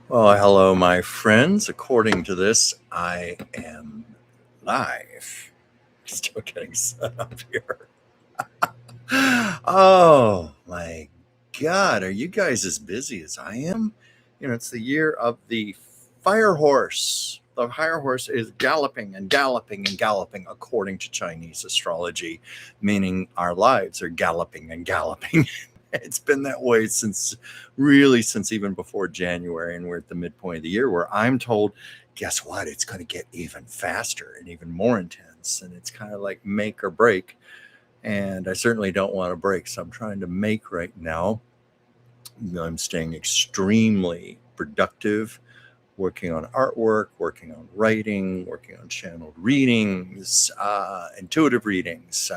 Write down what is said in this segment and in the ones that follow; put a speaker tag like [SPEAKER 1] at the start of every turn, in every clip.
[SPEAKER 1] Well, hello, my friends. According to this, I am live. Still getting set up here. Oh my God, are you guys as busy as I am? It's the year of the fire horse. The fire horse is galloping and galloping and galloping according to Chinese astrology, meaning our lives are galloping and galloping. It's been that way since even before January, and we're at the midpoint of the year where I'm told, guess what? It's going to get even faster and even more intense, and it's kind of like make or break. And I certainly don't want to break, so I'm trying to make right now. I'm staying extremely productive, working on artwork, working on writing, working on channeled readings, intuitive readings.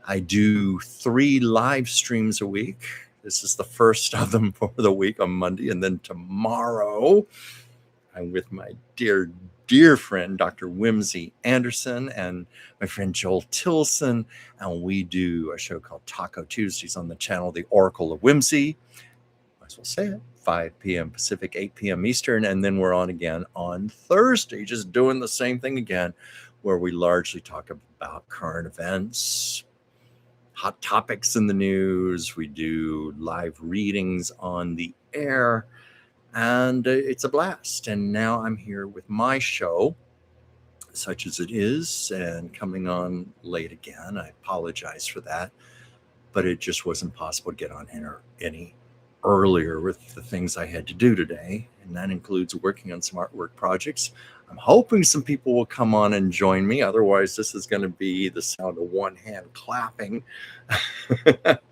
[SPEAKER 1] I do 3 live streams a week. This is the first of them for the week on Monday. And then tomorrow, I'm with my dear friend, Dr. Whimsy Anderson, and my friend Joel Tilson. And we do a show called Taco Tuesdays on the channel, The Oracle of Whimsy. Might as well say it. 5 p.m. Pacific, 8 p.m. Eastern. And then we're on again on Thursday, just doing the same thing again, where we largely talk about current events, hot topics in the news. We do live readings on the air, and it's a blast. And now I'm here with my show, such as it is, and coming on late again. I apologize for that, but it just wasn't possible to get on here any earlier with the things I had to do today, and that includes working on some artwork projects. I'm hoping some people will come on and join me. Otherwise, this is going to be the sound of one hand clapping.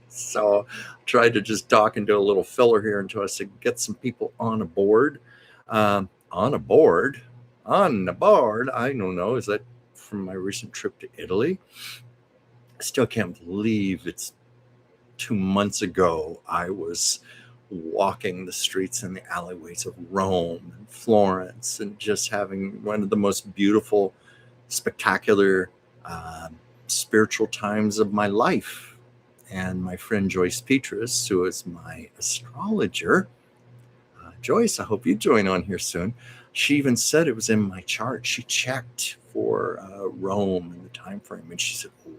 [SPEAKER 1] So I tried to just talk and do a little filler here until I said get some people on a board. On a board? On the board? I don't know. Is that from my recent trip to Italy? I still can't believe it's 2 months ago. I was walking the streets and the alleyways of Rome and Florence and just having one of the most beautiful, spectacular, spiritual times of my life. And my friend Joyce Petrus, who is my astrologer, Joyce, I hope you join on here soon. She even said it was in my chart. She checked for Rome and the time frame, and she said, "Oh,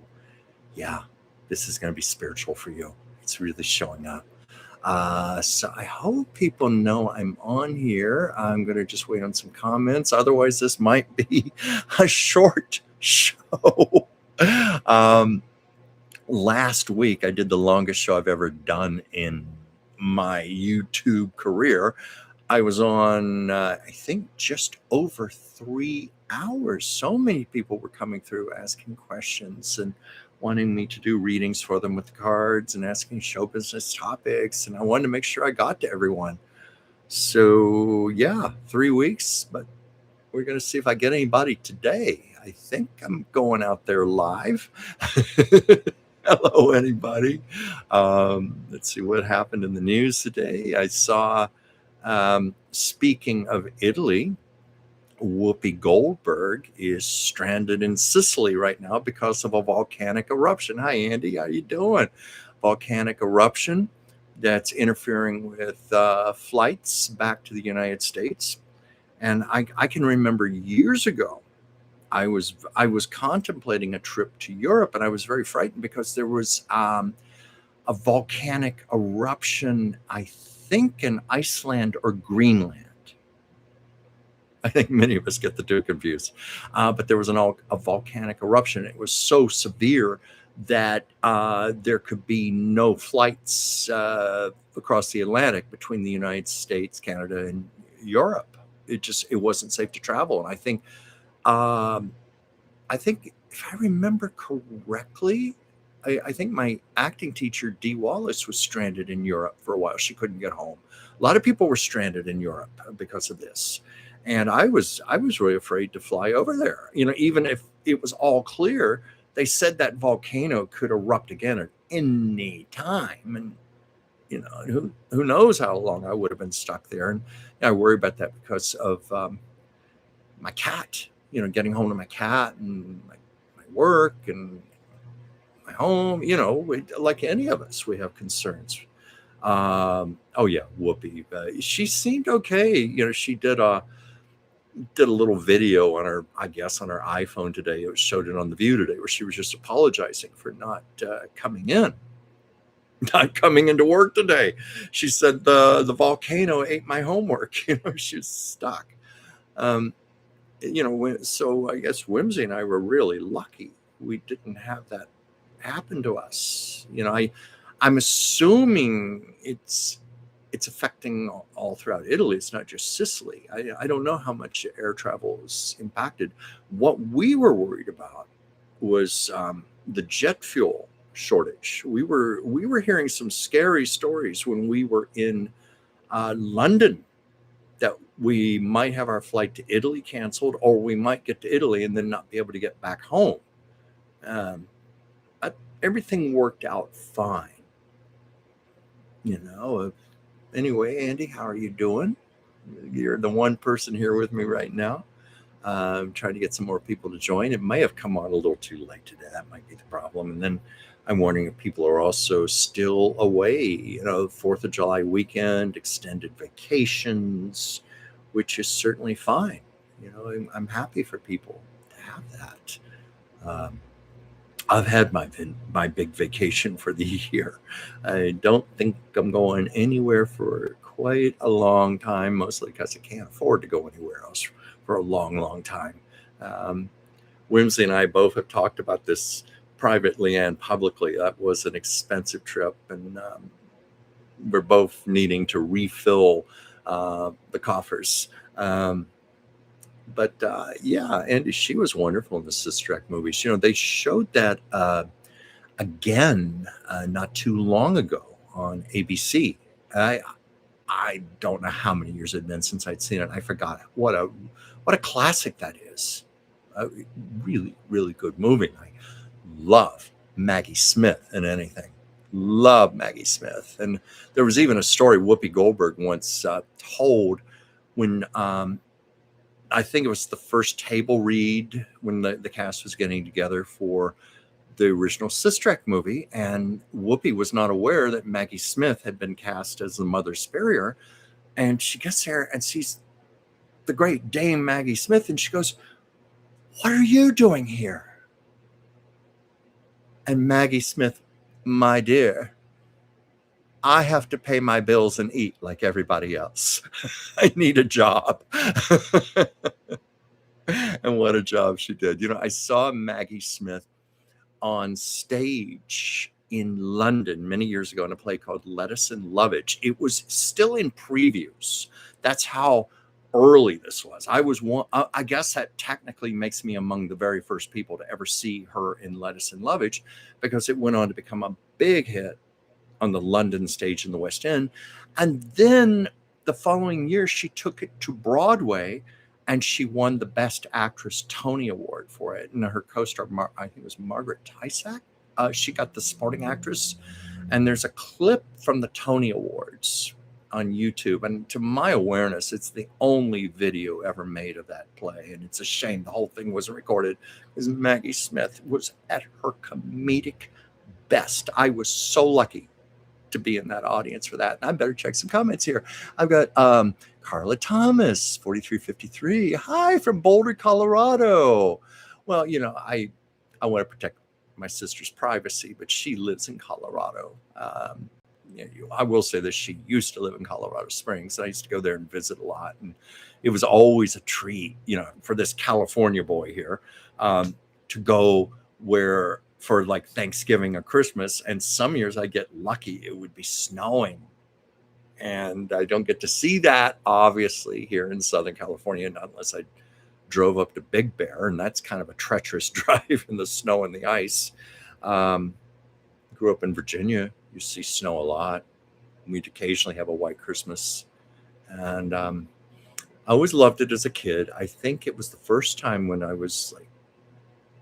[SPEAKER 1] yeah, this is going to be spiritual for you. It's really showing up." So I hope people know I'm on here. I'm going to just wait on some comments. Otherwise, this might be a short show. Last week, I did the longest show I've ever done in my YouTube career. I was on, I think, just over 3 hours. So many people were coming through asking questions and wanting me to do readings for them with cards and asking show business topics. And I wanted to make sure I got to everyone. So, yeah, 3 weeks, but we're going to see if I get anybody today. I think I'm going out there live. Hello, anybody. Let's see what happened in the news today. I saw, speaking of Italy, Whoopi Goldberg is stranded in Sicily right now because of a volcanic eruption. Hi, Andy. How you doing? Volcanic eruption that's interfering with flights back to the United States. And I can remember years ago, I was contemplating a trip to Europe, and I was very frightened because there was a volcanic eruption, I think, in Iceland or Greenland. I think many of us get the two confused. But there was a volcanic eruption. It was so severe that there could be no flights across the Atlantic between the United States, Canada, and Europe. It wasn't safe to travel. And um, I think if I remember correctly, I think my acting teacher, Dee Wallace, was stranded in Europe for a while. She couldn't get home. A lot of people were stranded in Europe because of this. And I was really afraid to fly over there. Even if it was all clear, they said that volcano could erupt again at any time. And who knows how long I would have been stuck there. And I worry about that because of my cat, getting home to my cat and my work and my home. Like any of us, we have concerns. Oh yeah, Whoopi. She seemed okay. She did a little video on her, I guess, on her iPhone today. It showed it on The View today, where she was just apologizing for not coming in, not coming into work today. She said the volcano ate my homework. She was stuck. Um, so I guess Whimsy and I were really lucky. We didn't have that happen to us. I'm assuming it's affecting all throughout Italy. It's not just Sicily. I don't know how much air travel is impacted. What we were worried about was the jet fuel shortage. We were hearing some scary stories when we were in London, that we might have our flight to Italy canceled, or we might get to Italy and then not be able to get back home. Um, Everything worked out fine. You know, Anyway, Andy, how are you doing? You're the one person here with me right now. I'm trying to get some more people to join. It may have come on a little too late today. That might be the problem. And then I'm wondering if people are also still away, 4th of July weekend, extended vacations, which is certainly fine. I'm happy for people to have that. Um, I've had my big vacation for the year. I don't think I'm going anywhere for quite a long time, mostly because I can't afford to go anywhere else for a long, long time. Um, Whimsy and I both have talked about this privately and publicly. That was an expensive trip, and we're both needing to refill the coffers. But yeah, Andy, she was wonderful in the Sister Act movies. They showed that again not too long ago on ABC. I don't know how many years it had been since I'd seen it. I forgot. What a classic that is. A really, really good movie. I love Maggie Smith in anything. Love Maggie Smith. And there was even a story Whoopi Goldberg once told when I think it was the first table read when the cast was getting together for the original Sister Act movie, and Whoopi was not aware that Maggie Smith had been cast as the Mother Superior. And she gets there and sees the great Dame Maggie Smith, and she goes, "What are you doing here?" And Maggie Smith, "My dear, I have to pay my bills and eat like everybody else. I need a job." And what a job she did. I saw Maggie Smith on stage in London many years ago in a play called Lettuce and Lovage. It was still in previews. That's how early this was. I was one. I guess that technically makes me among the very first people to ever see her in Lettuce and Lovage, because it went on to become a big hit on the London stage in the West End. And then the following year, she took it to Broadway, and she won the Best Actress Tony Award for it. And her co-star, I think it was Margaret Tysack, she got the supporting actress. And there's a clip from the Tony Awards on YouTube. And to my awareness, it's the only video ever made of that play. And it's a shame the whole thing wasn't recorded, because Maggie Smith was at her comedic best. I was so lucky to be in that audience for that. And I better check some comments here. I've got Carla Thomas, 4353. Hi from Boulder, Colorado. Well, I want to protect my sister's privacy, but she lives in Colorado. I will say this: she used to live in Colorado Springs. I used to go there and visit a lot, and it was always a treat, for this California boy here, to go where for like Thanksgiving or Christmas. And some years I get lucky, it would be snowing. And I don't get to see that, obviously, here in Southern California, not unless I drove up to Big Bear. And that's kind of a treacherous drive in the snow and the ice. Grew up in Virginia. You see snow a lot. We'd occasionally have a white Christmas. And I always loved it as a kid. I think it was the first time when I was like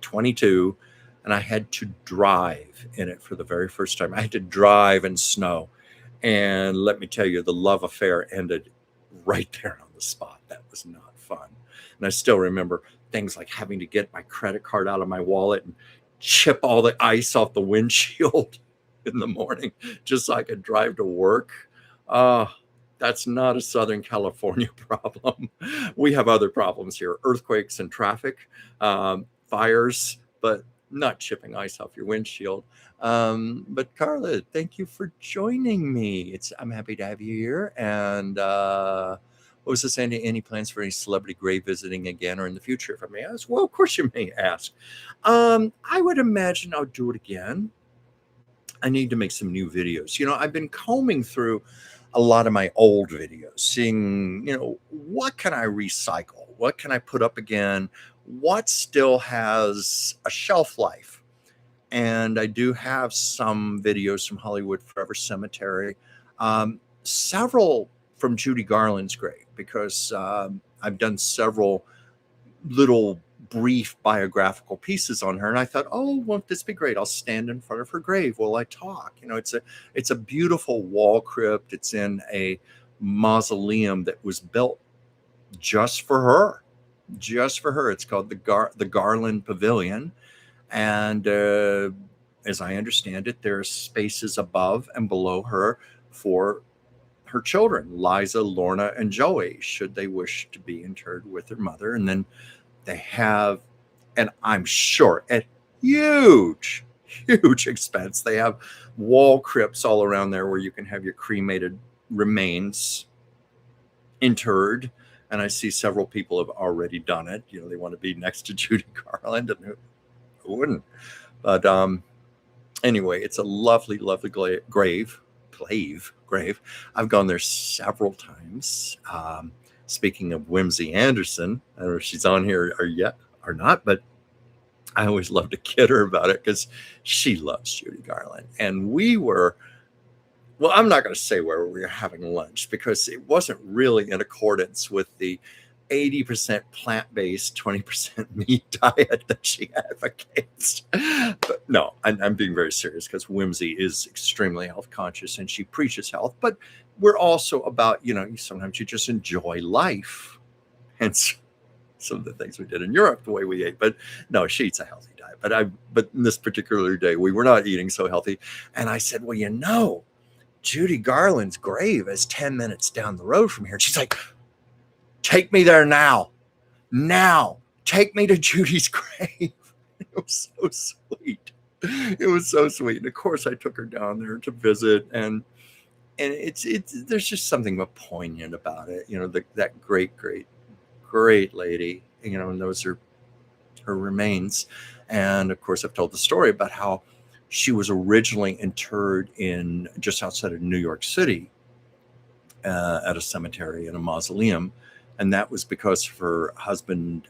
[SPEAKER 1] 22, and I had to drive in it for the very first time. I had to drive in snow. And let me tell you, the love affair ended right there on the spot. That was not fun. And I still remember things like having to get my credit card out of my wallet and chip all the ice off the windshield. in the morning just so I could drive to work. Uh, that's not a Southern California problem. We have other problems here: earthquakes and traffic, fires, but not chipping ice off your windshield. But Carla, thank you for joining me. I'm happy to have you here. And what was this? Any plans for any celebrity grave visiting again or in the future, if I may ask? Well, of course you may ask. I would imagine I'll do it again. I need to make some new videos. I've been combing through a lot of my old videos, seeing, what can I recycle? What can I put up again? What still has a shelf life? And I do have some videos from Hollywood Forever Cemetery, several from Judy Garland's grave, because I've done several little brief biographical pieces on her, and I thought, oh, won't this be great? I'll stand in front of her grave while I talk. It's a beautiful wall crypt. It's in a mausoleum that was built just for her, It's called the Garland Pavilion, and as I understand it, there are spaces above and below her for her children, Liza, Lorna, and Joey, should they wish to be interred with their mother. And then they have, and I'm sure at huge expense, they have wall crypts all around there where you can have your cremated remains interred. And I see several people have already done it. They want to be next to Judy Garland, and who wouldn't? But anyway, it's a lovely, lovely grave. I've gone there several times. Speaking of Whimsy Anderson, I don't know if she's on here or not, but I always love to kid her about it because she loves Judy Garland. And I'm not going to say where we were having lunch because it wasn't really in accordance with the 80% plant-based, 20% meat diet that she advocates. But no, I'm being very serious because Whimsy is extremely health conscious and she preaches health. But we're also about, sometimes you just enjoy life. Hence some of the things we did in Europe, the way we ate. But no, she eats a healthy diet. But in this particular day, we were not eating so healthy. And I said, well, Judy Garland's grave is 10 minutes down the road from here. And she's like, take me there now. Take me to Judy's grave. It was so sweet. And of course I took her down there to visit, and it's there's just something poignant about it. That great lady, and those are her remains. And of course I've told the story about how she was originally interred in just outside of New York City at a cemetery in a mausoleum. And that was because her husband,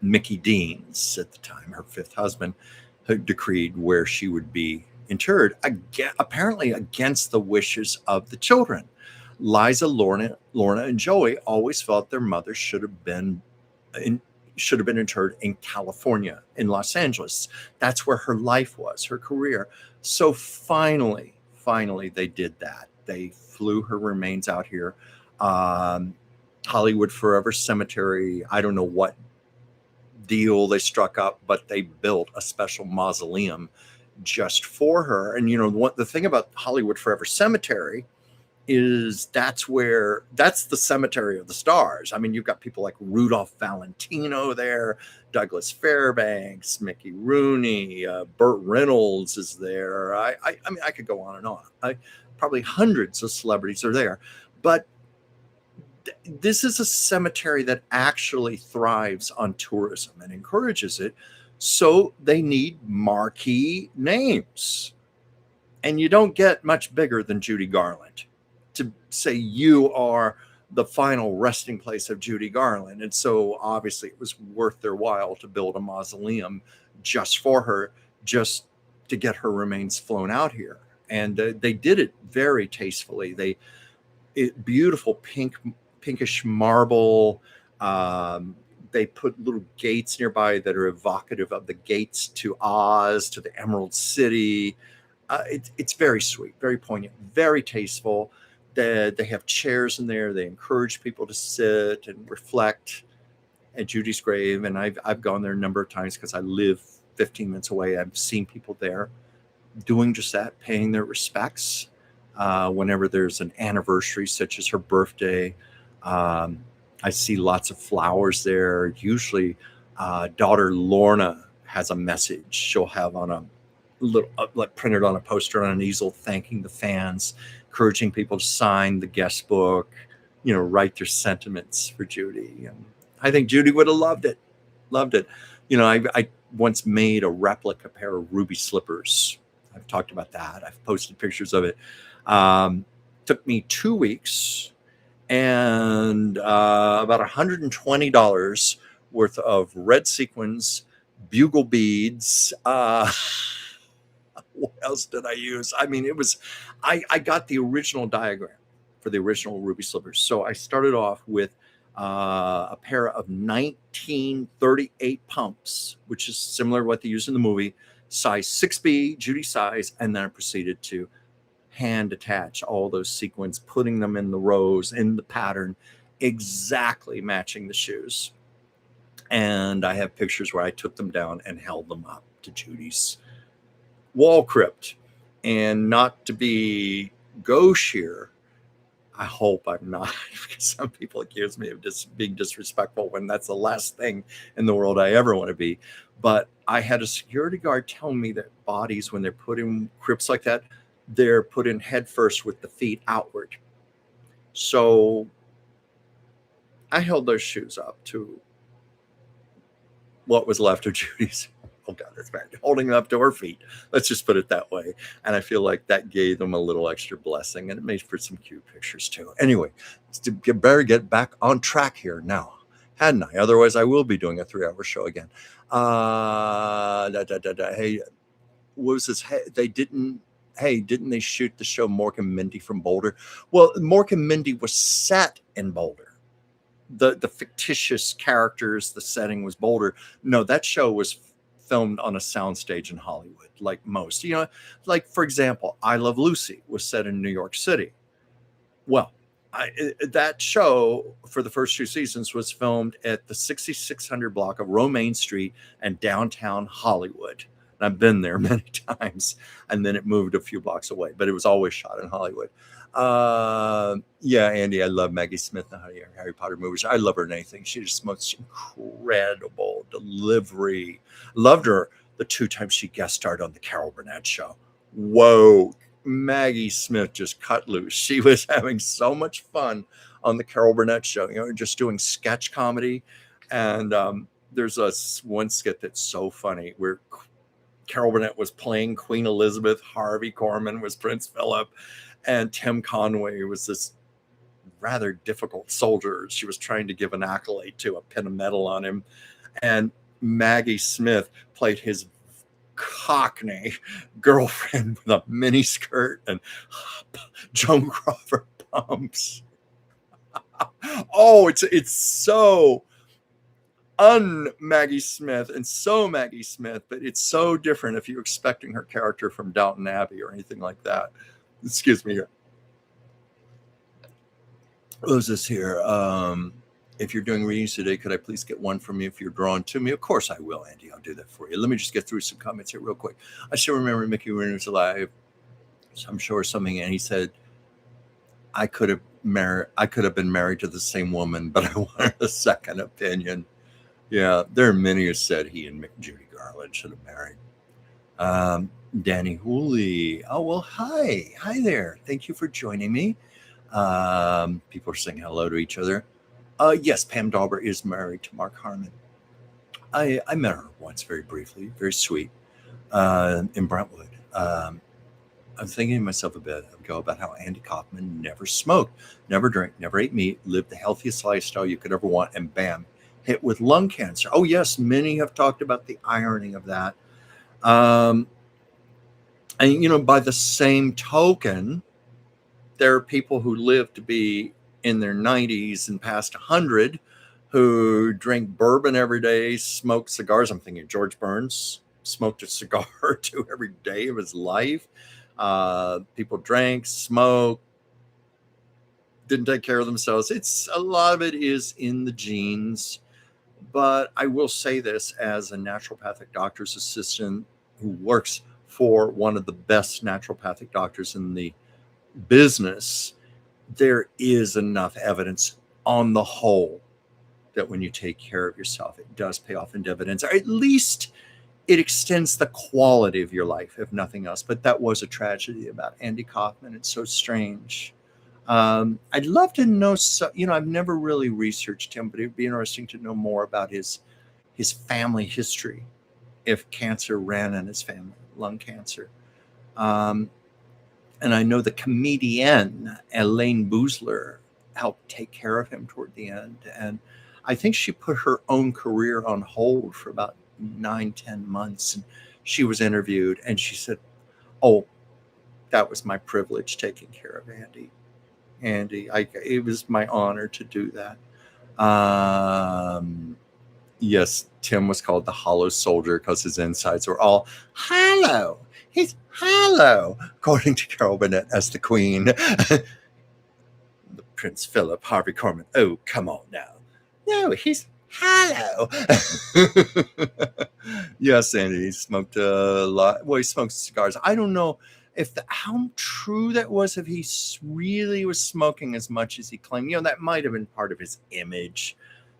[SPEAKER 1] Mickey Deans, at the time, her fifth husband, had decreed where she would be interred, apparently against the wishes of the children. Liza, Lorna, and Joey always felt their mother should have been interred in California, in Los Angeles. That's where her life was, her career. So finally, they did that. They flew her remains out here. Hollywood Forever Cemetery, I don't know what deal they struck up, but they built a special mausoleum just for her. And the thing about Hollywood Forever Cemetery is that's the cemetery of the stars. I mean, you've got people like Rudolph Valentino there, Douglas Fairbanks, Mickey Rooney, Burt Reynolds is there. I mean, I could go on and on. Probably hundreds of celebrities are there, but this is a cemetery that actually thrives on tourism and encourages it. So they need marquee names. And you don't get much bigger than Judy Garland to say you are the final resting place of Judy Garland. And so obviously it was worth their while to build a mausoleum just for her, just to get her remains flown out here. And they did it very tastefully. Beautiful pinkish marble. They put little gates nearby that are evocative of the gates to Oz, to the Emerald City. It's very sweet, very poignant, very tasteful. They have chairs in there. They encourage people to sit and reflect at Judy's grave. And I've gone there a number of times because I live 15 minutes away. I've seen people there doing just that, paying their respects. Whenever there's an anniversary, such as her birthday, um, I see lots of flowers there. Usually, daughter Lorna has a message she'll have on a little, like printed on a poster on an easel, thanking the fans, encouraging people to sign the guest book, write their sentiments for Judy. And I think Judy would have loved it. Loved it. I once made a replica pair of ruby slippers. I've talked about that. I've posted pictures of it. Um, Took me 2 weeks and about $120 worth of red sequins, bugle beads. What else did I use? I mean, I got the original diagram for the original ruby slippers. So I started off with a pair of 1938 pumps, which is similar to what they use in the movie, size 6B, Judy size, and then I proceeded to hand attach all those sequins, putting them in the rows, in the pattern, exactly matching the shoes. And I have pictures where I took them down and held them up to Judy's wall crypt. And not to be gauche here, I hope I'm not, because some people accuse me of just being disrespectful when that's the last thing in the world I ever want to be. But I had a security guard tell me that bodies, when they're put in crypts like that, they're put in head first with the feet outward. So I held those shoes up to what was left of Judy's. Oh God, that's bad. Holding them up to her feet. Let's just put it that way. And I feel like that gave them a little extra blessing, and it made for some cute pictures too. Anyway, better get back on track here now, hadn't I? Otherwise, I will be doing a 3-hour show again. Hey, what was this? Hey, didn't they shoot the show Mork and Mindy from Boulder? Well, Mork and Mindy was set in Boulder. The fictitious characters, the setting was Boulder. No, that show was filmed on a soundstage in Hollywood, like most. Like, for example, I Love Lucy was set in New York City. Well, that show for the first 2 seasons was filmed at the 6600 block of Romaine Street and downtown Hollywood. And I've been there many times. And then it moved a few blocks away, but it was always shot in Hollywood. Yeah, Andy, I love Maggie Smith in the Harry Potter movies. I love her in anything. She just most incredible delivery. Loved her the 2 times she guest starred on the Carol Burnett show. Whoa, Maggie Smith just cut loose. She was having so much fun on the Carol Burnett show, just doing sketch comedy. And there's one skit that's so funny where Carol Burnett was playing Queen Elizabeth, Harvey Korman was Prince Philip, and Tim Conway was this rather difficult soldier she was trying to give an accolade to, a pin of medal on him. And Maggie Smith played his Cockney girlfriend with a mini skirt and Joan Crawford pumps. Oh, it's so un-Maggie Smith and so Maggie Smith, but it's so different if you're expecting her character from Downton Abbey or anything like that. Excuse me here. What was this here? If you're doing readings today, could I please get one from you if you're drawn to me? Of course I will, Andy. I'll do that for you. Let me just get through some comments here real quick. I still remember Mickey Rooney was alive. So I'm sure something, and he said, I could have been married to the same woman, but I wanted a second opinion. Yeah, there are many who said he and Judy Garland should have married. Danny Hooley. Oh, well, hi there. Thank you for joining me. People are saying hello to each other. Yes, Pam Dauber is married to Mark Harmon. I met her once very briefly, very sweet, in Brentwood. I'm thinking to myself a bit ago about how Andy Kaufman never smoked, never drank, never ate meat, lived the healthiest lifestyle you could ever want, and bam, hit with lung cancer. Oh, yes, many have talked about the irony of that. And, by the same token, there are people who live to be in their 90s and past 100 who drink bourbon every day, smoke cigars. I'm thinking George Burns smoked a cigar or 2 every day of his life. People drank, smoked, didn't take care of themselves. A lot of it is in the genes. But I will say this as a naturopathic doctor's assistant who works for one of the best naturopathic doctors in the business, there is enough evidence on the whole that when you take care of yourself, it does pay off in dividends, or at least it extends the quality of your life, if nothing else. But that was a tragedy about Andy Kaufman. It's so strange. I'd love to know, I've never really researched him, but it'd be interesting to know more about his family history, if cancer ran in his family, lung cancer. And I know the comedian Elaine Boozler helped take care of him toward the end. And I think she put her own career on hold for about 9-10 months. And she was interviewed and she said, "Oh, that was my privilege taking care of Andy. It was my honor to do that." Yes, Tim was called the hollow soldier because his insides were all hollow. He's hollow, according to Carol Burnett as the Queen. The Prince Philip, Harvey Korman. Oh, come on now. No, he's hollow. Yes, Andy, he smoked a lot. Well, he smoked cigars. I don't know how true that was, if he really was smoking as much as he claimed. That might have been part of his image,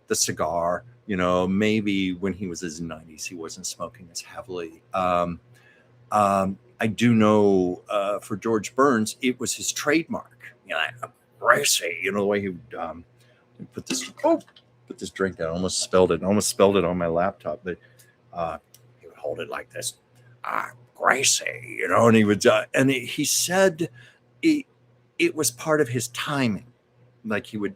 [SPEAKER 1] the cigar. Maybe when he was in his 90s, he wasn't smoking as heavily. I do know for George Burns, it was his trademark. Racy, the way he would put this drink down. Almost spilled it on my laptop. But he would hold it like this. Gracie, and he would, and he said it was part of his timing. Like it would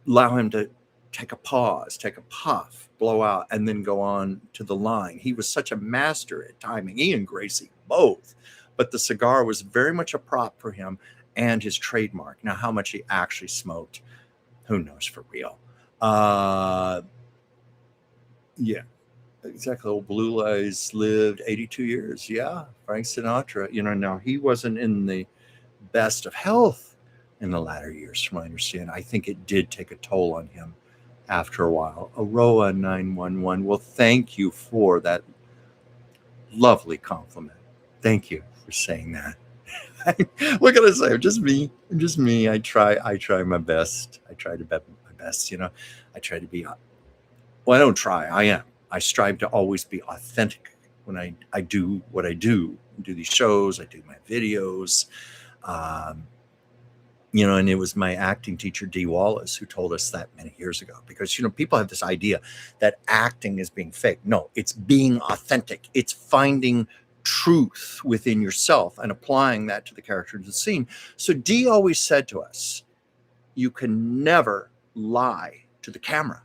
[SPEAKER 1] allow him to take a pause, take a puff, blow out, and then go on to the line. He was such a master at timing. He and Gracie both. But the cigar was very much a prop for him and his trademark. Now, how much he actually smoked, who knows for real. Yeah, exactly. Old Blue Eyes lived 82 years. Yeah, Frank Sinatra. Now he wasn't in the best of health in the latter years, from what I understand. I think it did take a toll on him after a while. Aroa 911. Well, thank you for that lovely compliment. Thank you for saying that. What can I say? I'm just me. I try my best. I try to be my best. I try to be. Well, I don't try. I am. I strive to always be authentic when I do what I do. I do these shows. I do my videos. And it was my acting teacher, Dee Wallace, who told us that many years ago. Because, people have this idea that acting is being fake. No, it's being authentic. It's finding truth within yourself and applying that to the character of the scene. So Dee always said to us, you can never lie to the camera.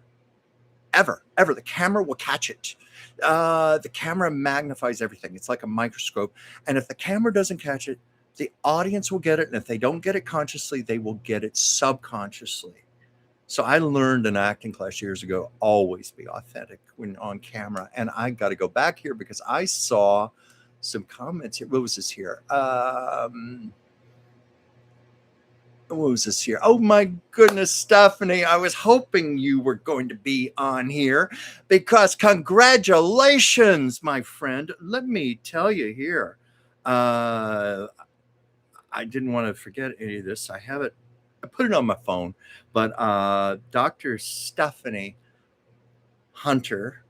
[SPEAKER 1] Ever. The camera will catch it. The camera magnifies everything. It's like a microscope. And if the camera doesn't catch it, the audience will get it. And if they don't get it consciously, they will get it subconsciously. So I learned in acting class years ago, always be authentic when on camera. And I got to go back here because I saw some comments here. What was this here? Oh my goodness, Stephanie. I was hoping you were going to be on here because congratulations, my friend. Let me tell you here. I didn't want to forget any of this. I have it. I put it on my phone. But Dr. Stephanie Hunter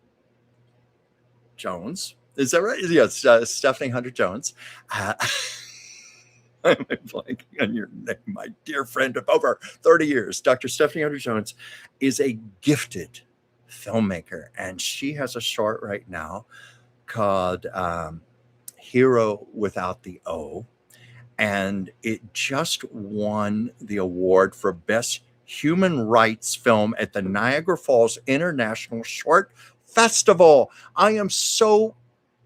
[SPEAKER 1] Jones. Is that right? Yes, Stephanie Hunter Jones. I'm blanking on your name, my dear friend of over 30 years. Dr. Stephanie Hunter Jones is a gifted filmmaker, and she has a short right now called Hero Without the O. And it just won the award for Best Human Rights Film at the Niagara Falls International Short Festival. I am so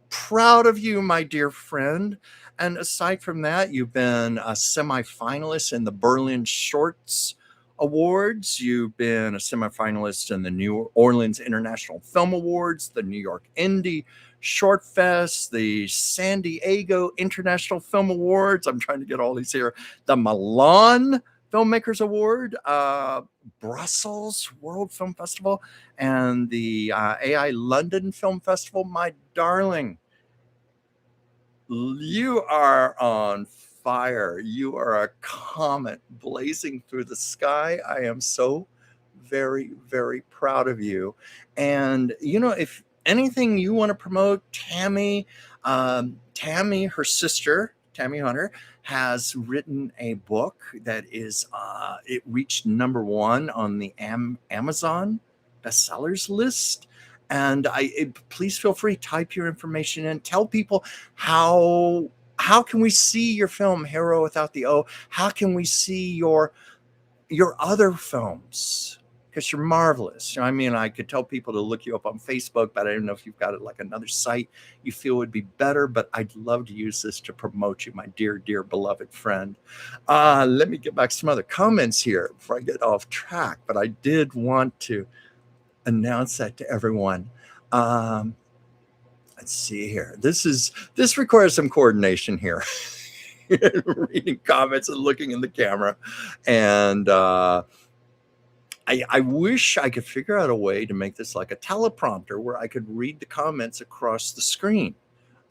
[SPEAKER 1] proud of you, my dear friend. And aside from that, you've been a semifinalist in the Berlin Shorts Awards. You've been a semifinalist in the New Orleans International Film Awards, the New York Indie Short Fest, the San Diego International Film Awards. I'm trying to get all these here. The Milan Filmmakers Award, Brussels World Film Festival, and the AI London Film Festival. My darling, You are on fire. You are a comet blazing through the sky. I am so very, very proud of you. And, if anything you want to promote, Tammy, her sister, Tammy Hunter, has written a book that it reached number 1 on the Amazon bestsellers list. And please feel free, type your information in, tell people how can we see your film Hero Without the O? How can we see your other films? Because you're marvelous. I mean, I could tell people to look you up on Facebook, but I don't know if you've got it like another site you feel would be better. But I'd love to use this to promote you, my dear, dear beloved friend. Let me get back to some other comments here before I get off track. But I did want to announce that to everyone. Let's see here. This requires some coordination here. Reading comments and looking in the camera. And I wish I could figure out a way to make this like a teleprompter where I could read the comments across the screen.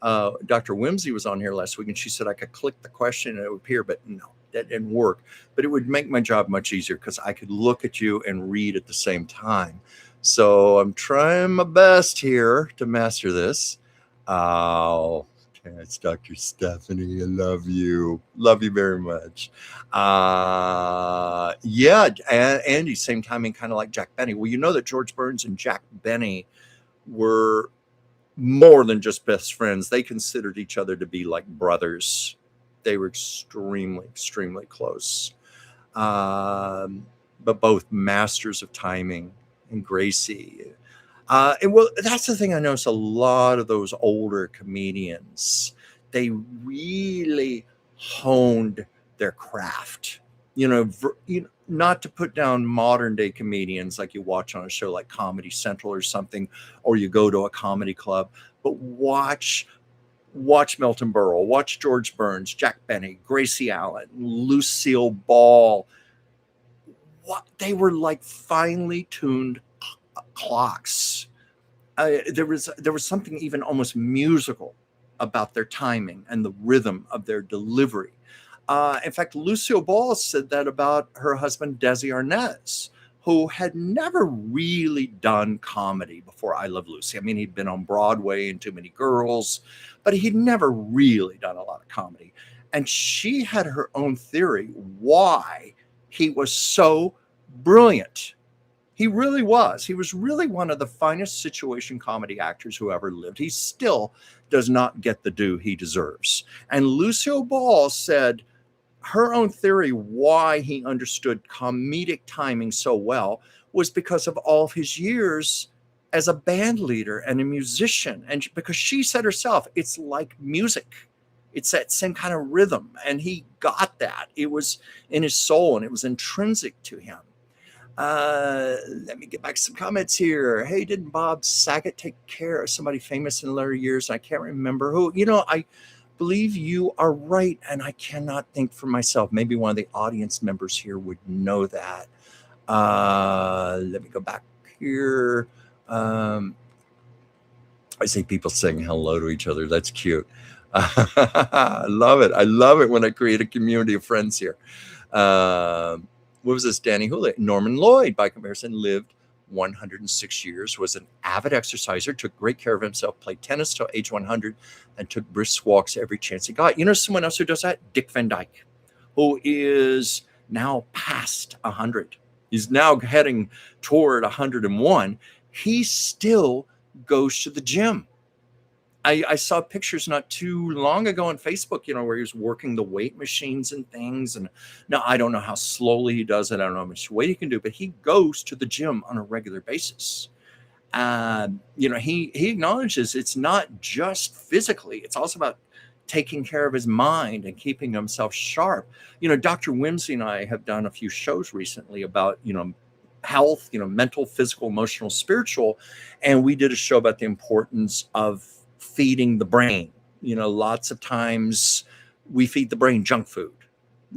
[SPEAKER 1] Dr. Whimsy was on here last week and she said I could click the question and it would appear, but no, that didn't work. But it would make my job much easier because I could look at you and read at the same time. So I'm trying my best here to master this. Oh, it's Dr. Stephanie. I love you. Love you very much. Yeah, Andy, same timing, kind of like Jack Benny. Well, you know that George Burns and Jack Benny were more than just best friends. They considered each other to be like brothers. They were extremely, extremely close. But both masters of timing. And Gracie. And well, that's the thing I notice a lot of those older comedians, they really honed their craft. Not to put down modern day comedians like you watch on a show like Comedy Central or something, or you go to a comedy club, but watch Milton Berle, watch George Burns, Jack Benny, Gracie Allen, Lucille Ball. They were like finely tuned clocks. There was something even almost musical about their timing and the rhythm of their delivery. In fact, Lucille Ball said that about her husband Desi Arnaz, who had never really done comedy before I Love Lucy. I mean, he'd been on Broadway in Too Many Girls, but he'd never really done a lot of comedy. And she had her own theory why he was so brilliant. He really was. He was really one of the finest situation comedy actors who ever lived. He still does not get the due he deserves. And Lucille Ball said her own theory why he understood comedic timing so well was because of all of his years as a band leader and a musician. And because she said herself, it's like music. It's that same kind of rhythm. And he got that. It was in his soul and it was intrinsic to him. Let me get back to some comments here. Hey, didn't Bob Saget take care of somebody famous in later years? I can't remember who. I believe you are right, and I cannot think for myself. Maybe one of the audience members here would know that. Let me go back here. I see people saying hello to each other. That's cute. I love it. I love it when I create a community of friends here. What was this? Danny Houlihan. Norman Lloyd, by comparison, lived 106 years, was an avid exerciser, took great care of himself, played tennis till age 100, and took brisk walks every chance he got. You know someone else who does that? Dick Van Dyke, who is now past 100. He's now heading toward 101. He still goes to the gym. I saw pictures not too long ago on Facebook, where he was working the weight machines and things. And now I don't know how slowly he does it. I don't know how much weight he can do, but he goes to the gym on a regular basis. He acknowledges it's not just physically, it's also about taking care of his mind and keeping himself sharp. Dr. Whimsy and I have done a few shows recently about, health, mental, physical, emotional, spiritual. And we did a show about the importance of feeding the brain. Lots of times we feed the brain junk food.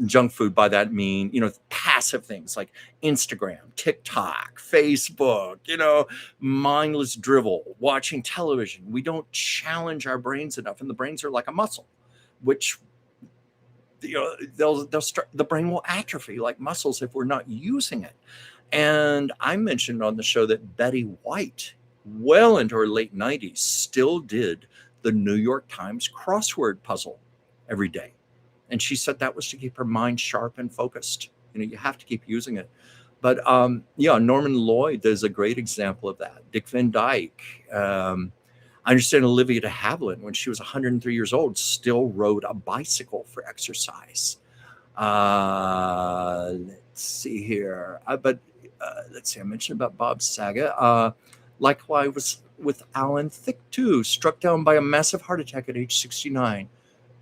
[SPEAKER 1] Junk food, by that mean, passive things like Instagram, TikTok, Facebook, mindless drivel, watching television. We don't challenge our brains enough, and the brains are like a muscle, which they'll start, the brain will atrophy like muscles if we're not using it. And I mentioned on the show that Betty White, well into her late 90s, still did the New York Times crossword puzzle every day. And she said that was to keep her mind sharp and focused. You have to keep using it. But yeah, Norman Lloyd is a great example of that. Dick Van Dyke. I understand Olivia de Havilland, when she was 103 years old, still rode a bicycle for exercise. Let's see here. Let's see, I mentioned about Bob Saget. Likewise with Alan Thicke, too, struck down by a massive heart attack at age 69,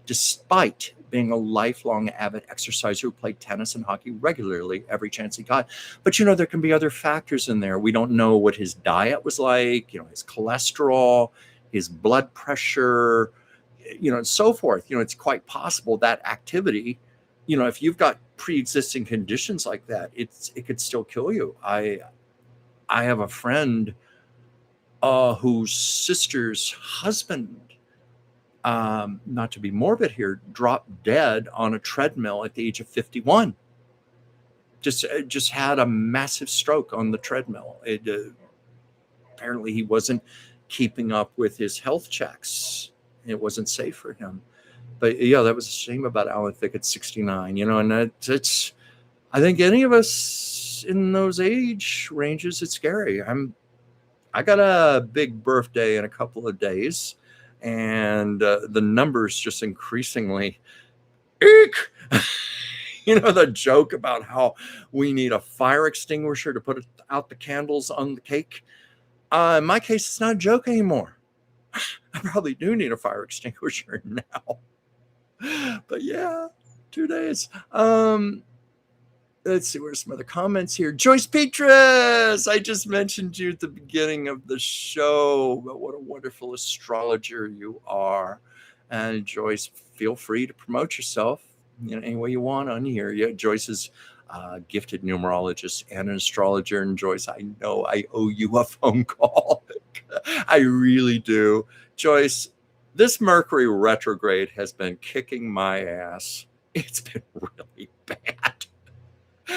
[SPEAKER 1] despite being a lifelong avid exerciser who played tennis and hockey regularly every chance he got. But, there can be other factors in there. We don't know what his diet was like, his cholesterol, his blood pressure, and so forth. It's quite possible that activity, if you've got pre-existing conditions like that, it could still kill you. I have a friend whose sister's husband, not to be morbid here, dropped dead on a treadmill at the age of 51. Just had a massive stroke on the treadmill. Apparently he wasn't keeping up with his health checks. It wasn't safe for him. But yeah, that was a shame about Alan Thicke at 69, and it's, I think any of us in those age ranges, it's scary. I got a big birthday in a couple of days, and the numbers just increasingly, eek! The joke about how we need a fire extinguisher to put out the candles on the cake. In my case, it's not a joke anymore. I probably do need a fire extinguisher now. But yeah, 2 days. Let's see, where's some other comments here. Joyce Petrus, I just mentioned you at the beginning of the show, but what a wonderful astrologer you are. And Joyce, feel free to promote yourself any way you want on here. Yeah, Joyce is a gifted numerologist and an astrologer. And Joyce, I know I owe you a phone call. I really do. Joyce, this Mercury retrograde has been kicking my ass. It's been really bad.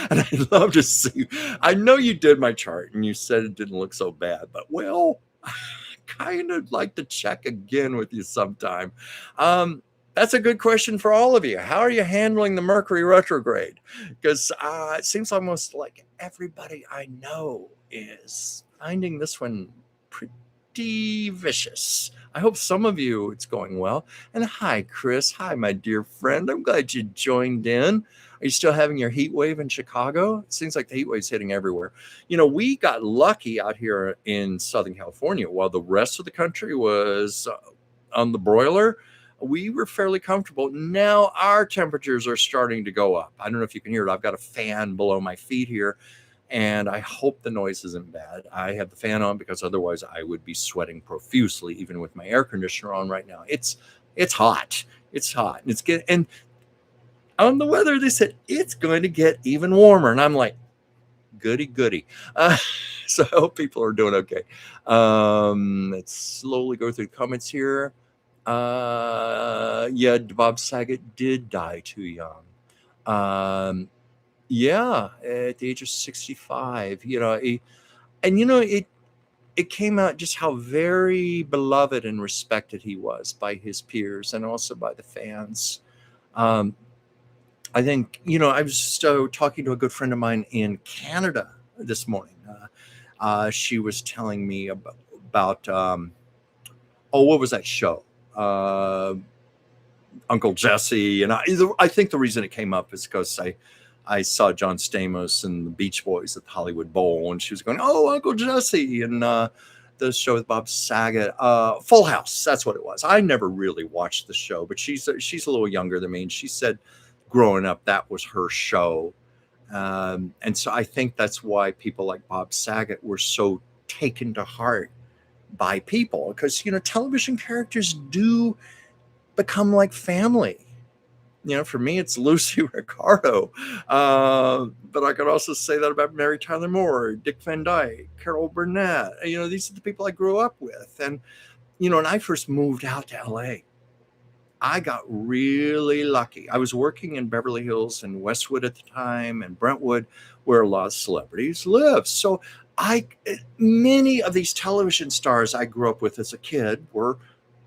[SPEAKER 1] And I'd love to see. I know you did my chart and you said it didn't look so bad, but I kind of like to check again with you sometime. That's a good question for all of you. How are you handling the Mercury retrograde? Because it seems almost like everybody I know is finding this one pretty vicious. I hope some of you it's going well. And hi, Chris. Hi, my dear friend. I'm glad you joined in. Are you still having your heat wave in Chicago? It seems like the heat wave's hitting everywhere. We got lucky out here in Southern California while the rest of the country was on the broiler. We were fairly comfortable. Now our temperatures are starting to go up. I don't know if you can hear it. I've got a fan below my feet here, and I hope the noise isn't bad. I have the fan on because otherwise I would be sweating profusely, even with my air conditioner on right now. It's hot. It's hot. And on the weather, they said it's going to get even warmer. And I'm like, goody. So I hope people are doing okay. Let's slowly go through the comments here. Yeah, Bob Saget did die too young. Yeah, at the age of 65. It came out just how very beloved and respected he was by his peers and also by the fans. I think, I was just talking to a good friend of mine in Canada this morning. She was telling me about what was that show? Uncle Jesse. And I think the reason it came up is because I saw John Stamos and the Beach Boys at the Hollywood Bowl, and she was going, "Oh, Uncle Jesse," and the show with Bob Saget, Full House. That's what it was. I never really watched the show, but she's a little younger than me, and she said growing up that was her show, and so I think that's why people like Bob Saget were so taken to heart by people, because television characters do become like family. For me, it's Lucy Ricardo. But I could also say that about Mary Tyler Moore, Dick Van Dyke, Carol Burnett. These are the people I grew up with. And, when I first moved out to LA, I got really lucky. I was working in Beverly Hills and Westwood at the time and Brentwood, where a lot of celebrities live. So many of these television stars I grew up with as a kid were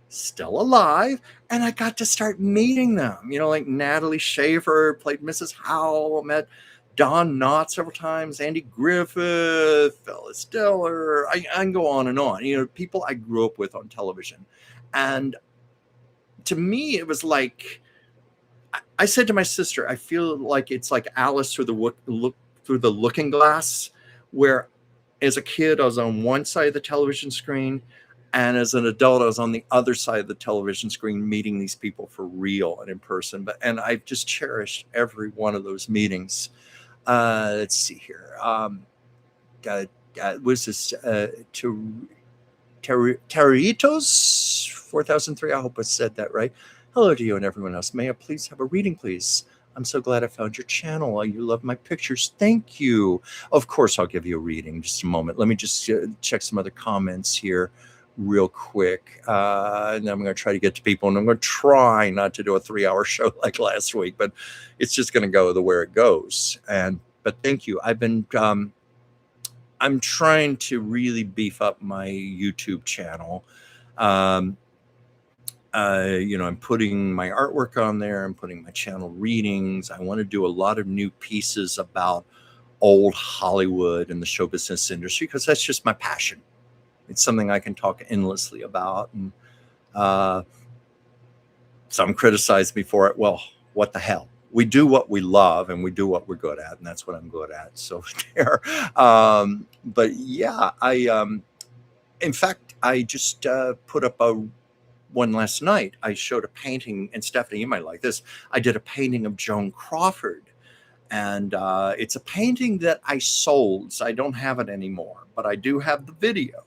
[SPEAKER 1] still alive, and I got to start meeting them. Like Natalie Schaefer played Mrs. Howell, met Don Knotts several times, Andy Griffith, Phyllis Diller. I can go on and on. People I grew up with on television. And to me, it was like, I said to my sister, I feel like it's like Alice through the looking glass, where as a kid, I was on one side of the television screen, and as an adult, I was on the other side of the television screen meeting these people for real and in person. And I've just cherished every one of those meetings. Let's see here. Was this Territos 4003? I hope I said that right. Hello to you and everyone else. May I please have a reading, please? I'm so glad I found your channel. You love my pictures. Thank you. Of course, I'll give you a reading. Just a moment. Let me just check some other comments here real quick. And I'm going to try to get to people, and I'm going to try not to do a 3-hour show like last week, but it's just going to go the where it goes. But thank you. I'm trying to really beef up my YouTube channel. I'm putting my artwork on there. I'm putting my channel readings. I want to do a lot of new pieces about old Hollywood and the show business industry, because that's just my passion. It's something I can talk endlessly about. And some criticize me for it. Well, what the hell? We do what we love, and we do what we're good at, and that's what I'm good at. So there. But yeah, in fact, I just put up one last night. I showed a painting, and Stephanie, you might like this. I did a painting of Joan Crawford, and it's a painting that I sold, so I don't have it anymore, but I do have the video.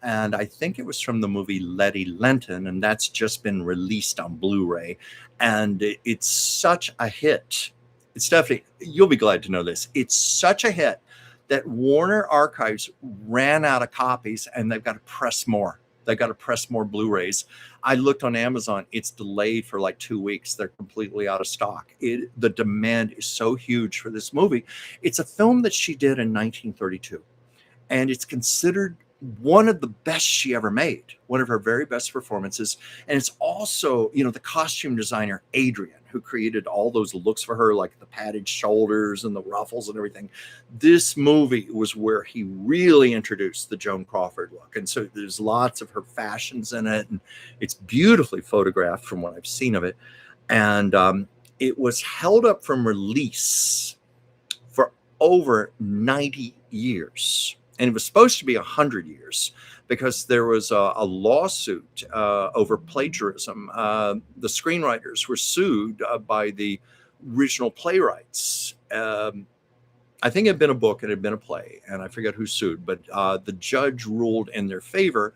[SPEAKER 1] And I think it was from the movie Letty Lenton, and that's just been released on Blu-ray. And it's such a hit. Stephanie, you'll be glad to know this. It's such a hit that Warner Archives ran out of copies, and they've got to press more. They've got to press more Blu-rays. I looked on Amazon. It's delayed for like 2 weeks. They're completely out of stock. The demand is so huge for this movie. It's a film that she did in 1932, and it's considered one of the best she ever made, one of her very best performances. And it's also, the costume designer, Adrian, who created all those looks for her, like the padded shoulders and the ruffles and everything. This movie was where he really introduced the Joan Crawford look. And so there's lots of her fashions in it, and it's beautifully photographed from what I've seen of it. And it was held up from release for over 90 years. And it was supposed to be 100 years, because there was a lawsuit over plagiarism. The screenwriters were sued by the original playwrights. I think it had been a book, it had been a play, and I forget who sued, but the judge ruled in their favor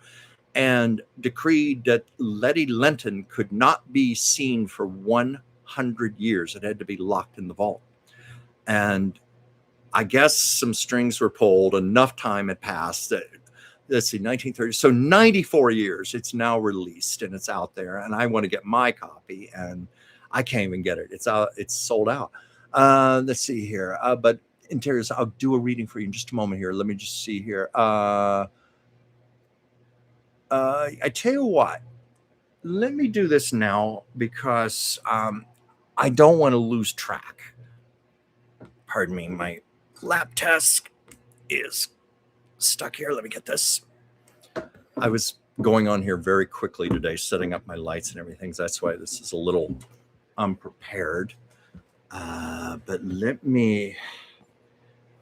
[SPEAKER 1] and decreed that Letty Lenton could not be seen for 100 years. It had to be locked in the vault. And I guess some strings were pulled. Enough time had passed. Let's see, 1930. So 94 years. It's now released and it's out there. And I want to get my copy, and I can't even get it. It's out. It's sold out. Let's see here. But interiors, I'll do a reading for you in just a moment here. Let me just see here. I tell you what. Let me do this now, because I don't want to lose track. Pardon me, my lap desk is stuck here. Let me get this. I was going on here very quickly today, setting up my lights and everything. So that's why this is a little unprepared. But let me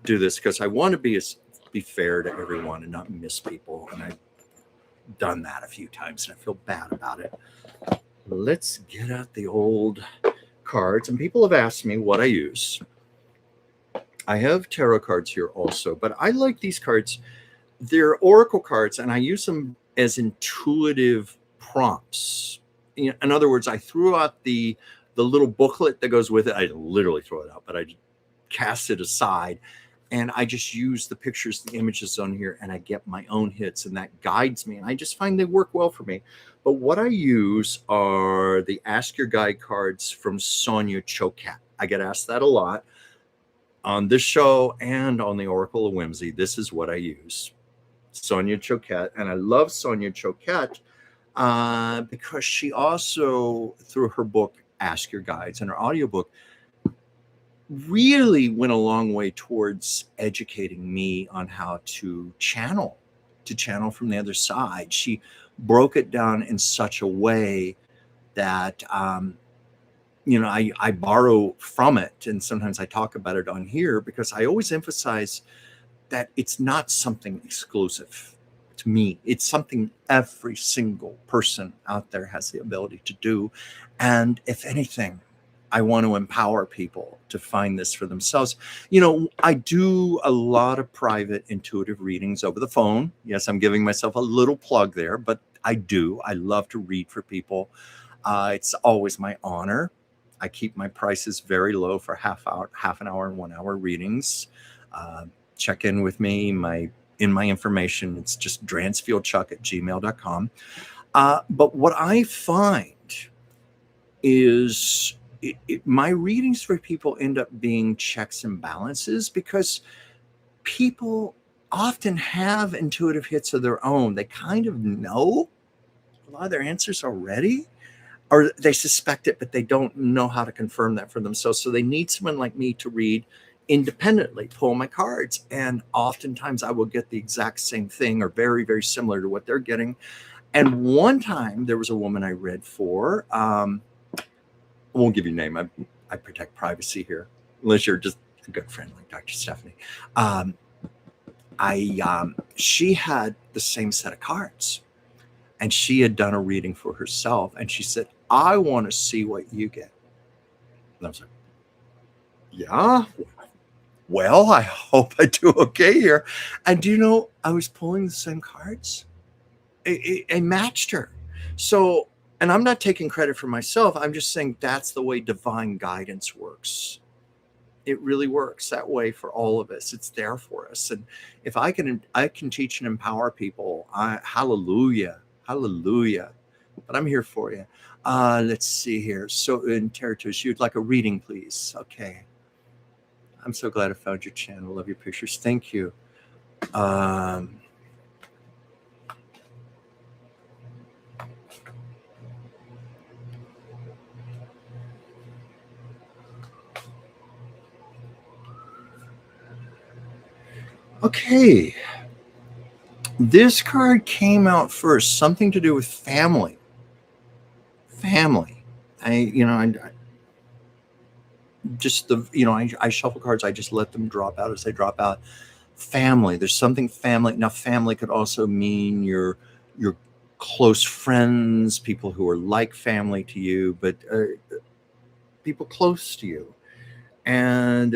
[SPEAKER 1] do this, because I want to be fair to everyone and not miss people. And I've done that a few times, and I feel bad about it. Let's get out the old cards. And people have asked me what I use. I have tarot cards here also, but I like these cards. They're oracle cards, and I use them as intuitive prompts. In other words, I threw out the the little booklet that goes with it, I literally throw it out, but I cast it aside. And I just use the pictures, the images on here, and I get my own hits, and that guides me. And I just find they work well for me. But what I use are the Ask Your Guide cards from Sonia Choquette. I get asked that a lot on this show and on the Oracle of Whimsy. This is what I use, Sonia Choquette. And I love Sonia Choquette because she also, through her book, Ask Your Guides, and her audiobook, really went a long way towards educating me on how to channel from the other side. She broke it down in such a way that, I borrow from it. And sometimes I talk about it on here because I always emphasize that it's not something exclusive to me. It's something every single person out there has the ability to do. And if anything, I want to empower people to find this for themselves. I do a lot of private intuitive readings over the phone. Yes, I'm giving myself a little plug there, but I love to read for people. It's always my honor. I keep my prices very low for half an hour and 1 hour readings. Check in with me. In my information, it's just dransfieldchuck@gmail.com. But what I find is my readings for people end up being checks and balances, because people often have intuitive hits of their own. They kind of know a lot of their answers already, or they suspect it, but they don't know how to confirm that for themselves. So they need someone like me to read independently, pull my cards. And oftentimes I will get the exact same thing or very, very similar to what they're getting. And one time there was a woman I read for, I won't give you a name. I protect privacy here, unless you're just a good friend like Dr. Stephanie. She had the same set of cards, and she had done a reading for herself. And she said, I want to see what you get. And I was like, yeah, well, I hope I do okay here. And do you know, I was pulling the same cards. It matched her. So, and I'm not taking credit for myself. I'm just saying that's the way divine guidance works. It really works that way for all of us. It's there for us. And if I can teach and empower people, hallelujah, hallelujah. But I'm here for you. Let's see here. So in Territories, you'd like a reading, please. Okay. I'm so glad I found your channel. Love your pictures. Thank you. Okay. This card came out first, something to do with family. Family. I shuffle cards. I just let them drop out as they drop out. Family. There's something family. Now, family could also mean your close friends, people who are like family to you, but people close to you. And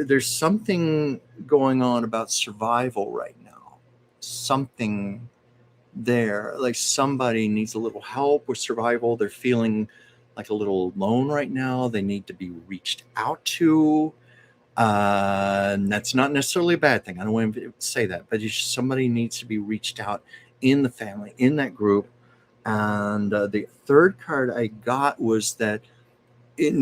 [SPEAKER 1] there's something going on about survival right now. Something there, like somebody needs a little help with survival. They're feeling like a little alone right now. They need to be reached out to. And that's not necessarily a bad thing. I don't want to say that, but somebody needs to be reached out in the family, in that group. And the third card I got was that there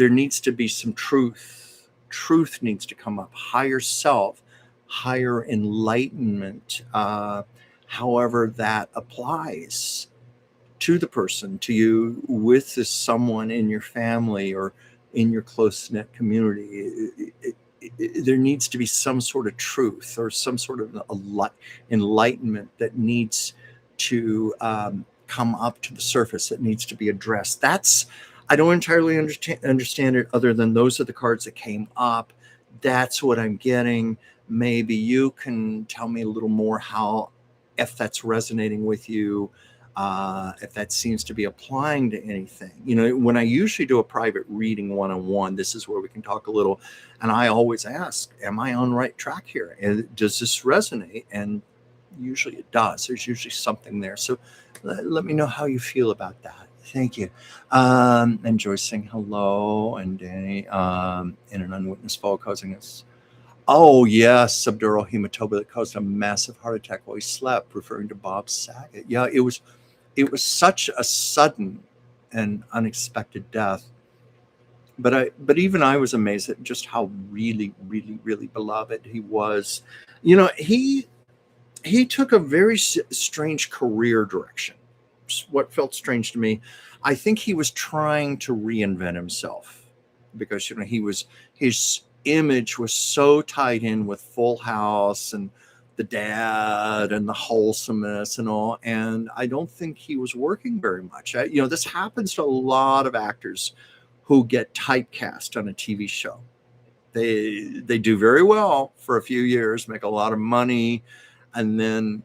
[SPEAKER 1] needs to be some truth. Truth needs to come up. Higher self, higher enlightenment. However that applies to the person, to you, with this someone in your family or in your close-knit community. There needs to be some sort of truth or some sort of enlightenment that needs to come up to the surface. It needs to be addressed. I don't entirely understand it, other than those are the cards that came up. That's what I'm getting. Maybe you can tell me a little more if that's resonating with you, if that seems to be applying to anything. When I usually do a private reading one-on-one, this is where we can talk a little. And I always ask, am I on the right track here? And does this resonate? And usually it does. There's usually something there. So let me know how you feel about that. Thank you. And Joyce saying hello, and Danny in an unwitnessed fall causing us. Oh yes, subdural hematoma that caused a massive heart attack while he slept, referring to Bob Saget. Yeah, it was such a sudden and unexpected death. But even I was amazed at just how really, really, really beloved he was. He took a very strange career direction. What felt strange to me, I think he was trying to reinvent himself because his image was so tied in with Full House and the dad and the wholesomeness and all, and I don't think he was working very much. This happens to a lot of actors who get typecast on a TV show. They do very well for a few years, make a lot of money, and then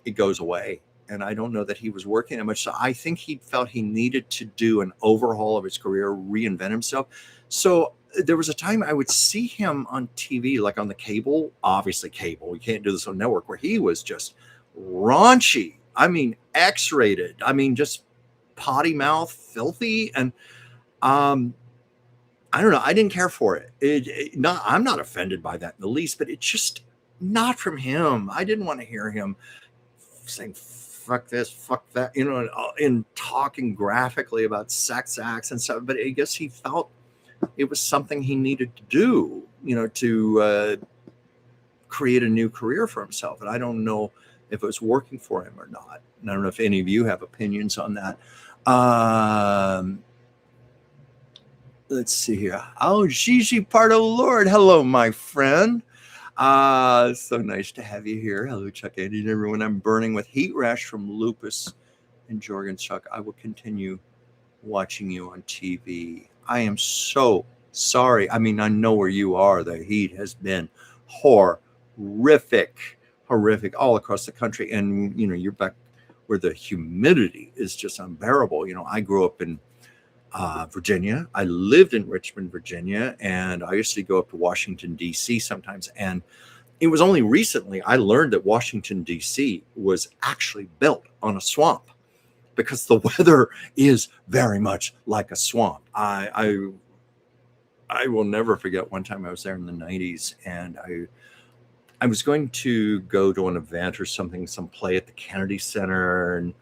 [SPEAKER 1] it goes away. And I don't know that he was working that much. So I think he felt he needed to do an overhaul of his career, reinvent himself. So there was a time I would see him on TV, like on the cable, obviously cable. We can't do this on network, where he was just raunchy. I mean, X-rated. I mean, just potty mouth, filthy. And I don't know. I didn't care for it. I'm not offended by that in the least, but it's just not from him. I didn't want to hear him saying "fuck this, fuck that," in talking graphically about sex acts and stuff. But I guess he felt it was something he needed to do, to create a new career for himself. And I don't know if it was working for him or not. And I don't know if any of you have opinions on that. Let's see here. Oh, Gigi Pardo Lord. Hello, my friend. So nice to have you here. Hello, Chuck, Andy, and everyone. I'm burning with heat rash from lupus and Jorgen. Chuck, I will continue watching you on TV. I am so sorry. I mean, I know where you are. The heat has been horrific all across the country. And, you're back where the humidity is just unbearable. I grew up in Virginia. I lived in Richmond, Virginia, and I used to go up to Washington, D.C. sometimes. And it was only recently I learned that Washington, D.C. was actually built on a swamp, because the weather is very much like a swamp. I will never forget one time I was there in the 90s, and I was going to go to an event or something, some play at the Kennedy Center. And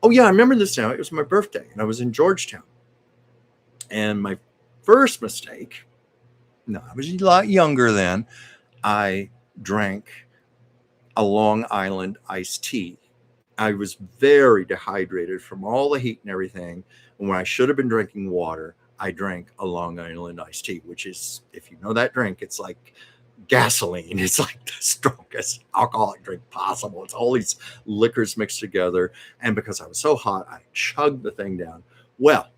[SPEAKER 1] oh yeah, I remember this now. It was my birthday, and I was in Georgetown. And my first mistake, no, I was a lot younger then, I drank a Long Island iced tea. I was very dehydrated from all the heat and everything. And when I should have been drinking water, I drank a Long Island iced tea, which is, if you know that drink, it's like gasoline. It's like the strongest alcoholic drink possible. It's all these liquors mixed together. And because I was so hot, I chugged the thing down. Well,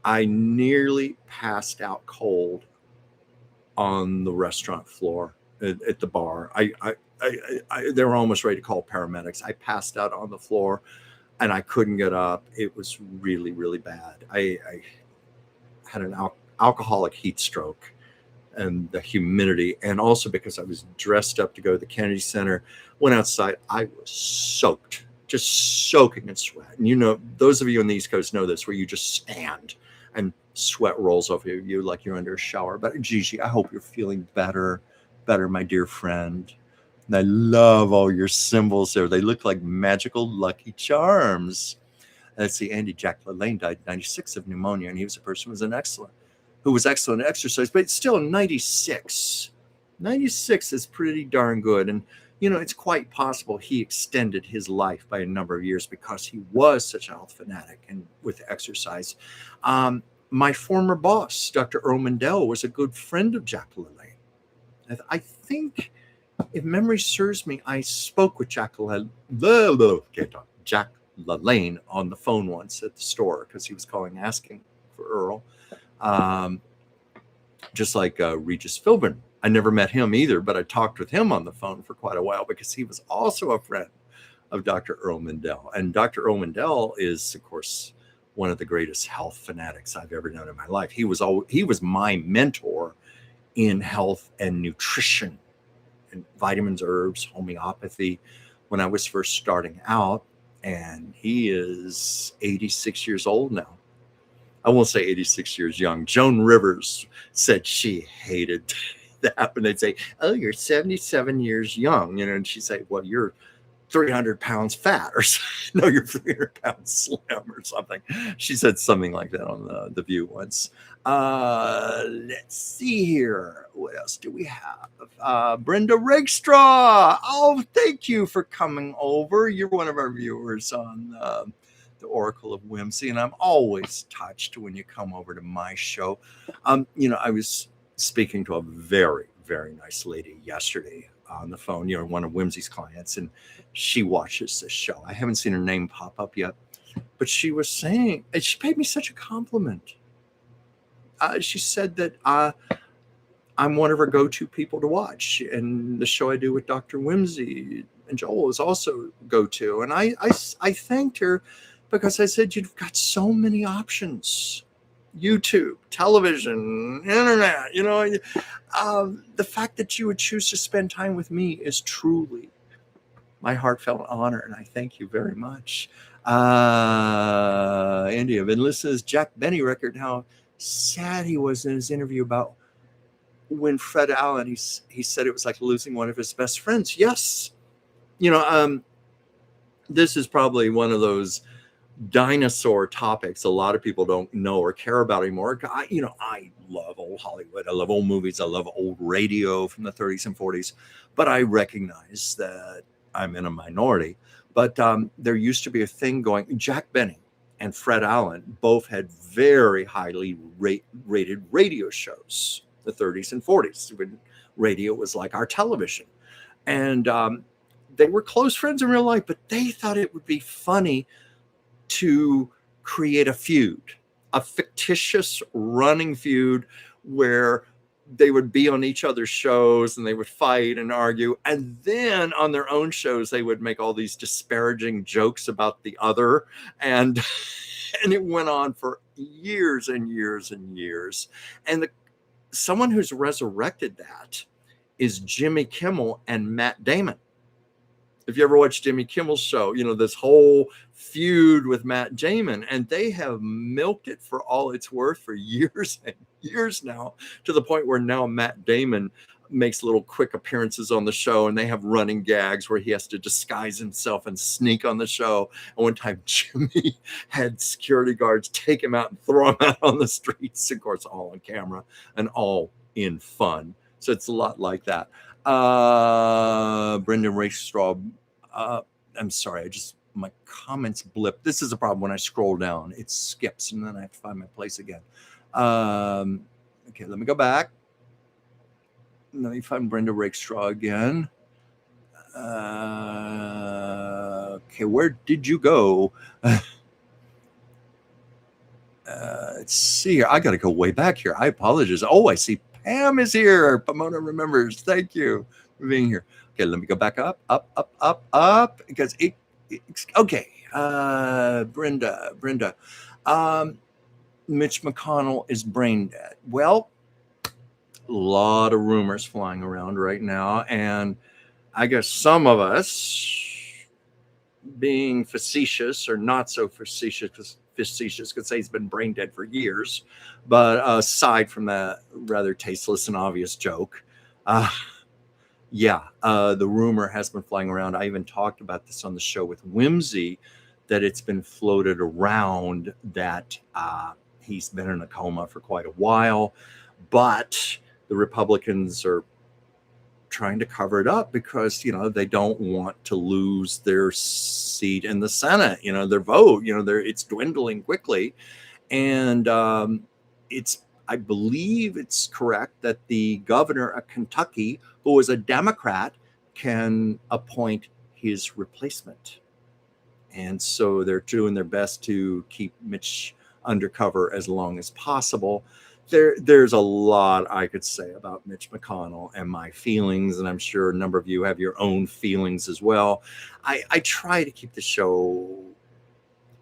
[SPEAKER 1] I nearly passed out cold on the restaurant floor at the bar. They were almost ready to call paramedics. I passed out on the floor and I couldn't get up. It was really, really bad. I had an alcoholic heat stroke, and the humidity, and also because I was dressed up to go to the Kennedy Center, went outside. I was soaked, just soaking in sweat. And those of you on the East Coast know this, where you just stand and sweat rolls off you like you're under a shower. But Gigi, I hope you're feeling better, my dear friend. And I love all your symbols there. They look like magical lucky charms. Let's see, Andy Jack LaLanne died 96 of pneumonia, and he was a person who was excellent at exercise, but still 96. 96 is pretty darn good. And, it's quite possible he extended his life by a number of years because he was such a health fanatic and with exercise. My former boss, Dr. Earl Mandel, was a good friend of Jack LaLanne. I think, if memory serves me, I spoke with Jack LaLanne on the phone once at the store, because he was calling asking for Earl. Just like Regis Philbin. I never met him either, but I talked with him on the phone for quite a while because he was also a friend of Dr. Earl Mandel. And Dr. Earl Mandel is, of course, one of the greatest health fanatics I've ever known in my life. He was my mentor in health and nutrition and vitamins, herbs, homeopathy when I was first starting out. and he is 86 years old now. I won't say 86 years young. Joan Rivers said she hated that when they'd say, "Oh, you're 77 years young," and she'd say, "Well, you're 300 pounds fat," or no, you're 300 pounds slim or something. She said something like that on the View once. Let's see here. What else do we have? Brenda Rakestraw. Oh, thank you for coming over. You're one of our viewers on the Oracle of Whimsy, and I'm always touched when you come over to my show. I was speaking to a very, very nice lady yesterday on the phone, one of Whimsy's clients, and she watches this show. I haven't seen her name pop up yet, but she was saying, and she paid me such a compliment. She said that I'm one of her go-to people to watch, and the show I do with Dr. Whimsy and Joel is also go-to. And I thanked her because I said, you've got so many options. YouTube, television, internet, the fact that you would choose to spend time with me is truly my heartfelt honor, and I thank you very much. Andy, I've been listening to this Jack Benny record, how sad he was in his interview about when Fred Allen, he said it was like losing one of his best friends. Yes. This is probably one of those dinosaur topics a lot of people don't know or care about anymore. I love old Hollywood. I love old movies. I love old radio from the 30s and 40s. But I recognize that I'm in a minority. But there used to be a thing going. Jack Benny and Fred Allen both had very highly rated radio shows, the 30s and 40s, when radio was like our television. And they were close friends in real life, but they thought it would be funny to create a feud, a fictitious running feud where they would be on each other's shows and they would fight and argue. And then on their own shows, they would make all these disparaging jokes about the other. And, and it went on for years and years and years. And someone who's resurrected that is Jimmy Kimmel and Matt Damon. If you ever watched Jimmy Kimmel's show, this whole feud with Matt Damon, and they have milked it for all it's worth for years and years now, to the point where now Matt Damon makes little quick appearances on the show, and they have running gags where he has to disguise himself and sneak on the show. And one time Jimmy had security guards take him out and throw him out on the streets, of course, all on camera and all in fun. So it's a lot like that. Brendan Rakestraw. I'm sorry, my comments blip. This is a problem when I scroll down. It skips and then I have to find my place again. Okay, let me go back. Let me find Brenda Rakestraw again. Okay, where did you go? Let's see here. I got to go way back here. I apologize. Oh, I see Pam is here. Pomona remembers. Thank you for being here. Okay, let me go back up, because okay. Brenda. Mitch McConnell is brain dead. Well, a lot of rumors flying around right now, and I guess some of us, being facetious or not so facetious, could say he's been brain dead for years. But aside from that rather tasteless and obvious joke, the rumor has been flying around. I even talked about this on the show with Whimsy, that it's been floated around that he's been in a coma for quite a while, but the Republicans are trying to cover it up because, they don't want to lose their seat in the Senate, their vote, it's dwindling quickly. And I believe it's correct that the governor of Kentucky, who is a Democrat, can appoint his replacement. And so they're doing their best to keep Mitch undercover as long as possible. There's a lot I could say about Mitch McConnell and my feelings, and I'm sure a number of you have your own feelings as well. I try to keep the show,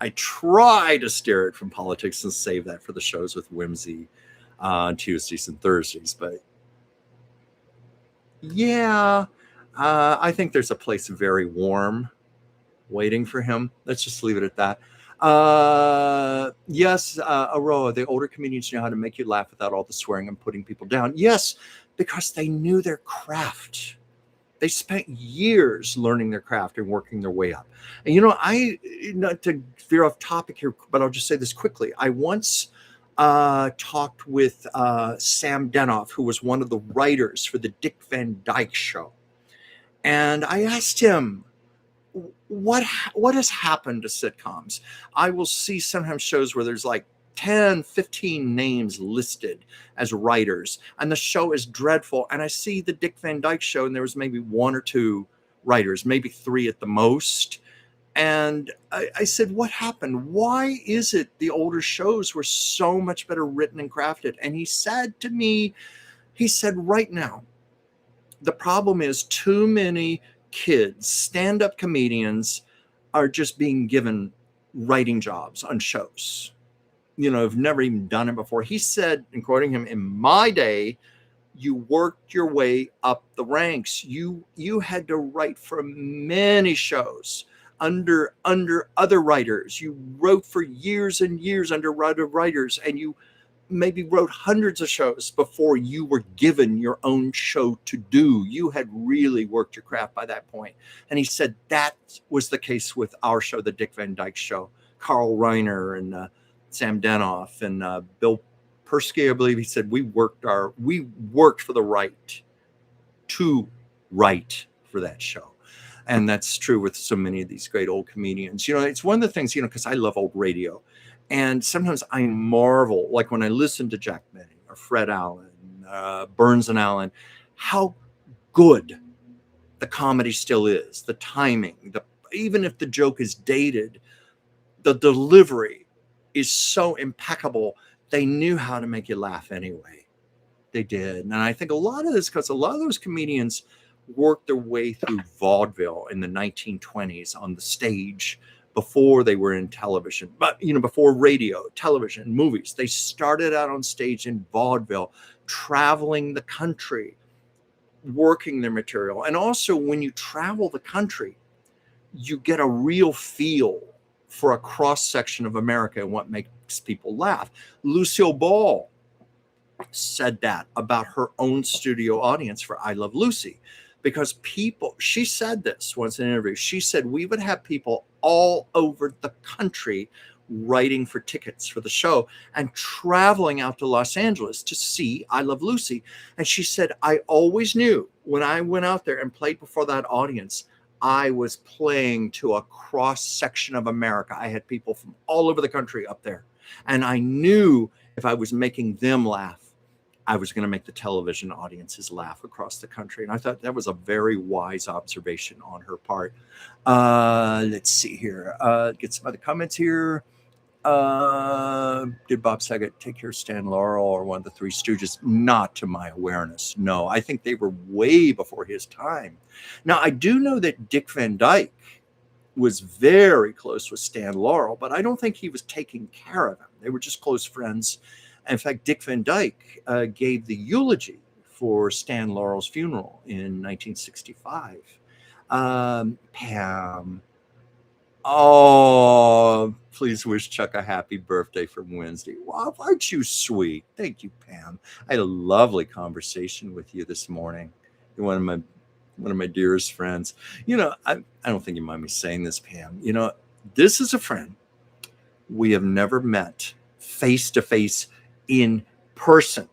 [SPEAKER 1] I try to steer it from politics and save that for the shows with Whimsy on Tuesdays and Thursdays. But I think there's a place very warm waiting for him. Let's just leave it at that. Yes, Aroa, the older comedians know how to make you laugh without all the swearing and putting people down. Yes, because they knew their craft. They spent years learning their craft and working their way up. And not to veer off topic here, but I'll just say this quickly. I once talked with Sam Denoff, who was one of the writers for the Dick Van Dyke Show, and I asked him, what has happened to sitcoms? I will see sometimes shows where there's like 10, 15 names listed as writers, and the show is dreadful. And I see the Dick Van Dyke Show, and there was maybe one or two writers, maybe three at the most. And I said, what happened? Why is it the older shows were so much better written and crafted? And he said to me, right now, the problem is too many kids, stand-up comedians, are just being given writing jobs on shows. Have never even done it before. He said, and quoting him, in my day, you worked your way up the ranks. You had to write for many shows under other writers. You wrote for years and years under other writers, and you maybe wrote hundreds of shows before you were given your own show to do. You had really worked your craft by that point. And he said that was the case with our show, the Dick Van Dyke Show. Carl Reiner and Sam Denoff and Bill Persky, I believe he said, we worked for the right to write for that show. And that's true with so many of these great old comedians. It's one of the things, because I love old radio. And sometimes I marvel, like when I listen to Jack Benny or Fred Allen, Burns and Allen, how good the comedy still is, the timing, even if the joke is dated, the delivery is so impeccable. They knew how to make you laugh anyway. They did. And I think a lot of this, because a lot of those comedians worked their way through vaudeville in the 1920s on the stage before they were in television, but before radio, television, movies. They started out on stage in vaudeville, traveling the country, working their material. And also when you travel the country, you get a real feel for a cross section of America and what makes people laugh. Lucille Ball said that about her own studio audience for I Love Lucy, because she said this once in an interview. She said, we would have people all over the country writing for tickets for the show and traveling out to Los Angeles to see I Love Lucy. And she said, I always knew when I went out there and played before that audience, I was playing to a cross section of America. I had people from all over the country up there. And I knew if I was making them laugh, I was going to make the television audiences laugh across the country. And I thought that was a very wise observation on her part. Let's see here. Get some other comments here. Did Bob Saget take care of Stan Laurel or one of the Three Stooges? Not to my awareness. No, I think they were way before his time. Now, I do know that Dick Van Dyke was very close with Stan Laurel, but I don't think he was taking care of him. They were just close friends. In fact, Dick Van Dyke gave the eulogy for Stan Laurel's funeral in 1965. Pam. Oh, please wish Chuck a happy birthday from Wednesday. Wow, aren't you sweet? Thank you, Pam. I had a lovely conversation with you this morning. You're one of my dearest friends. I don't think you mind me saying this, Pam. This is a friend we have never met face to face in person.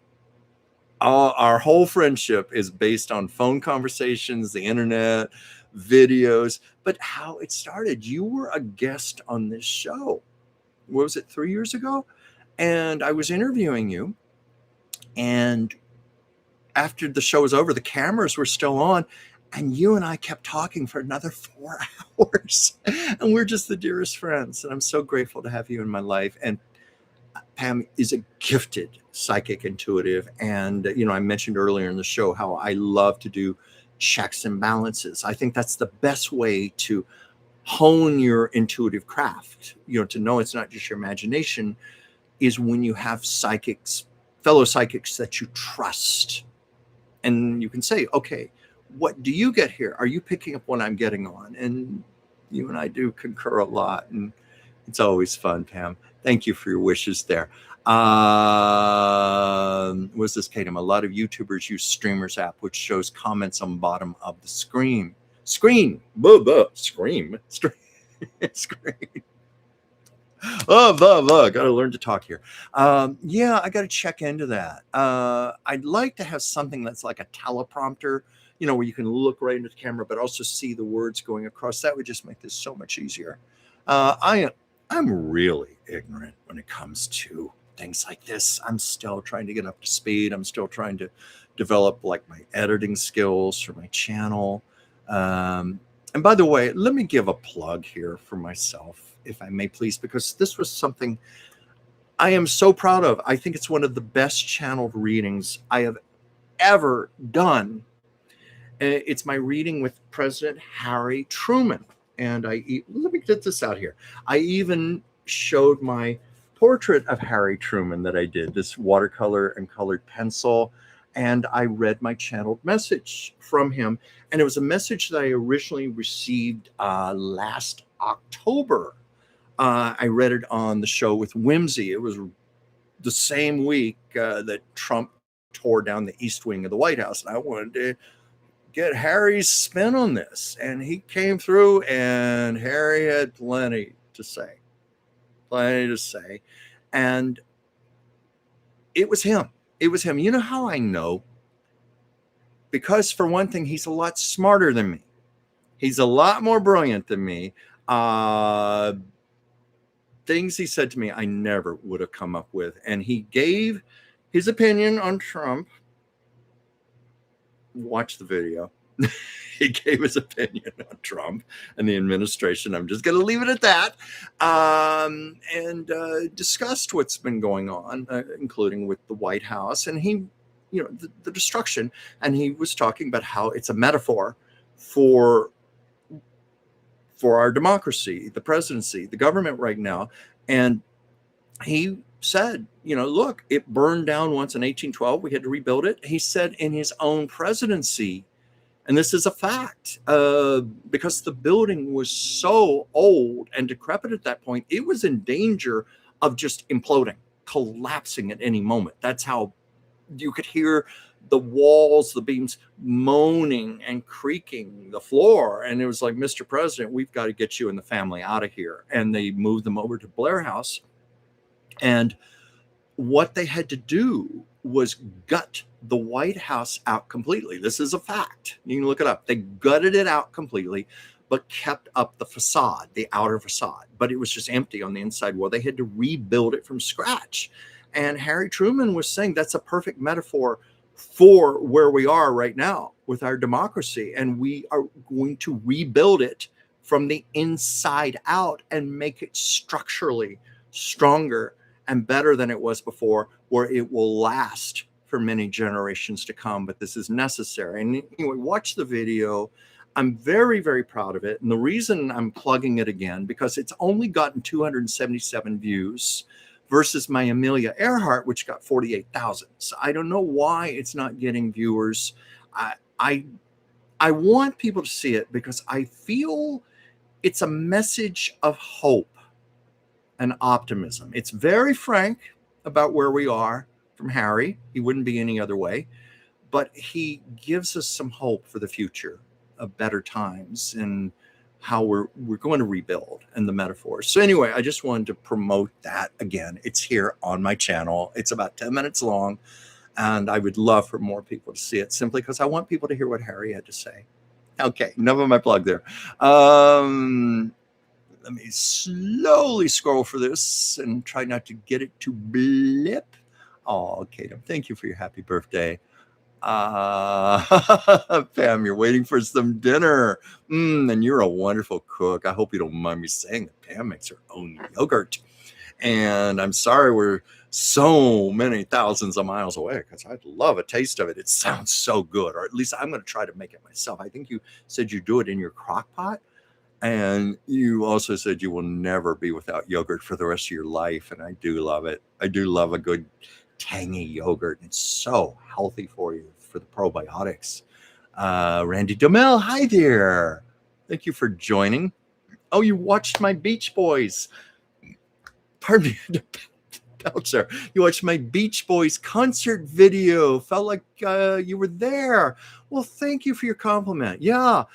[SPEAKER 1] Our whole friendship is based on phone conversations, the internet, videos, but how it started. You were a guest on this show. What was it, 3 years ago? And I was interviewing you. And after the show was over, the cameras were still on. And you and I kept talking for another 4 hours. And we're just the dearest friends. And I'm so grateful to have you in my life. And Pam is a gifted psychic intuitive. And, I mentioned earlier in the show how I love to do checks and balances. I think that's the best way to hone your intuitive craft, to know it's not just your imagination, is when you have fellow psychics that you trust. And you can say, okay, what do you get here? Are you picking up what I'm getting on? And You and I do concur a lot, and it's always fun, Pam. Thank you for your wishes there. Was this Katem? A lot of YouTubers use Streamers app, which shows comments on bottom of the screen. Screen. Blah, blah. Scream. Screen. Got to learn to talk here. Yeah, I got to check into that. I'd like to have something that's like a teleprompter, where you can look right into the camera, but also see the words going across. That would just make this so much easier. I'm really ignorant when it comes to things like this. I'm still trying to get up to speed. I'm still trying to develop like my editing skills for my channel. And by the way, let me give a plug here for myself, if I may please, because this was something I am so proud of. I think it's one of the best channeled readings I have ever done. It's my reading with President Harry Truman. And let me get this out here. I even showed my portrait of Harry Truman that I did, this watercolor and colored pencil. And I read my channeled message from him. And it was a message that I originally received last October. I read it on the show with Whimsy. It was the same week that Trump tore down the East Wing of the White House. And I wanted to get Harry's spin on this. And he came through, and Harry had plenty to say. And it was him. You know how I know? Because for one thing, he's a lot smarter than me. He's a lot more brilliant than me. Things he said to me, I never would have come up with. And he gave his opinion on Trump. Watch the video. He gave his opinion on Trump and the administration. I'm just going to leave it at that. And discussed what's been going on, including with the White House. And he, the destruction. And he was talking about how it's a metaphor for our democracy, the presidency, the government right now. And he said, look, it burned down once in 1812. We had to rebuild it. He said in his own presidency, and this is a fact, because the building was so old and decrepit at that point, it was in danger of just imploding, collapsing at any moment. That's how you could hear the walls, the beams moaning and creaking the floor. And it was like, Mr. President, we've got to get you and the family out of here. And they moved them over to Blair House. And what they had to do was gut the White House out completely. This is a fact. You can look it up. They gutted it out completely, but kept up the facade, the outer facade. But it was just empty on the inside. Well, they had to rebuild it from scratch. And Harry Truman was saying that's a perfect metaphor for where we are right now with our democracy. And we are going to rebuild it from the inside out and make it structurally stronger and better than it was before, where it will last for many generations to come. But this is necessary. And anyway, watch the video. I'm very, very proud of it. And the reason I'm plugging it again, because it's only gotten 277 views versus my Amelia Earhart, which got 48,000. So I don't know why it's not getting viewers. I want people to see it because I feel it's a message of hope and optimism. It's very frank about where we are from Harry. He wouldn't be any other way, but he gives us some hope for the future of better times and how we're going to rebuild and the metaphors. So anyway, I just wanted to promote that again. It's here on my channel. It's about 10 minutes long, and I would love for more people to see it simply because I want people to hear what Harry had to say. Okay, enough of my plug there. Let me slowly scroll for this and try not to get it to blip. Oh, Katem, thank you for your happy birthday. Pam, you're waiting for some dinner. And you're a wonderful cook. I hope you don't mind me saying that Pam makes her own yogurt. And I'm sorry we're so many thousands of miles away because I'd love a taste of it. It sounds so good. Or at least I'm going to try to make it myself. I think you said you do it in your crock pot. And you also said you will never be without yogurt for the rest of your life. And I do love it. I do love a good tangy yogurt. It's so healthy for you, for the probiotics. Randy Domel, hi there. Thank you for joining. Oh, you watched my Beach Boys. Pardon me. Belcher. You watched my Beach Boys concert video. Felt like you were there. Well, thank you for your compliment. Yeah.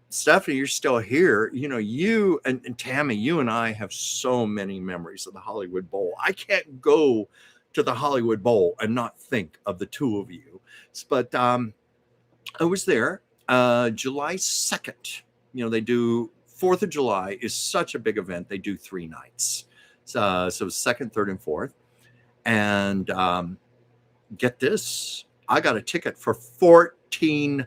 [SPEAKER 1] Stephanie, you're still here. You know, you and Tammy, you and I have so many memories of the Hollywood Bowl. I can't go to the Hollywood Bowl and not think of the two of you. But I was there July 2nd. You know, they do 4th of July is such a big event. They do 3 nights. So 2nd, 3rd, and 4th. And get this, I got a ticket for $14.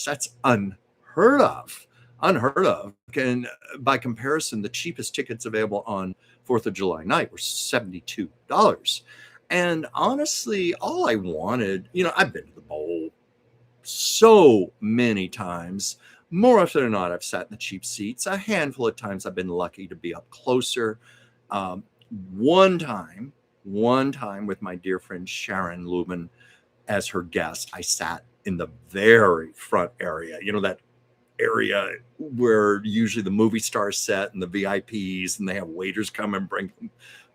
[SPEAKER 1] That's unheard of. Unheard of. And by comparison, the cheapest tickets available on 4th of July night were $72. And honestly, all I wanted, you know, I've been to the bowl so many times. More often than not, I've sat in the cheap seats. A handful of times I've been lucky to be up closer. One time with my dear friend Sharon Lubin as her guest, I sat in the very front area, you know, that area where usually the movie stars sit and the VIPs, and they have waiters come and bring them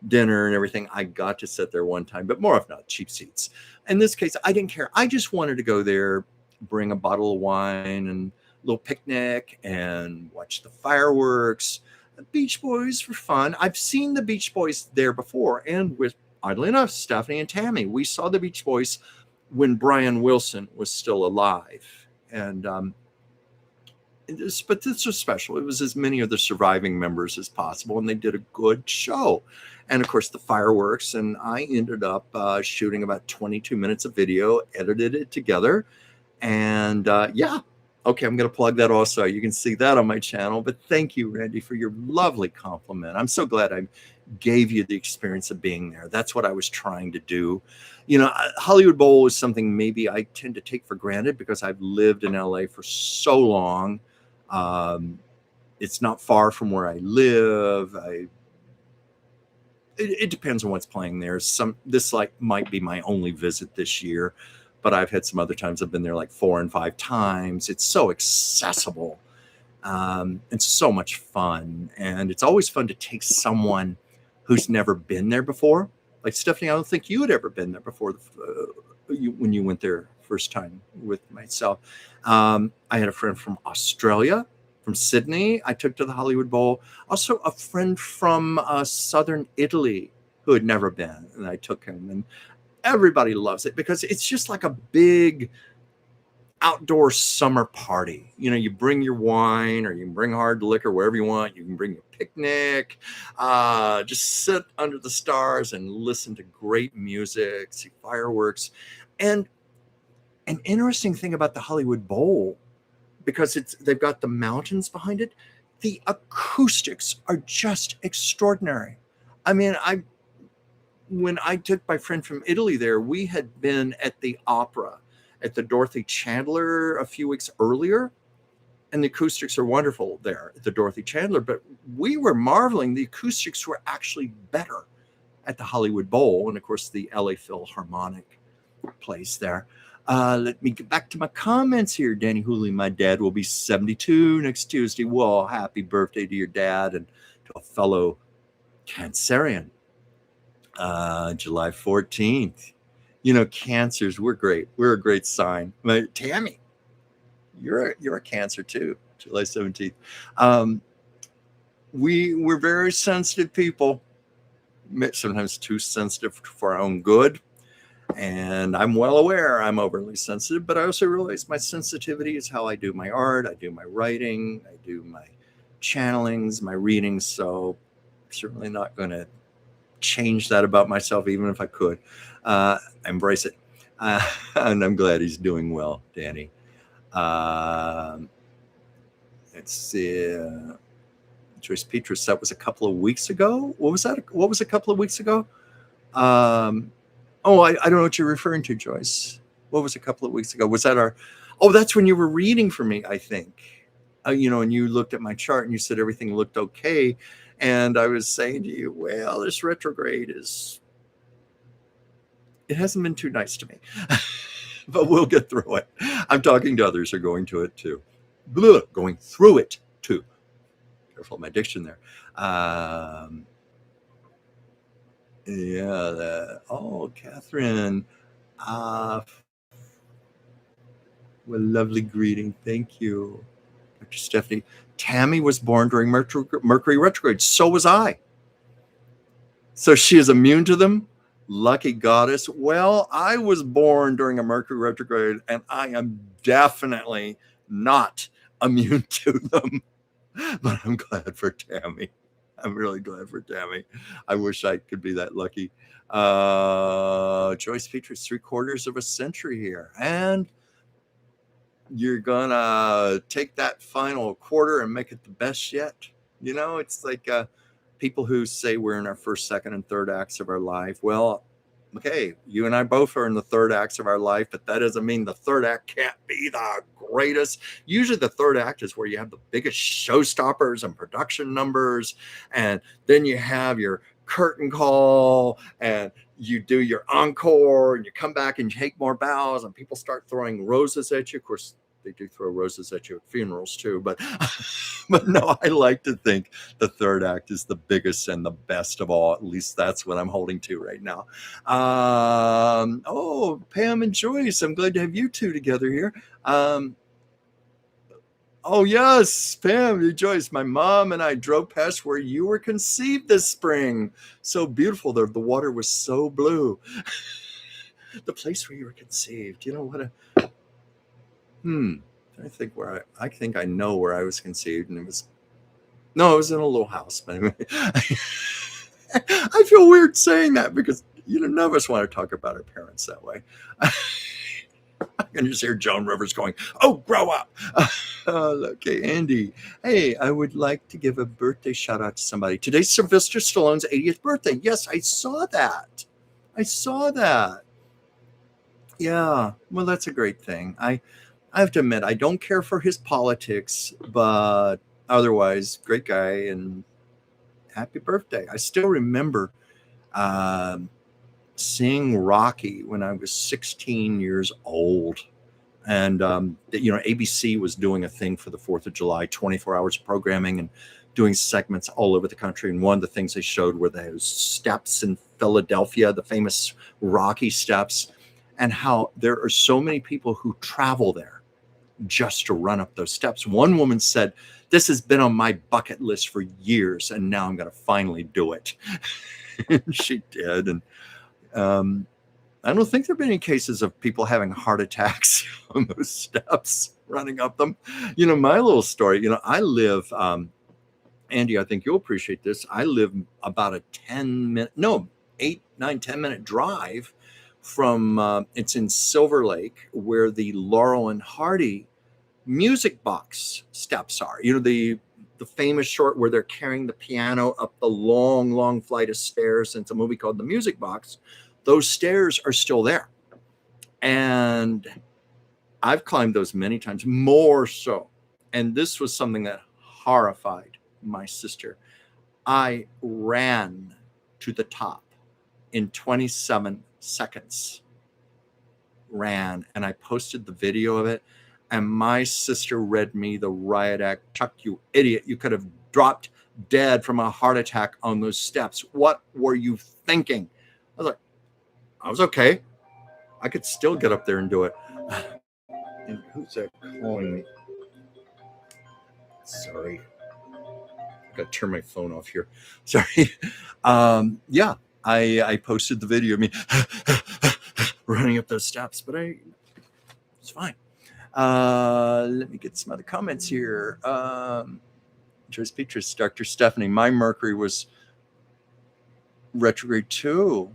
[SPEAKER 1] dinner and everything. I got to sit there one time, but more often not, cheap seats. In this case, I didn't care. I just wanted to go there, bring a bottle of wine and a little picnic and watch the fireworks. The Beach Boys for fun. I've seen the Beach Boys there before, and with, oddly enough, Stephanie and Tammy. We saw the Beach Boys when Brian Wilson was still alive. And but this was special. It was as many of the surviving members as possible, and they did a good show. And of course, the fireworks. And I ended up shooting about 22 minutes of video, edited it together, and yeah. Okay, I'm going to plug that also. You can see that on my channel. But thank you, Randy, for your lovely compliment. I'm so glad I gave you the experience of being there. That's what I was trying to do. You know, Hollywood Bowl is something maybe I tend to take for granted because I've lived in LA for so long. It's not far from where I live. It depends on what's playing there. This like might be my only visit this year, but I've had some other times I've been there like 4 and 5 times. It's so accessible and so much fun. And it's always fun to take someone who's never been there before. Like Stephanie, I don't think you had ever been there before when you went there first time with myself. I had a friend from Australia, from Sydney, I took to the Hollywood Bowl. Also a friend from southern Italy who had never been, and I took him. And everybody loves it because it's just like a big outdoor summer party. You know, you bring your wine, or you can bring hard liquor, wherever you want. You can bring your picnic, just sit under the stars and listen to great music, see fireworks. And an interesting thing about the Hollywood Bowl, because they've got the mountains behind it, the acoustics are just extraordinary. I mean, when I took my friend from Italy there, we had been at the opera at the Dorothy Chandler a few weeks earlier, and the acoustics are wonderful there at the Dorothy Chandler, but we were marveling the acoustics were actually better at the Hollywood Bowl, and of course the LA Philharmonic place there. Let me get back to my comments here. Danny Hooley, my dad will be 72 next Tuesday. Well, happy birthday to your dad and to a fellow Cancerian. July 14th. You know, Cancers, we're great. We're a great sign. Tammy, you're a Cancer too. July 17th. We're very sensitive people. Sometimes too sensitive for our own good. And I'm well aware I'm overly sensitive, but I also realize my sensitivity is how I do my art, I do my writing, I do my channelings, my readings. So I'm certainly not going to change that about myself, even if I could. Embrace it. And I'm glad he's doing well, Danny. Let's see. Joyce Petrus, that was a couple of weeks ago. What was that? What was a couple of weeks ago? Oh, I don't know what you're referring to, Joyce. What was a couple of weeks ago? Was that that's when you were reading for me, I think. You know, and you looked at my chart and you said everything looked okay. And I was saying to you, well, this retrograde it hasn't been too nice to me. But we'll get through it. I'm talking to others who are going to it too. Going through it too. careful of my diction there. Um, yeah. Oh, Catherine. Uh, what a lovely greeting. Thank you, Dr. Stephanie. Tammy was born during Mercury retrograde. So was I. So she is immune to them. Lucky goddess. Well, I was born during a Mercury retrograde, and I am definitely not immune to them. But I'm glad for Tammy. I'm really glad for Tammy. I wish I could be that lucky. Joyce features 3/4 of a century here. And you're gonna take that final quarter and make it the best yet. You know, it's like people who say we're in our first, second, and third acts of our life. Well, okay, you and I both are in the third acts of our life, but that doesn't mean the third act can't be the greatest. Usually the third act is where you have the biggest showstoppers and production numbers, and then you have your curtain call, and you do your encore, and you come back and you take more bows, and people start throwing roses at you. Of course, they do throw roses at you at funerals too, but but no, I like to think the third act is the biggest and the best of all. At least that's what I'm holding to right now. Oh, Pam and Joyce, I'm glad to have you two together here. Oh yes, Pam and Joyce, my mom and I drove past where you were conceived this spring. So beautiful there. The water was so blue. The place where you were conceived. You know what? I think I think I know where I was conceived, and it was in a little house. But anyway, I feel weird saying that because none of us want to talk about our parents that way. I can just hear Joan Rivers going, "Oh, grow up." Okay, Andy. Hey, I would like to give a birthday shout out to somebody. Today's Sylvester Stallone's 80th birthday. Yes, I saw that. Yeah, well, that's a great thing. I have to admit, I don't care for his politics, but otherwise, great guy and happy birthday. I still remember um, seeing Rocky when I was 16 years old. And, ABC was doing a thing for the 4th of July, 24 hours of programming and doing segments all over the country. And one of the things they showed were those steps in Philadelphia, the famous Rocky steps, and how there are so many people who travel there just to run up those steps. One woman said, "This has been on my bucket list for years, and now I'm going to finally do it." And she did. And I don't think there have been any cases of people having heart attacks on those steps, running up them. My little story, I live, Andy, I think you'll appreciate this. I live about a 10-minute drive from, it's in Silver Lake, where the Laurel and Hardy music box steps are. The famous short where they're carrying the piano up the long flight of stairs. And it's a movie called The Music Box. Those stairs are still there. And I've climbed those many times, more so. And this was something that horrified my sister. I ran to the top in 27 seconds. Ran, and I posted the video of it. And my sister read me the riot act. "Chuck, you idiot. You could have dropped dead from a heart attack on those steps. What were you thinking?" I was like, I was okay. I could still get up there and do it. And who's that calling me? Sorry. I got to turn my phone off here. Sorry. Yeah, I posted the video of me running up those steps, but it's fine. Let me get some other comments here. Joyce Petrus, Dr. Stephanie, my Mercury was retrograde too,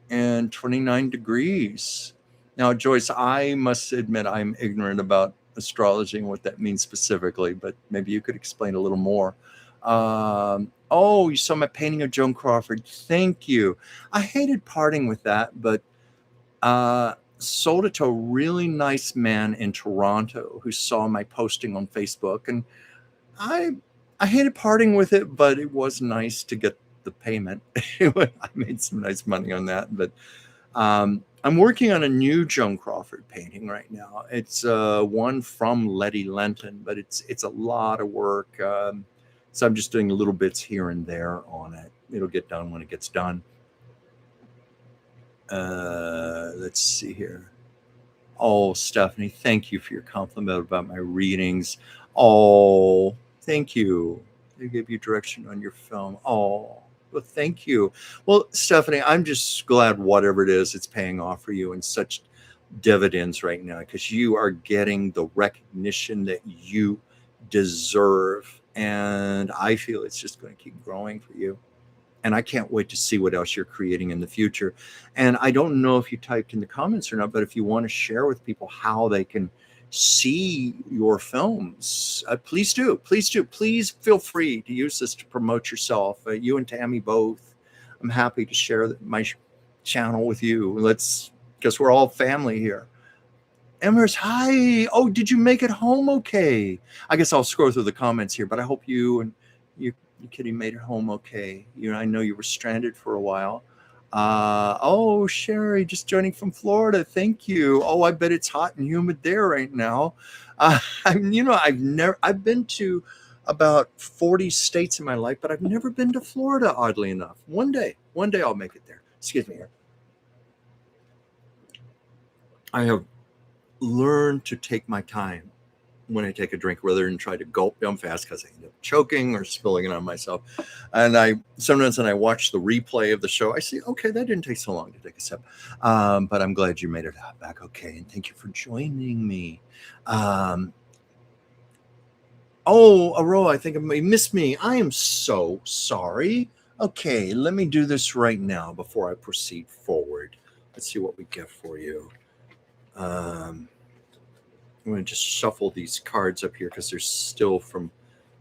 [SPEAKER 1] and 29 degrees. Now, Joyce, I must admit I'm ignorant about astrology and what that means specifically, but maybe you could explain a little more. Oh, you saw my painting of Joan Crawford. Thank you. I hated parting with that, but sold it to a really nice man in Toronto who saw my posting on Facebook, and I hated parting with it, but it was nice to get the payment. I made some nice money on that, but I'm working on a new Joan Crawford painting right now. It's one from Letty Lenton, but it's a lot of work. So I'm just doing little bits here and there on it. It'll get done when it gets done. Let's see here. Oh, Stephanie, thank you for your compliment about my readings. Oh, thank you. They gave you direction on your film. Oh, well, thank you. Well, Stephanie, I'm just glad whatever it is, it's paying off for you in such dividends right now because you are getting the recognition that you deserve. And I feel it's just going to keep growing for you. And I can't wait to see what else you're creating in the future. And I don't know if you typed in the comments or not, but if you want to share with people how they can see your films, please do. Please do. Please feel free to use this to promote yourself. You and Tammy both. I'm happy to share my channel with you. Because we're all family here. Emers, hi. Oh, did you make it home okay? I guess I'll scroll through the comments here, but I hope you and you Kitty made it home okay. I know you were stranded for a while. Oh, Sherry, just joining from Florida. Thank you. Oh, I bet it's hot and humid there right now. I've been to about 40 states in my life, but I've never been to Florida, oddly enough. One day I'll make it there. Excuse me here. I have learned to take my time when I take a drink rather than try to gulp down fast because I end up choking or spilling it on myself. And sometimes when I watch the replay of the show, I see, okay, that didn't take so long to take a sip. But I'm glad you made it back okay. And thank you for joining me. Aroa, I think you missed me. I am so sorry. Okay, let me do this right now before I proceed forward. Let's see what we get for you. I'm going to just shuffle these cards up here because they're still from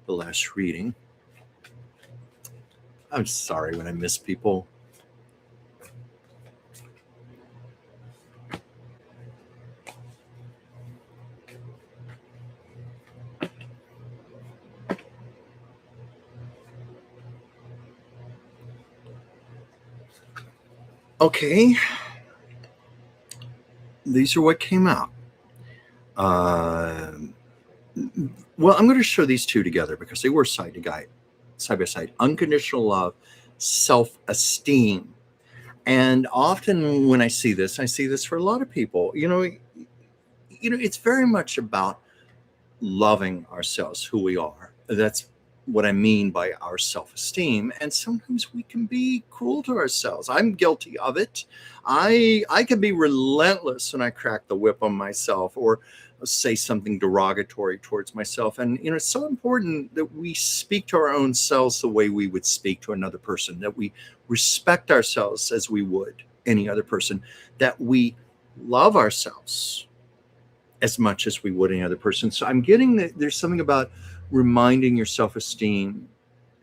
[SPEAKER 1] the last reading. I'm sorry when I miss people. Okay. These are what came out. Well, I'm going to show these two together because they were side by side. Unconditional love, self-esteem. And often when I see this for a lot of people. It's very much about loving ourselves, who we are. That's what I mean by our self-esteem. And sometimes we can be cruel to ourselves. I'm guilty of it. I can be relentless when I crack the whip on myself or say something derogatory towards myself. And it's so important that we speak to our own selves the way we would speak to another person, that we respect ourselves as we would any other person, that we love ourselves as much as we would any other person. So I'm getting that there's something about reminding your self-esteem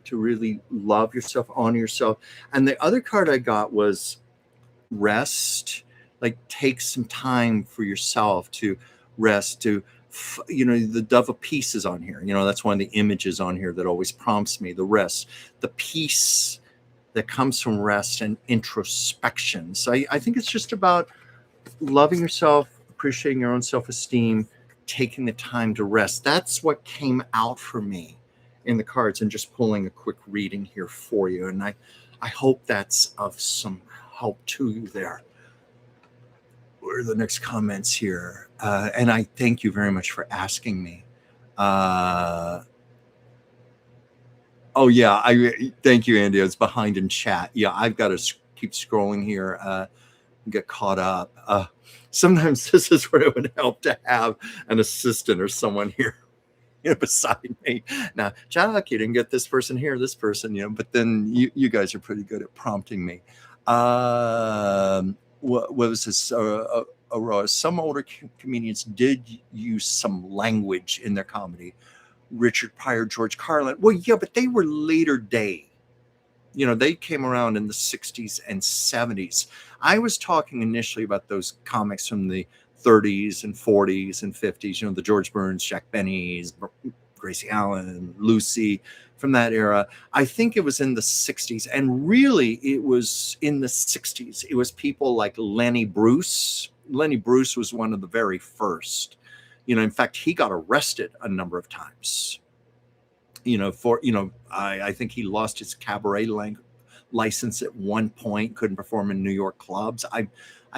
[SPEAKER 1] to really love yourself, honor yourself. And the other card I got was rest, like take some time for yourself to rest, the dove of peace is on here. That's one of the images on here that always prompts me, the rest, the peace that comes from rest and introspection. So I think it's just about loving yourself, appreciating your own self-esteem, taking the time to rest. That's what came out for me in the cards, and just pulling a quick reading here for you. And I hope that's of some help to you there. What are the next comments here? And I thank you very much for asking me. Oh yeah, I thank you, Andy. I was behind in chat. Yeah, I've got to keep scrolling here. Get caught up. Sometimes this is where it would help to have an assistant or someone here beside me. Now, Jack, you didn't get this person here, this person, but then you guys are pretty good at prompting me. What was this? Some older comedians did use some language in their comedy. Richard Pryor, George Carlin. Well, yeah, but they were later day. They came around in the 60s and 70s. I was talking initially about those comics from the 30s and 40s and 50s, the George Burns, Jack Benny's, Gracie Allen, Lucy, from that era. I think it was in the 60s. And really, it was in the 60s. It was people like Lenny Bruce. Lenny Bruce was one of the very first. In fact, he got arrested a number of times. I think he lost his cabaret license at one point, couldn't perform in New York clubs. I'd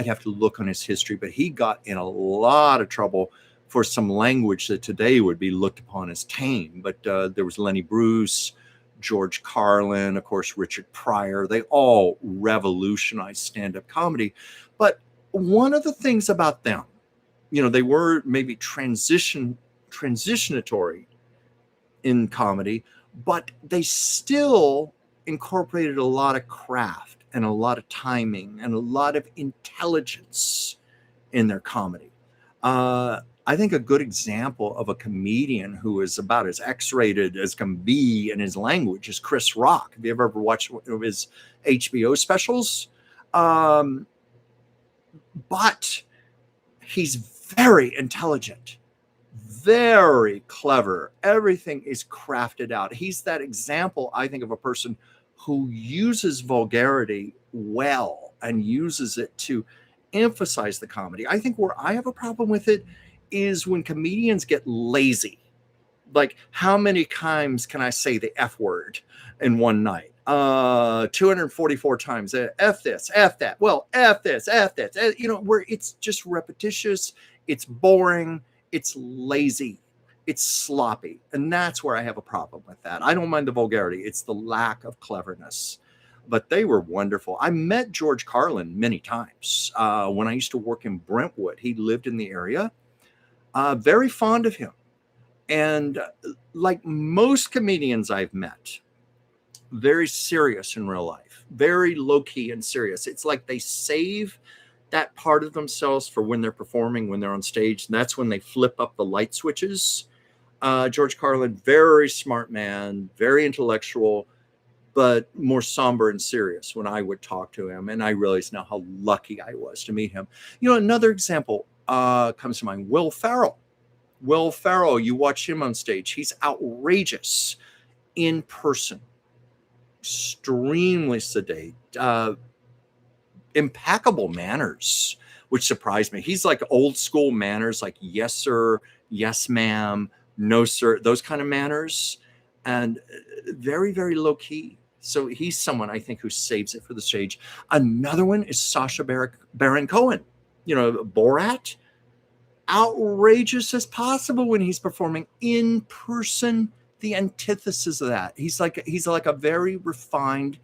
[SPEAKER 1] have to look on his history, but he got in a lot of trouble for some language that today would be looked upon as tame. But there was Lenny Bruce, George Carlin, of course, Richard Pryor. They all revolutionized stand-up comedy. But one of the things about them, they were maybe transitionatory in comedy, but they still incorporated a lot of craft and a lot of timing and a lot of intelligence in their comedy. I think a good example of a comedian who is about as X-rated as can be in his language is Chris Rock. Have you ever watched one of his HBO specials? But he's very intelligent, very clever. Everything is crafted out. He's that example, I think, of a person who uses vulgarity well and uses it to emphasize the comedy. I think where I have a problem with it is when comedians get lazy. Like, how many times can I say the F word in one night? 244 times. F this, F that. Well, F this, F that. Where it's just repetitious, it's boring, it's lazy, it's sloppy. And that's where I have a problem with that. I don't mind the vulgarity. It's the lack of cleverness. But they were wonderful. I met George Carlin many times when I used to work in Brentwood. He lived in the area. Very fond of him. And like most comedians I've met, very serious in real life, very low-key and serious. It's like they save that part of themselves for when they're performing, when they're on stage. And that's when they flip up the light switches. George Carlin, very smart man, very intellectual, but more somber and serious when I would talk to him. And I realize now how lucky I was to meet him. Another example comes to mind, Will Ferrell. Will Ferrell, you watch him on stage. He's outrageous in person, extremely sedate, impeccable manners, which surprised me. He's like old school manners, like yes, sir, yes, ma'am, no, sir, those kind of manners, and very, very low key. So he's someone I think who saves it for the stage. Another one is Sacha Baron Cohen. Borat, outrageous as possible when he's performing in person. The antithesis of that. He's like a very refined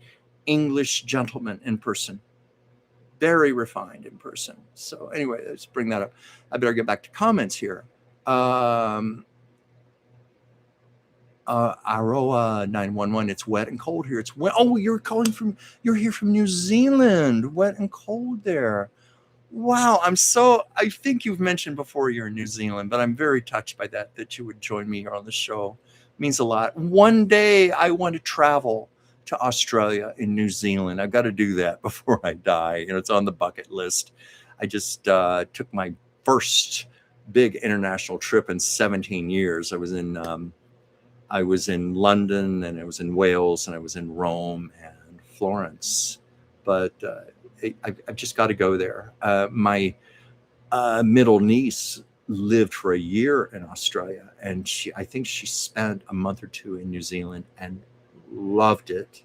[SPEAKER 1] English gentleman in person. Very refined in person. So anyway, let's bring that up. I better get back to comments here. Aroa 911. It's wet and cold here. It's wet. Oh, you're here from New Zealand. Wet and cold there. Wow, I think you've mentioned before you're in New Zealand, but I'm very touched by that you would join me here on the show. It means a lot. One day I want to travel to Australia and New Zealand. I've got to do that before I die. It's on the bucket list. I just took my first big international trip in 17 years. I was in London, and I was in Wales, and I was in Rome and Florence. But I've just got to go there. My middle niece lived for a year in Australia, and I think she spent a month or two in New Zealand and loved it.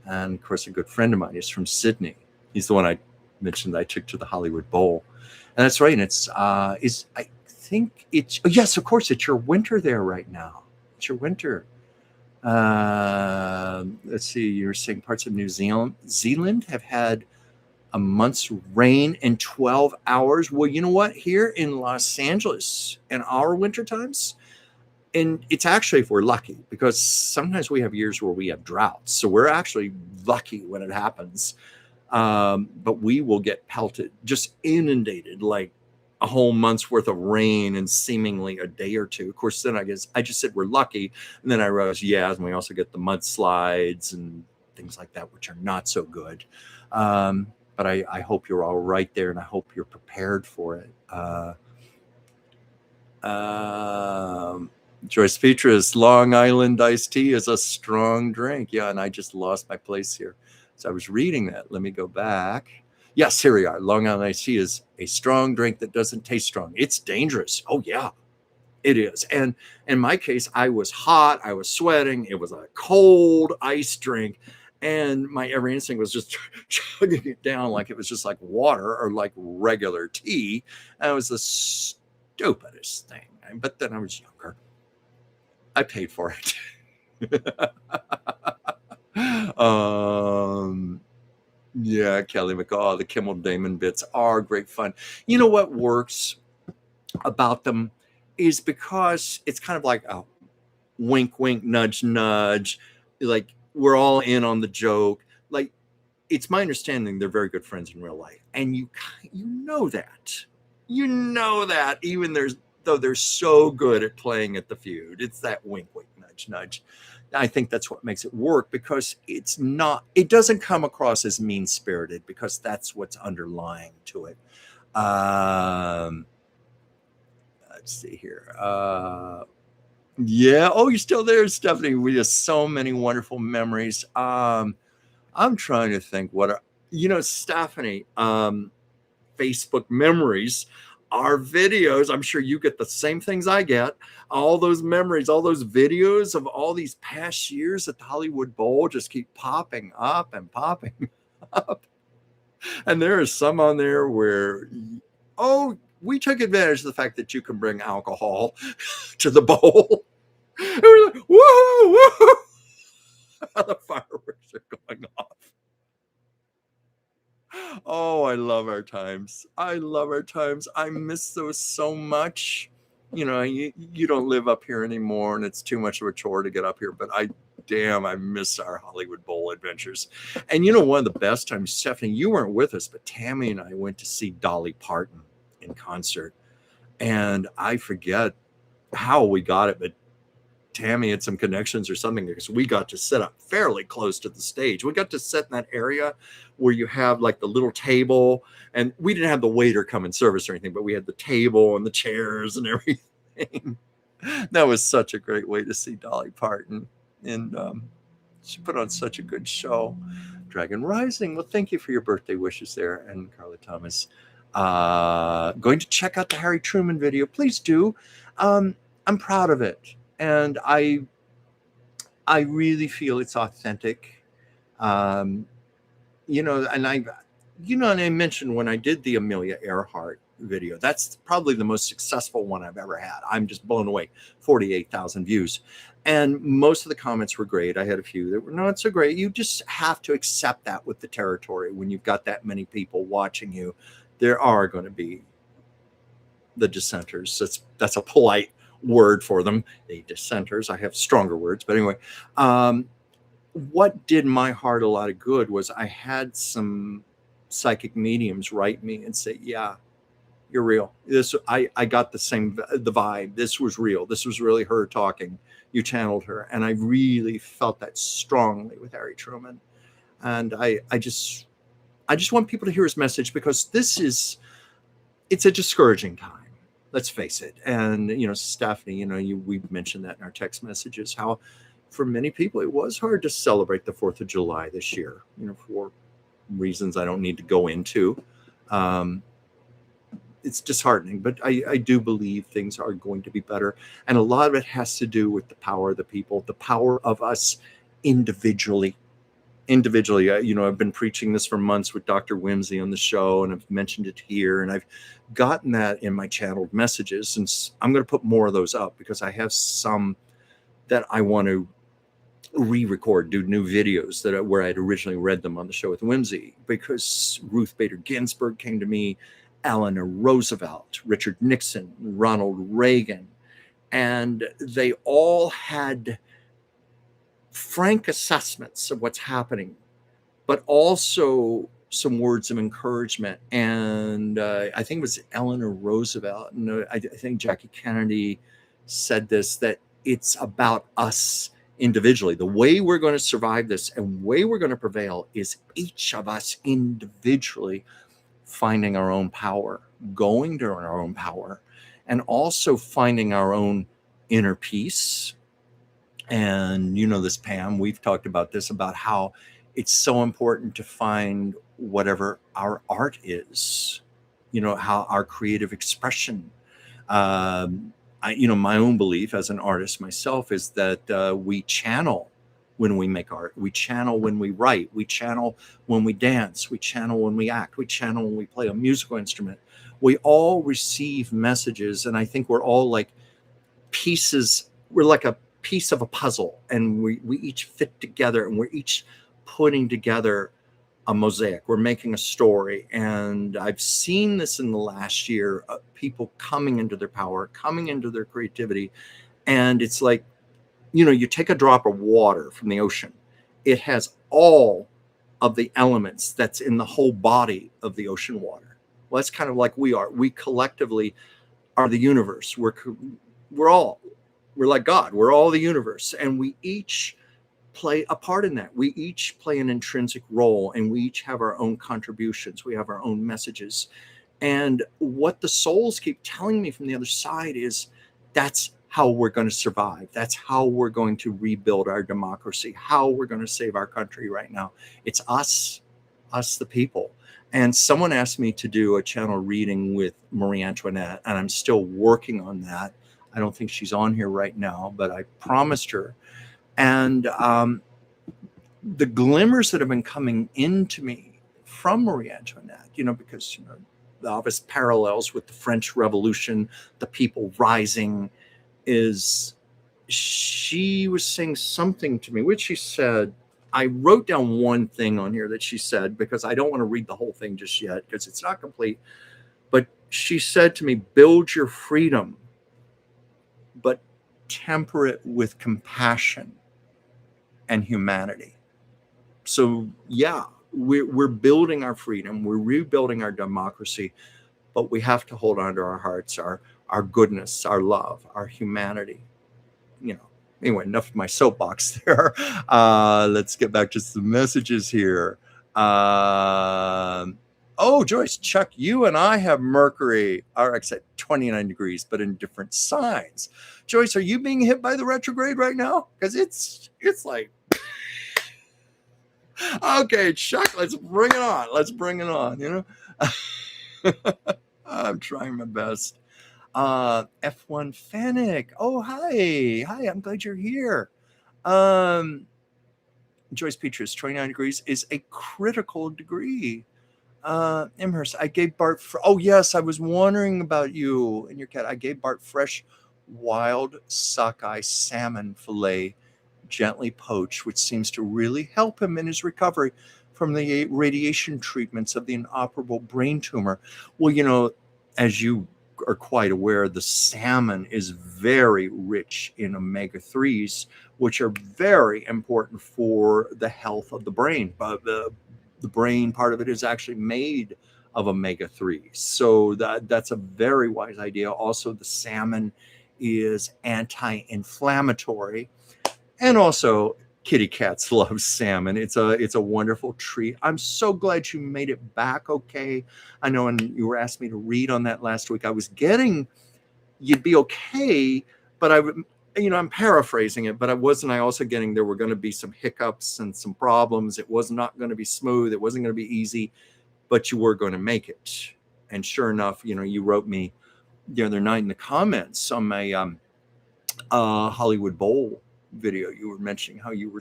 [SPEAKER 1] And of course, a good friend of mine is from Sydney. He's the one I mentioned I took to the Hollywood Bowl, and that's right. And I think it's yes, of course, it's your winter there right now. It's your winter. Let's see. You're saying parts of New Zealand have had a month's rain in 12 hours. Well, you know what? Here in Los Angeles, in our winter times, and it's actually if we're lucky, because sometimes we have years where we have droughts. So we're actually lucky when it happens. But we will get pelted, just inundated, like a whole month's worth of rain in seemingly a day or two. Of course, then I guess I just said we're lucky. And then I realized, yeah, and we also get the mudslides and things like that, which are not so good. But I hope you're all right there, and I hope you're prepared for it. Joyce Petrus, Long Island iced tea is a strong drink. Yeah, and I just lost my place here. So I was reading that. Let me go back. Yes, here we are. Long Island iced tea is a strong drink that doesn't taste strong. It's dangerous. Oh, yeah, it is. And in my case, I was hot. I was sweating. It was a cold ice drink. And my every instinct was just chugging it down like it was just like water or like regular tea. And it was the stupidest thing. But then I was younger. I paid for it. Yeah, Kelly McCall, the Kimmel Damon bits are great fun. You know what works about them is because it's kind of like a wink, wink, nudge, nudge. Like we're all in on the joke. Like it's my understanding they're very good friends in real life, and you know that. You know that even though they're so good at playing at the feud. It's that wink, wink, nudge, nudge. I think that's what makes it work because it doesn't come across as mean spirited because that's what's underlying to it. Let's see here. Yeah. Oh, you're still there, Stephanie. We have so many wonderful memories. I'm trying to think Stephanie, Facebook memories, our videos. I'm sure you get the same things I get. All those memories, all those videos of all these past years at the Hollywood Bowl just keep popping up and popping up. And there is some on there where, oh, we took advantage of the fact that you can bring alcohol to the bowl. And we're like, woohoo, woohoo. The fireworks are going off. Oh, I love our times. I love our times. I miss those so much. You don't live up here anymore, and it's too much of a chore to get up here. But I miss our Hollywood Bowl adventures. And one of the best times, Stephanie, you weren't with us, but Tammy and I went to see Dolly Parton in concert. And I forget how we got it, but Tammy had some connections or something because we got to sit up fairly close to the stage. We got to sit in that area where you have like the little table, and we didn't have the waiter come and service or anything, but we had the table and the chairs and everything. That was such a great way to see Dolly Parton. And she put on such a good show. Dragon Rising. Well, thank you for your birthday wishes there. And Carla Thomas, going to check out the Harry Truman video. Please do. I'm proud of it. And I really feel it's authentic. And I mentioned when I did the Amelia Earhart video, that's probably the most successful one I've ever had. I'm just blown away. 48,000 views. And most of the comments were great. I had a few that were not so great. You just have to accept that with the territory. When you've got that many people watching you, there are going to be the dissenters. That's a polite word for them, the dissenters. I have stronger words, but anyway, what did my heart a lot of good was I had some psychic mediums write me and say, yeah, you're real. I got the vibe. This was real. This was really her talking. You channeled her. And I really felt that strongly with Harry Truman. And I just want people to hear his message because it's a discouraging time. Let's face it. And, Stephanie, we've mentioned that in our text messages, how for many people, it was hard to celebrate the 4th of July this year, for reasons I don't need to go into. It's disheartening, but I do believe things are going to be better. And a lot of it has to do with the power of the people, the power of us individually. I've been preaching this for months with Dr. Whimsy on the show, and I've mentioned it here, and I've gotten that in my channeled messages. And I'm going to put more of those up because I have some that I want to re-record, do new videos where I'd originally read them on the show with Whimsy, because Ruth Bader Ginsburg came to me, Eleanor Roosevelt, Richard Nixon, Ronald Reagan, and they all had frank assessments of what's happening, but also some words of encouragement. And I think it was Eleanor Roosevelt, and I think Jackie Kennedy said this, that it's about us individually. The way we're going to survive this and way we're going to prevail is each of us individually finding our own power, going to our own power, and also finding our own inner peace. And you know this, Pam, we've talked about this, about how it's so important to find whatever our art is, how our creative expression. My own belief as an artist myself is that we channel when we make art, we channel when we write, we channel when we dance, we channel when we act, we channel when we play a musical instrument. We all receive messages, and I think we're all like pieces. We're like a piece of a puzzle, and we each fit together, and we're each putting together a mosaic. We're making a story. And I've seen this in the last year, people coming into their power, coming into their creativity. And it's like, you take a drop of water from the ocean, it has all of the elements that's in the whole body of the ocean water. Well, that's kind of like we are. We collectively are the universe. We're like God. We're all the universe, and we each play a part in that. We each play an intrinsic role, and we each have our own contributions. We have our own messages. And what the souls keep telling me from the other side is that's how we're going to survive. That's how we're going to rebuild our democracy, how we're going to save our country right now. It's us the people. And someone asked me to do a channel reading with Marie Antoinette, and I'm still working on that. I don't think she's on here right now, but I promised her. And the glimmers that have been coming into me from Marie Antoinette, because the obvious parallels with the French Revolution, the people rising, is she was saying something to me, which she said. I wrote down one thing on here that she said, because I don't want to read the whole thing just yet, because it's not complete. But she said to me, build your freedom, but temper it with compassion and humanity. So yeah, we're building our freedom, we're rebuilding our democracy, but we have to hold on to our hearts, our goodness, our love, our humanity. Anyway, enough of my soapbox there. Let's get back to some messages here. Joyce, Chuck, you and I have Mercury RX at 29 degrees, but in different signs. Joyce, are you being hit by the retrograde right now? Because it's like, okay, Chuck, let's bring it on. I'm trying my best. F1 Fennec. Oh, hi. I'm glad you're here. Joyce Petrus, 29 degrees is a critical degree. Imhurst, I gave Bart, oh yes, I was wondering about you and your cat. I gave Bart fresh wild sockeye salmon fillet, gently poached, which seems to really help him in his recovery from the radiation treatments of the inoperable brain tumor. Well, as you are quite aware, the salmon is very rich in omega-3s, which are very important for the health of the brain. But the brain part of it is actually made of omega-3s. So that's a very wise idea. Also, the salmon is anti-inflammatory. And also, kitty cats love salmon. It's a wonderful treat. I'm so glad you made it back okay. I know, and you were asking me to read on that last week. I was getting you'd be okay, but I'm paraphrasing it, but I also getting there were going to be some hiccups and some problems. It was not going to be smooth. It wasn't going to be easy, but you were going to make it. And sure enough, you wrote me the other night in the comments on my Hollywood Bowl video. You were mentioning how you were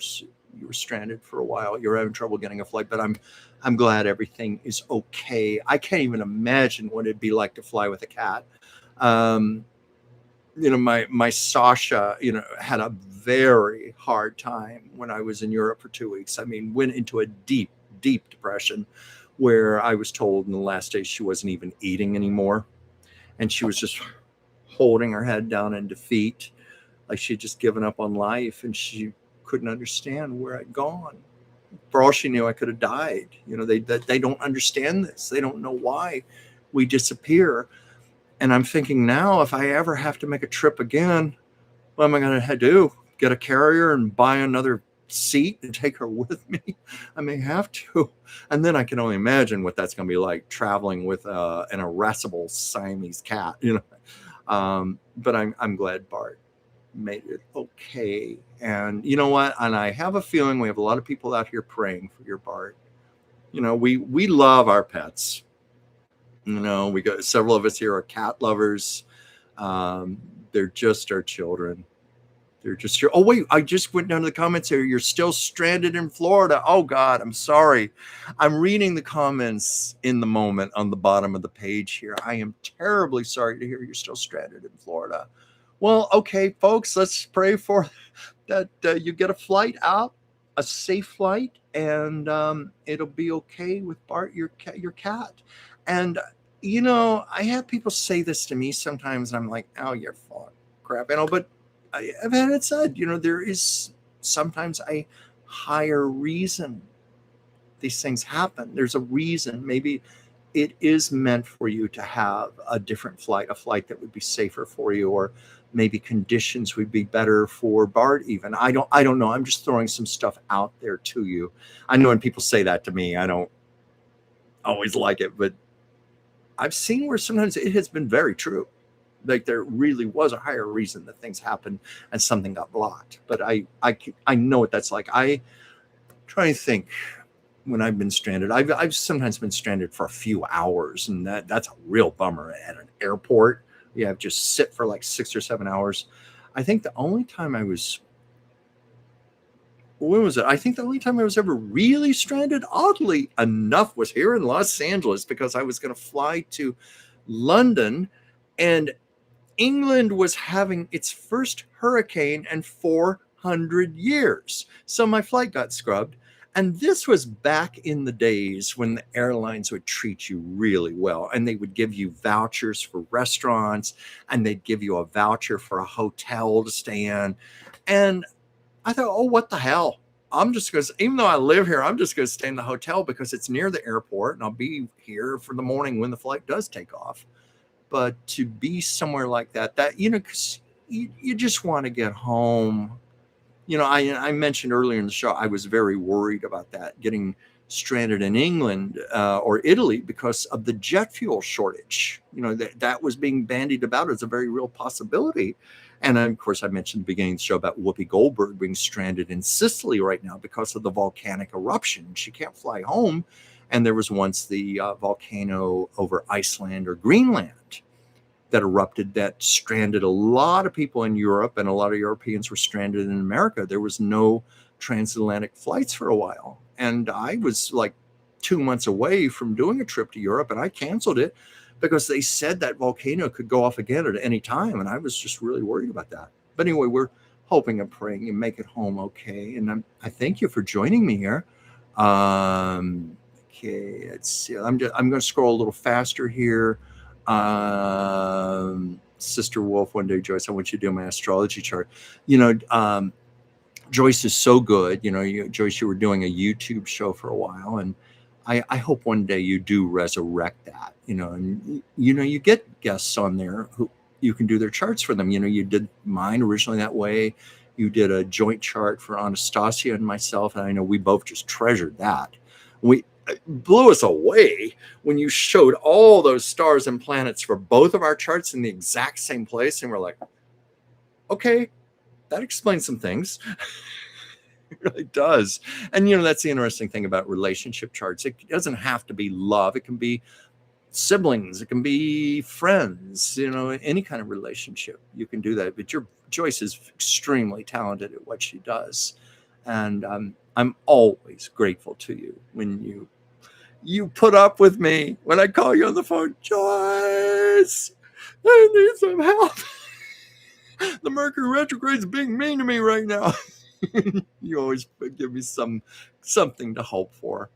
[SPEAKER 1] stranded for a while. You're having trouble getting a flight, but I'm glad everything is okay. I can't even imagine what it'd be like to fly with a cat. My Sasha, had a very hard time when I was in Europe for 2 weeks. I mean, went into a deep, deep depression where I was told in the last days she wasn't even eating anymore. And she was just holding her head down in defeat, like she'd just given up on life, and she couldn't understand where I'd gone. For all she knew, I could have died. They don't understand this. They don't know why we disappear. And I'm thinking now, if I ever have to make a trip again, what am I going to do? Get a carrier and buy another seat and take her with me? I may have to. And then I can only imagine what that's going to be like, traveling with an irascible Siamese cat. But I'm glad Bart made it okay. And you know what? And I have a feeling we have a lot of people out here praying for your Bart. You know, we love our pets. You know, we got several of us here are cat lovers. Um, they're just our children. They're just your. Oh wait, I just went down to the comments here. You're still stranded in Florida. Oh God, I'm sorry. I'm reading the comments in the moment on the bottom of the page here. I am terribly sorry to hear you're still stranded in Florida. Well, okay, folks, let's pray for that you get a flight out, a safe flight, and it'll be okay with Bart, your cat. And you know, I have people say this to me sometimes, and I'm like, oh, you're full of crap, you know. But I've had it said, you know, there is sometimes a higher reason these things happen. There's a reason. Maybe it is meant for you to have a different flight, a flight that would be safer for you, or maybe conditions would be better for Bart even. I don't know. I'm just throwing some stuff out there to you. I know when people say that to me, I don't always like it, but I've seen where sometimes it has been very true. Like there really was a higher reason that things happened and something got blocked. But I know what that's like. I try and think when I've been stranded. I've sometimes been stranded for a few hours, and that's a real bummer at an airport. You have just sit for like 6 or 7 hours. I think the only time I was when was it? I think the only time I was ever really stranded, oddly enough, was here in Los Angeles because I was going to fly to London, and England was having its first hurricane in 400 years. So my flight got scrubbed. And this was back in the days when the airlines would treat you really well, and they would give you vouchers for restaurants, and they'd give you a voucher for a hotel to stay in. And I thought, oh, what the hell? I'm just going to, even though I live here, I'm just going to stay in the hotel because it's near the airport and I'll be here for the morning when the flight does take off. But to be somewhere like that, you know, because you just want to get home. You know, I mentioned earlier in the show, I was very worried about that, getting stranded in England or Italy because of the jet fuel shortage. You know, that was being bandied about as a very real possibility. And of course, I mentioned at the beginning of the show about Whoopi Goldberg being stranded in Sicily right now because of the volcanic eruption. She can't fly home. And there was once the volcano over Iceland or Greenland that erupted that stranded a lot of people in Europe, and a lot of Europeans were stranded in America. There was no transatlantic flights for a while. And I was like 2 months away from doing a trip to Europe, and I canceled it because they said that volcano could go off again at any time. And I was just really worried about that. But anyway, we're hoping and praying you make it home okay. And I thank you for joining me here. Okay, let's see. I'm going to scroll a little faster here. Sister Wolf, one day, Joyce, I want you to do my astrology chart. You know, Joyce is so good. You know, Joyce, you were doing a YouTube show for a while, and I hope one day you do resurrect that. You know, and you know, you get guests on there who you can do their charts for them. You know, you did mine originally that way. You did a joint chart for Anastasia and myself, and I know we both just treasured that. We blew us away when you showed all those stars and planets for both of our charts in the exact same place, and we're like, okay, that explains some things. It really does. And you know, that's the interesting thing about relationship charts. It doesn't have to be love. It can be siblings, it can be friends, you know, any kind of relationship. You can do that. But Joyce is extremely talented at what she does. And I'm always grateful to you when you put up with me when I call you on the phone. Joyce, I need some help. The Mercury retrograde is being mean to me right now. You always give me something to hope for.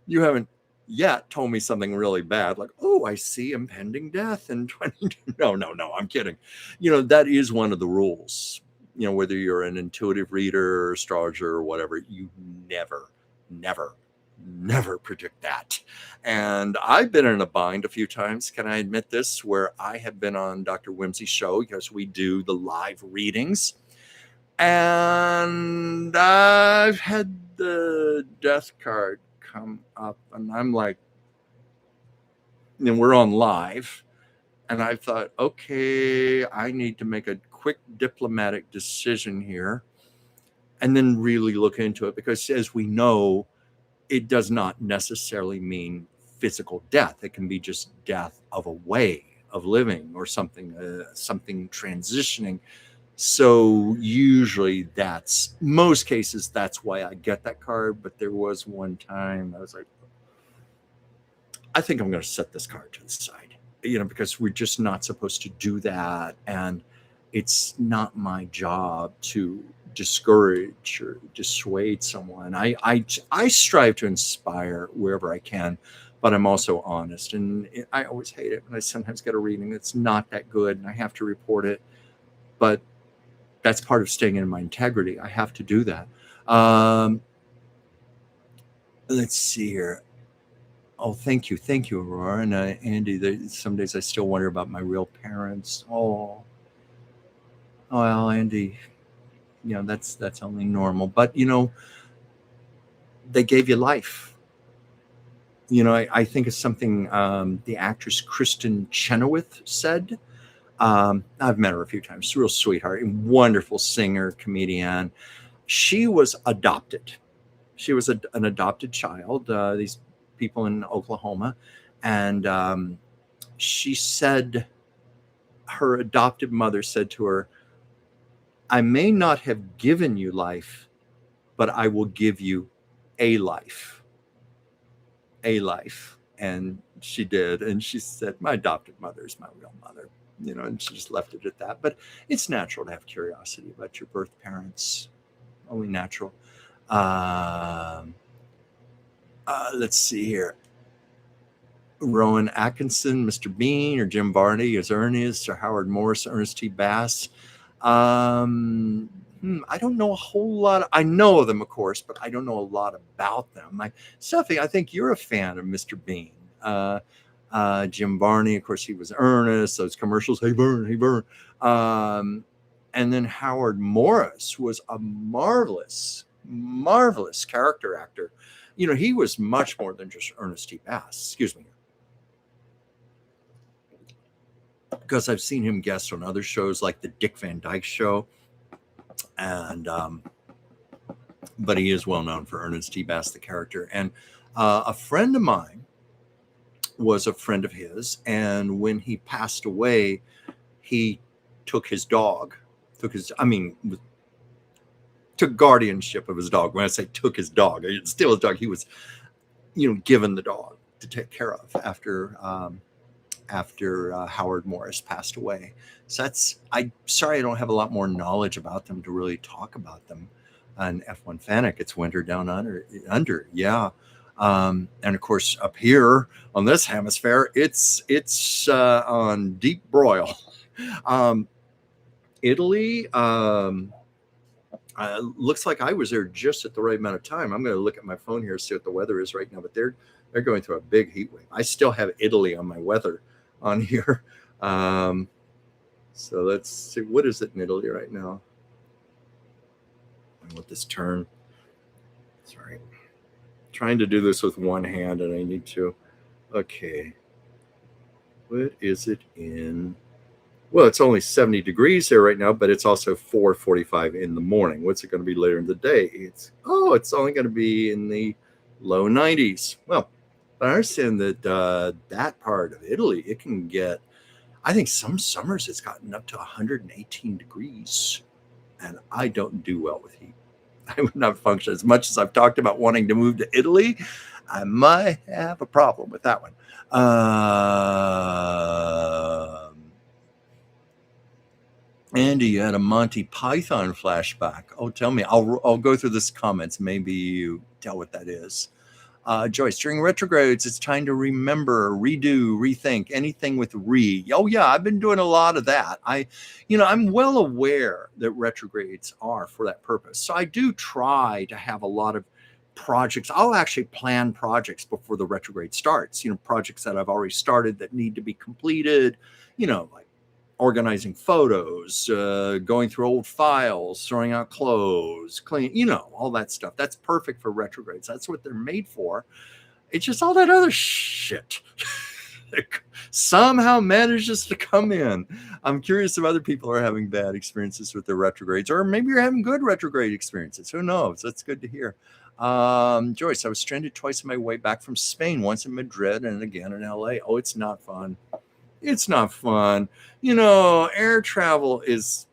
[SPEAKER 1] You haven't yet told me something really bad, like, oh, I see impending death in 20. No, I'm kidding. You know, that is one of the rules. You know, whether you're an intuitive reader or astrologer or whatever, you never predict that. And I've been in a bind a few times, can I admit this, where I have been on Dr. Whimsy's show because we do the live readings. And I've had the death card come up, and I'm like, and we're on live, and I thought, okay, I need to make a quick diplomatic decision here and then really look into it, because as we know, it does not necessarily mean physical death. It can be just death of a way of living or something transitioning. So usually most cases, that's why I get that card. But there was one time I was like, I think I'm going to set this card to the side, because we're just not supposed to do that. And it's not my job to discourage or dissuade someone. I strive to inspire wherever I can, but I'm also honest. And I always hate it when I sometimes get a reading that's not that good and I have to report it. But that's part of staying in my integrity. I have to do that. Let's see here. Oh, thank you, Aurora. And Andy, some days I still wonder about my real parents. Oh, well, Andy, that's only normal. But they gave you life. I think it's something the actress Kristen Chenoweth said. I've met her a few times. She's a real sweetheart, wonderful singer, comedian. She was adopted. She was an adopted child. These people in Oklahoma, and she said her adoptive mother said to her, I may not have given you life, but I will give you a life. And she did. And she said, my adopted mother is my real mother, and she just left it at that. But it's natural to have curiosity about your birth parents. Only natural. Let's see here. Rowan Atkinson, Mr. Bean, or Jim Varney as Ernest, or Howard Morris, Ernest T. Bass. I don't know a whole lot. I know them, of course, but I don't know a lot about them. Sophie, I think you're a fan of Mr. Bean. Jim Varney, of course, he was Ernest. Those commercials, hey, Vern, hey, Vern. And then Howard Morris was a marvelous character actor. He was much more than just Ernest T. Bass. Excuse me. Because I've seen him guest on other shows like the Dick Van Dyke Show. And but he is well known for Ernest T. Bass, the character. And a friend of mine was a friend of his. And when he passed away, he took his dog, took guardianship of his dog. When I say took his dog, it's still his dog. He was, given the dog to take care of after Howard Morris passed away. So I'm sorry I don't have a lot more knowledge about them to really talk about them. And F1 Fanic, it's winter down under, yeah. And of course up here on this hemisphere, it's on deep broil. Italy, looks like I was there just at the right amount of time. I'm going to look at my phone here, see what the weather is right now, but they're going through a big heat wave. I still have Italy on my weather on here. So let's see, what is it in Italy right now? I want this turn. Sorry. Trying to do this with one hand and I need to. Okay. What is it in? Well, it's only 70 degrees there right now, but it's also 4:45 in the morning. What's it going to be later in the day? It's only going to be in the low 90s. Well, but I understand that that part of Italy, it can get, I think some summers it's gotten up to 118 degrees. And I don't do well with heat. I would not function. As much as I've talked about wanting to move to Italy, I might have a problem with that one. Andy, you had a Monty Python flashback. Oh, tell me. I'll go through this comments. Maybe you tell what that is. Joyce, during retrogrades, it's time to remember, redo, rethink, anything with re. Oh yeah, I've been doing a lot of that. I'm well aware that retrogrades are for that purpose. So I do try to have a lot of projects. I'll actually plan projects before the retrograde starts, projects that I've already started that need to be completed, like organizing photos, going through old files, throwing out clothes, clean, all that stuff. That's perfect for retrogrades. That's what they're made for. It's just all that other shit. somehow manages to come in. I'm curious if other people are having bad experiences with their retrogrades, or maybe you're having good retrograde experiences. Who knows? That's good to hear. Joyce, I was stranded twice on my way back from Spain, once in Madrid and again in LA. Oh, it's not fun. It's not fun. Air travel is,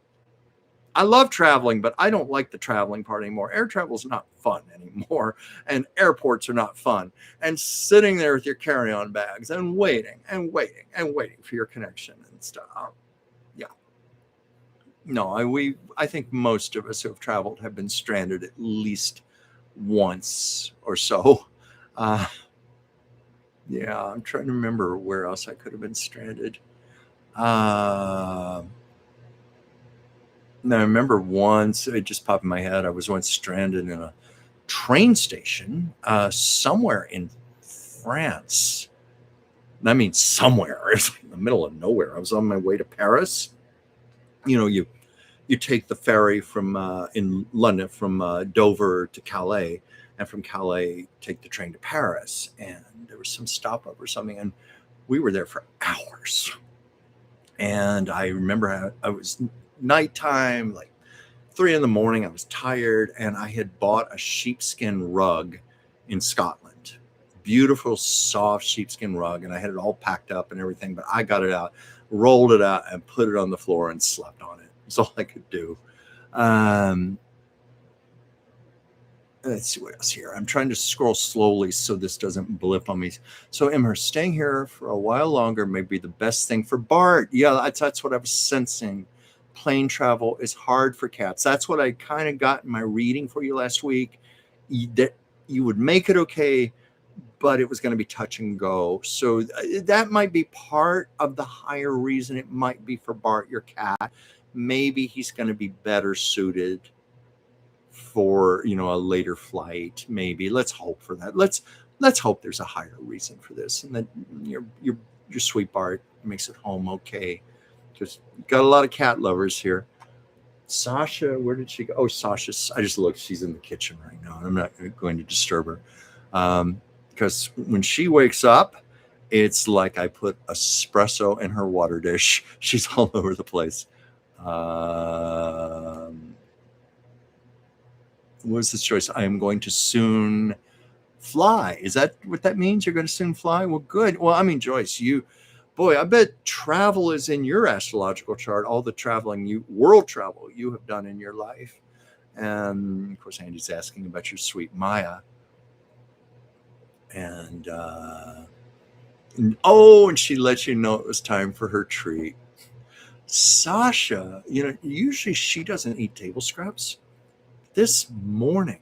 [SPEAKER 1] I love traveling, but I don't like the traveling part anymore. Air travel is not fun anymore, and airports are not fun. And sitting there with your carry-on bags and waiting and waiting and waiting for your connection and stuff. Yeah. No, I think most of us who have traveled have been stranded at least once or so. Uh, yeah, I'm trying to remember where else I could have been stranded. Now, I remember once, it just popped in my head, I was once stranded in a train station somewhere in France. I mean, somewhere. It's like in the middle of nowhere. I was on my way to Paris. You take the ferry from in London from Dover to Calais, and from Calais take the train to Paris. And there was some stopover or something, and we were there for hours. And I remember I was nighttime, like 3 a.m. I was tired, and I had bought a sheepskin rug in Scotland. Beautiful, soft sheepskin rug, and I had it all packed up and everything, but I got it out, rolled it out, and put it on the floor and slept on it. That's all I could do. Let's see what else here. I'm trying to scroll slowly so this doesn't blip on me. So Emma, staying here for a while longer may be the best thing for Bart. Yeah, that's what I was sensing. Plane travel is hard for cats. That's what I kind of got in my reading for you last week. That you would make it okay, but it was going to be touch and go. So that might be part of the higher reason it might be for Bart, your cat. Maybe he's going to be better suited for a later flight. Maybe let's hope for that. Let's hope there's a higher reason for this, and that your sweet Bart makes it home okay. Because got a lot of cat lovers here. Sasha, where did she go? Oh, Sasha, I just looked. She's in the kitchen right now, and I'm not going to disturb her. Because when she wakes up, it's like I put espresso in her water dish. She's all over the place. What's this choice? I am going to soon fly. Is that what that means? You're going to soon fly? Well, good. Well, I mean, Joyce, I bet travel is in your astrological chart, all the world travel you have done in your life. And of course, Andy's asking about your sweet Maya. And she let you know it was time for her treat. Sasha, usually she doesn't eat table scraps. This morning,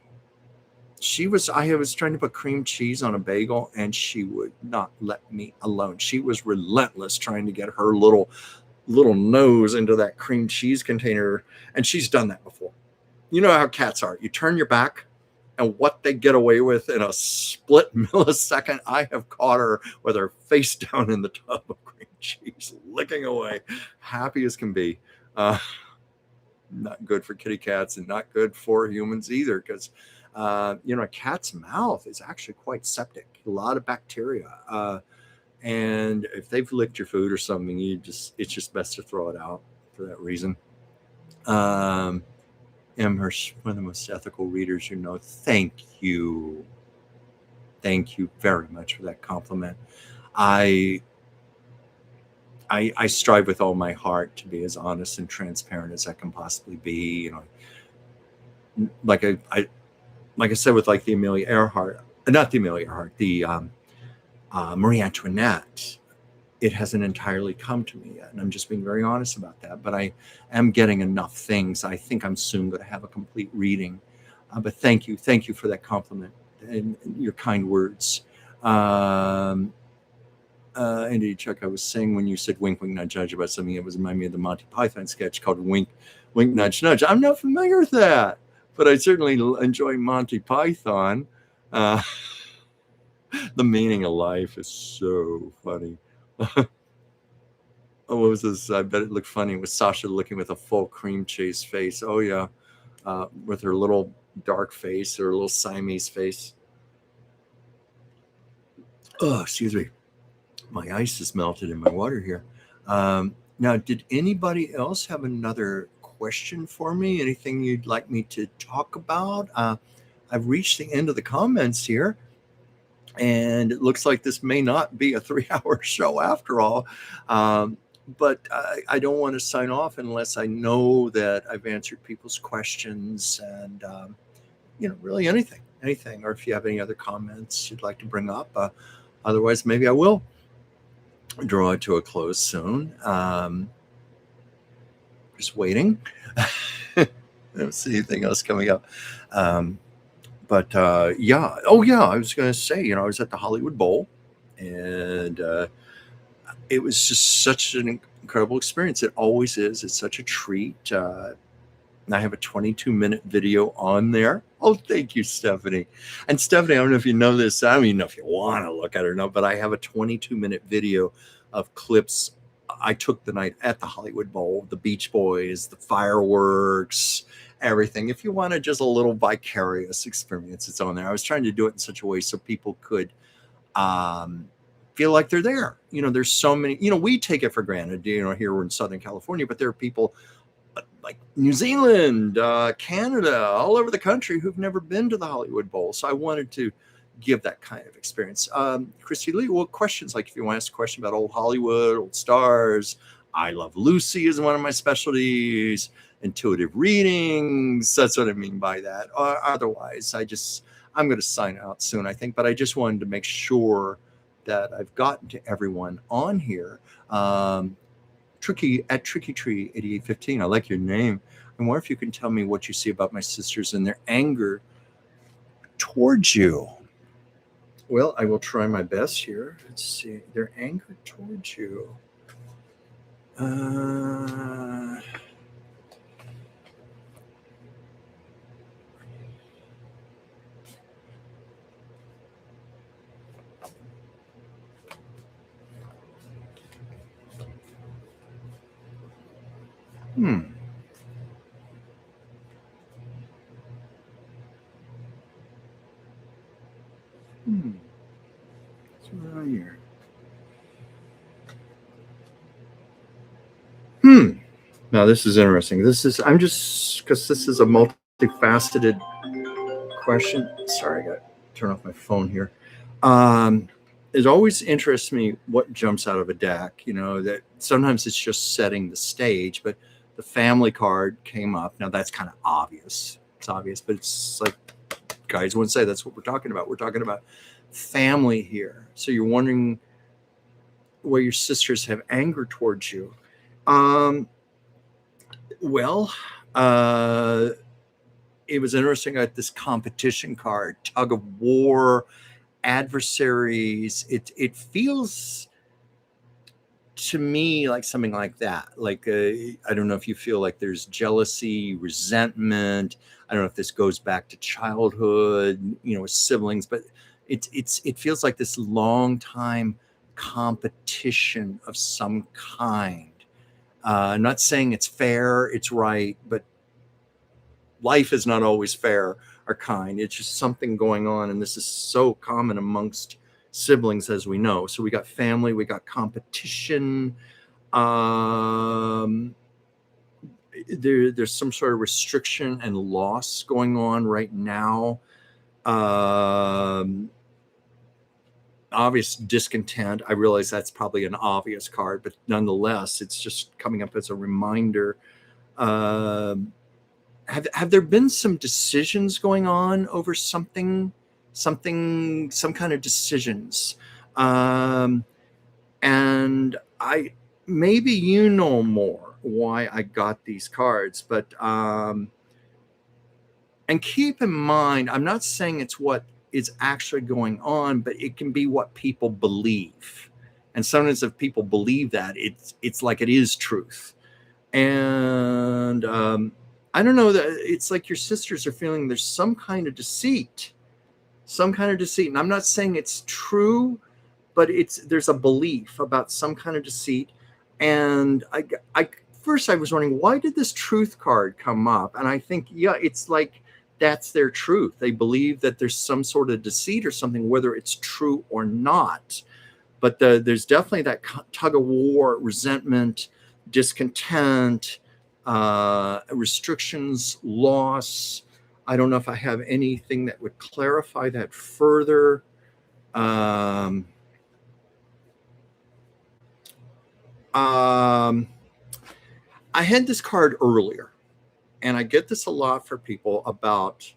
[SPEAKER 1] I was trying to put cream cheese on a bagel, and she would not let me alone. She was relentless trying to get her little nose into that cream cheese container. And she's done that before. You know how cats are. You turn your back, and what they get away with in a split millisecond. I have caught her with her face down in the tub of cream cheese, licking away, happy as can be. Not good for kitty cats and not good for humans either, because a cat's mouth is actually quite septic, a lot of bacteria, and if they've licked your food or something, it's just best to throw it out for that reason. Amherst, one of the most ethical readers thank you very much for that compliment. I strive with all my heart to be as honest and transparent as I can possibly be. Like I said, with like the Amelia Earhart, not the Amelia Earhart, the Marie Antoinette. It hasn't entirely come to me yet, and I'm just being very honest about that. But I am getting enough things. I think I'm soon going to have a complete reading. But thank you for that compliment and your kind words. Indeed, Chuck, I was saying when you said wink, wink, nudge, nudge about something, it was reminding me of the Monty Python sketch called Wink, Wink, Nudge, Nudge. I'm not familiar with that, but I certainly enjoy Monty Python. The meaning of life is so funny. What was this? I bet it looked funny with Sasha looking with a full cream cheese face. Oh, yeah. With her little dark face, her little Siamese face. Oh, excuse me. My ice is melted in my water here. Now, did anybody else have another question for me? Anything you'd like me to talk about? I've reached the end of the comments here, and it looks like this may not be a 3 hour show after all. But I don't want to sign off unless I know that I've answered people's questions and, really anything. Or if you have any other comments you'd like to bring up. Otherwise, maybe I will draw it to a close soon. Just waiting. I don't see anything else coming up. But yeah. Oh, yeah. I was going to say, I was at the Hollywood Bowl, and it was just such an incredible experience. It always is. It's such a treat. And I have a 22-minute video on there. Oh, thank you, Stephanie. And Stephanie, I don't know if you know this. I don't even know if you want to look at it or not, but I have a 22-minute video of clips I took the night at the Hollywood Bowl, the Beach Boys, the fireworks, everything. If you wanted just a little vicarious experience, it's on there. I was trying to do it in such a way so people could feel like they're there. There's so many, we take it for granted, here we're in Southern California, but there are people like New Zealand, Canada, all over the country who've never been to the Hollywood Bowl. So I wanted to give that kind of experience. Christy Lee, well, questions, like if you want to ask a question about old Hollywood, old stars, I Love Lucy is one of my specialties, intuitive readings, that's what I mean by that. Otherwise, I'm going to sign out soon, I think, but I just wanted to make sure that I've gotten to everyone on here. Tricky Tree 8815. I like your name. I wonder if you can tell me what you see about my sisters and their anger towards you. Well, I will try my best here. Let's see. Their anger towards you. What's around here? Now this is interesting. Because this is a multifaceted question. Sorry, I got to turn off my phone here. It always interests me what jumps out of a deck. That sometimes it's just setting the stage, but the family card came up. Now that's kind of obvious. It's obvious, but it's like guys wouldn't say that's what we're talking about. We're talking about family here. So you're wondering where your sisters have anger towards you. Well, it was interesting. I got this competition card, tug of war, adversaries. It feels to me like something like that. Like I don't know if you feel like there's jealousy, resentment. I don't know if this goes back to childhood, with siblings, but it feels like this long time competition of some kind. I'm not saying it's fair, it's right, but life is not always fair or kind. It's just something going on, and this is so common amongst siblings, as we know. So we got family, we got competition. There's some sort of restriction and loss going on right now. Obvious discontent. I realize that's probably an obvious card, but nonetheless, it's just coming up as a reminder. Have there been some decisions going on over some kind of decisions? And maybe you know more why I got these cards, but and keep in mind, I'm not saying it's what is actually going on, but it can be what people believe. And sometimes if people believe that, it's like it is truth. And I don't know, that it's like your sisters are feeling there's some kind of deceit. And I'm not saying it's true, but there's a belief about some kind of deceit. And I first I was wondering, why did this truth card come up? And I think, yeah, it's like that's their truth. They believe that there's some sort of deceit or something, whether it's true or not. But there's definitely that tug of war, resentment, discontent, restrictions, loss. I don't know if I have anything that would clarify that further. Um, um, I had this card earlier, and I get this a lot for people about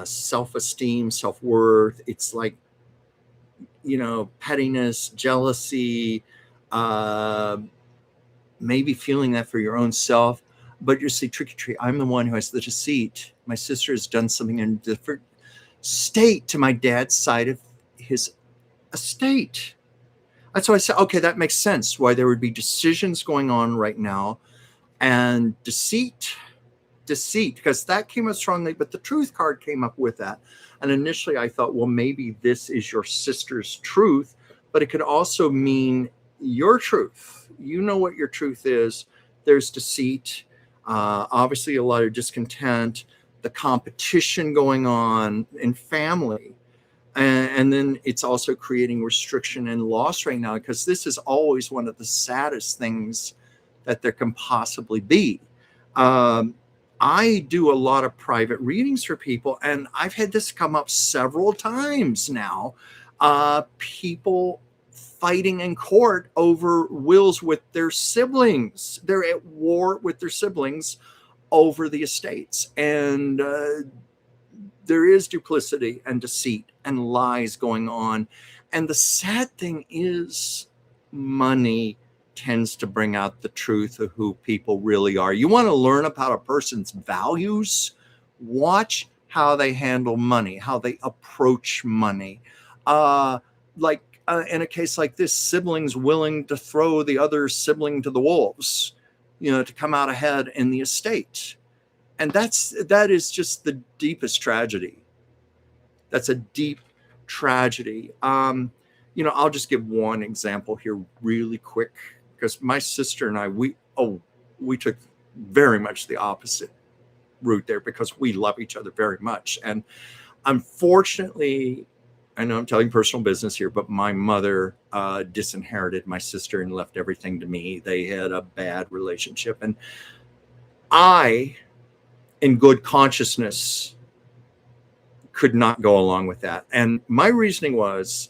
[SPEAKER 1] self-esteem, self-worth. It's like, pettiness, jealousy, uh, maybe feeling that for your own self. But you see, tricky tree, I'm the one who has the deceit. My sister has done something in a different state to my dad's side of his estate. That's why I said, okay, that makes sense why there would be decisions going on right now, and deceit, because that came up strongly, but the truth card came up with that. And initially I thought, well, maybe this is your sister's truth, but it could also mean your truth. You know what your truth is. There's deceit, obviously a lot of discontent, the competition going on in family. And then it's also creating restriction and loss right now, because this is always one of the saddest things that there can possibly be. Um, I do a lot of private readings for people, and I've had this come up several times now. People fighting in court over wills with their siblings. They're at war with their siblings over the estates. And there is duplicity and deceit and lies going on. And the sad thing is, money tends to bring out the truth of who people really are. You want to learn about a person's values? Watch how they handle money, how they approach money. In a case like this, siblings willing to throw the other sibling to the wolves, to come out ahead in the estate. And that is just the deepest tragedy. That's a deep tragedy. I'll just give one example here really quick, because my sister and I, we took very much the opposite route there, because we love each other very much. And unfortunately, I know I'm telling personal business here, but my mother disinherited my sister and left everything to me. They had a bad relationship. And I, in good consciousness, could not go along with that. And my reasoning was,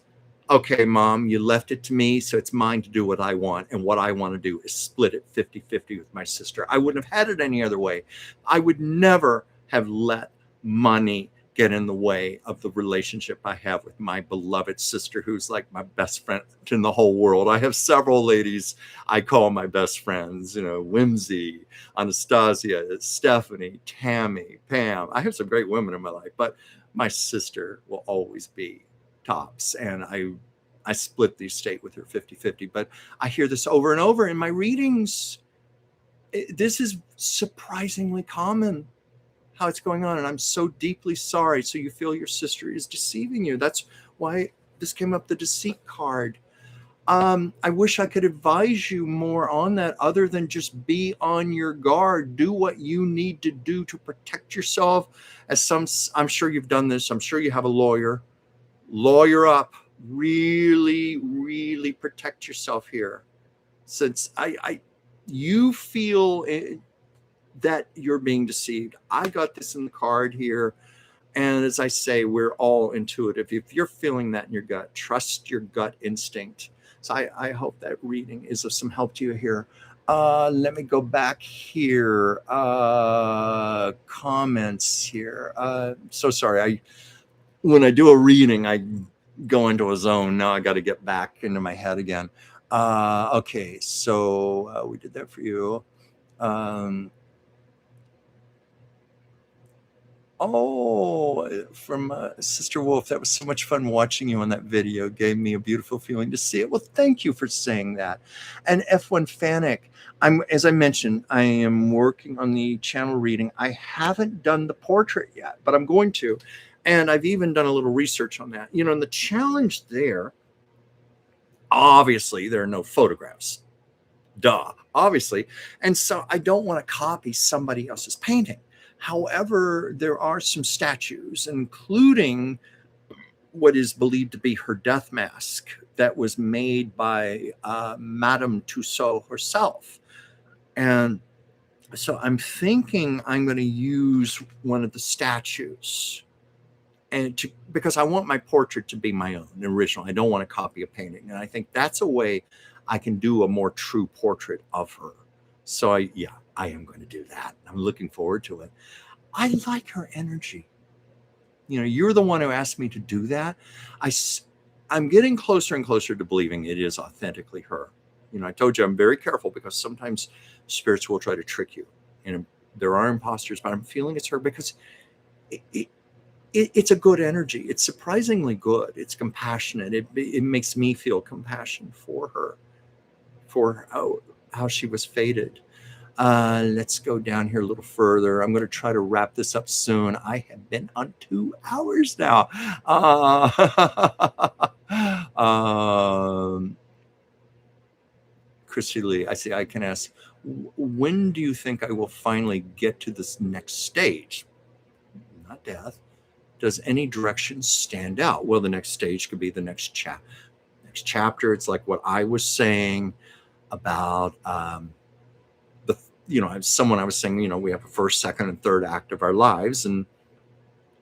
[SPEAKER 1] okay, Mom, you left it to me, so it's mine to do what I want. And what I want to do is split it 50-50 with my sister. I wouldn't have had it any other way. I would never have let money get in the way of the relationship I have with my beloved sister, who's like my best friend in the whole world. I have several ladies I call my best friends, Whimsy, Anastasia, Stephanie, Tammy, Pam. I have some great women in my life, but my sister will always be tops. And I split the estate with her 50-50. But I hear this over and over in my readings. This is surprisingly common, how it's going on. And I'm so deeply sorry. So you feel your sister is deceiving you. That's why this came up, the deceit card. I wish I could advise you more on that, other than just be on your guard. Do what you need to do to protect yourself. I'm sure you've done this. I'm sure you have a lawyer up, really, really protect yourself here. Since you feel that you're being deceived. I got this in the card here. And as I say, we're all intuitive. If you're feeling that in your gut, trust your gut instinct. So I hope that reading is of some help to you here. Let me go back here. Comments here. So sorry. When I do a reading, I go into a zone. Now I got to get back into my head again. Okay, so we did that for you. From Sister Wolf, that was so much fun watching you on that video. Gave me a beautiful feeling to see it. Well, thank you for saying that. And F1 Fanic, as I mentioned, I am working on the channel reading. I haven't done the portrait yet, but I'm going to. And I've even done a little research on that. And the challenge there, obviously, there are no photographs. Duh, obviously. And so I don't want to copy somebody else's painting. However, there are some statues, including what is believed to be her death mask, that was made by Madame Tussauds herself. And so I'm thinking I'm going to use one of the statues, and because I want my portrait to be my own, original. I don't want to copy a painting, and I think that's a way I can do a more true portrait of her. So I am going to do that. I'm looking forward to it. I like her energy. You're the one who asked me to do that. I'm getting closer and closer to believing it is authentically her. I told you I'm very careful because sometimes spirits will try to trick you. There are imposters, but I'm feeling it's her because it's a good energy. It's surprisingly good. It's compassionate. It makes me feel compassion for her, for how she was fated. Let's go down here a little further. I'm going to try to wrap this up soon. I have been on 2 hours now. Christy Lee, I say I can ask, when do you think I will finally get to this next stage? Not death. Does any direction stand out? Well, the next stage could be the next chapter. It's like what I was saying about someone I was saying, we have a first, second, and third act of our lives, and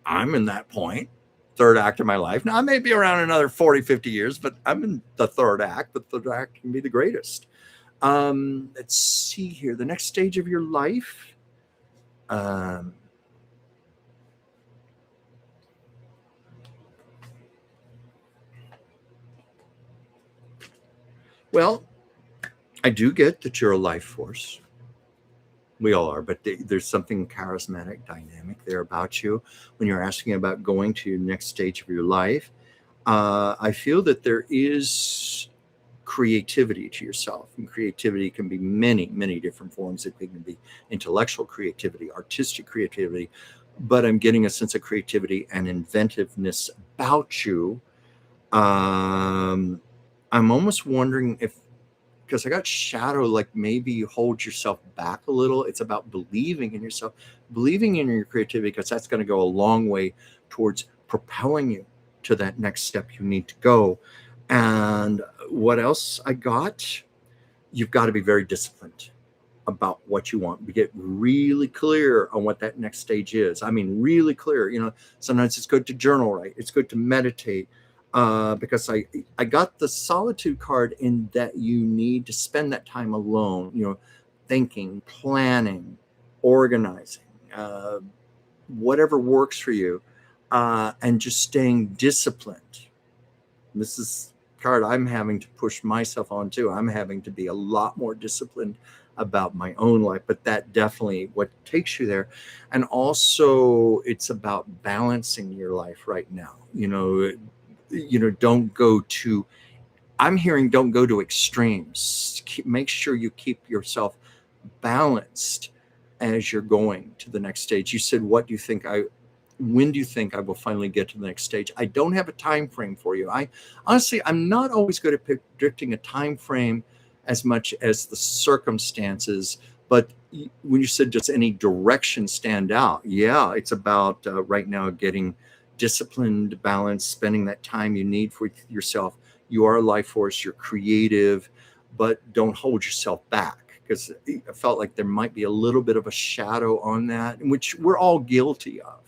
[SPEAKER 1] I'm in that point, third act of my life. Now, I may be around another 40, 50 years, but I'm in the third act. The third act can be the greatest. Let's see here. The next stage of your life. Well, I do get that you're a life force. We all are, but there's something charismatic, dynamic there about you. When you're asking about going to your next stage of your life, I feel that there is creativity to yourself, and creativity can be many, many different forms. It can be intellectual creativity, artistic creativity, but I'm getting a sense of creativity and inventiveness about you. I'm almost wondering because I got shadow, like maybe you hold yourself back a little. It's about believing in yourself, believing in your creativity, because that's going to go a long way towards propelling you to that next step you need to go. And what else I got? You've got to be very disciplined about what you want. Get really clear on what that next stage is. I mean, really clear. Sometimes it's good to journal, right? It's good to meditate. Because I got the solitude card in that you need to spend that time alone, thinking, planning, organizing, whatever works for you, and just staying disciplined. This is card I'm having to push myself on too. I'm having to be a lot more disciplined about my own life, but that definitely what takes you there. And also it's about balancing your life right now. Don't go to, I'm hearing don't go to extremes. Make sure you keep yourself balanced as you're going to the next stage. You said, when do you think I will finally get to the next stage? I don't have a time frame for you. I'm not always good at predicting a time frame as much as the circumstances. But when you said, does any direction stand out? Yeah, it's about right now getting disciplined, balanced, spending that time you need for yourself. You are a life force, you're creative, but don't hold yourself back, because I felt like there might be a little bit of a shadow on that, which we're all guilty of.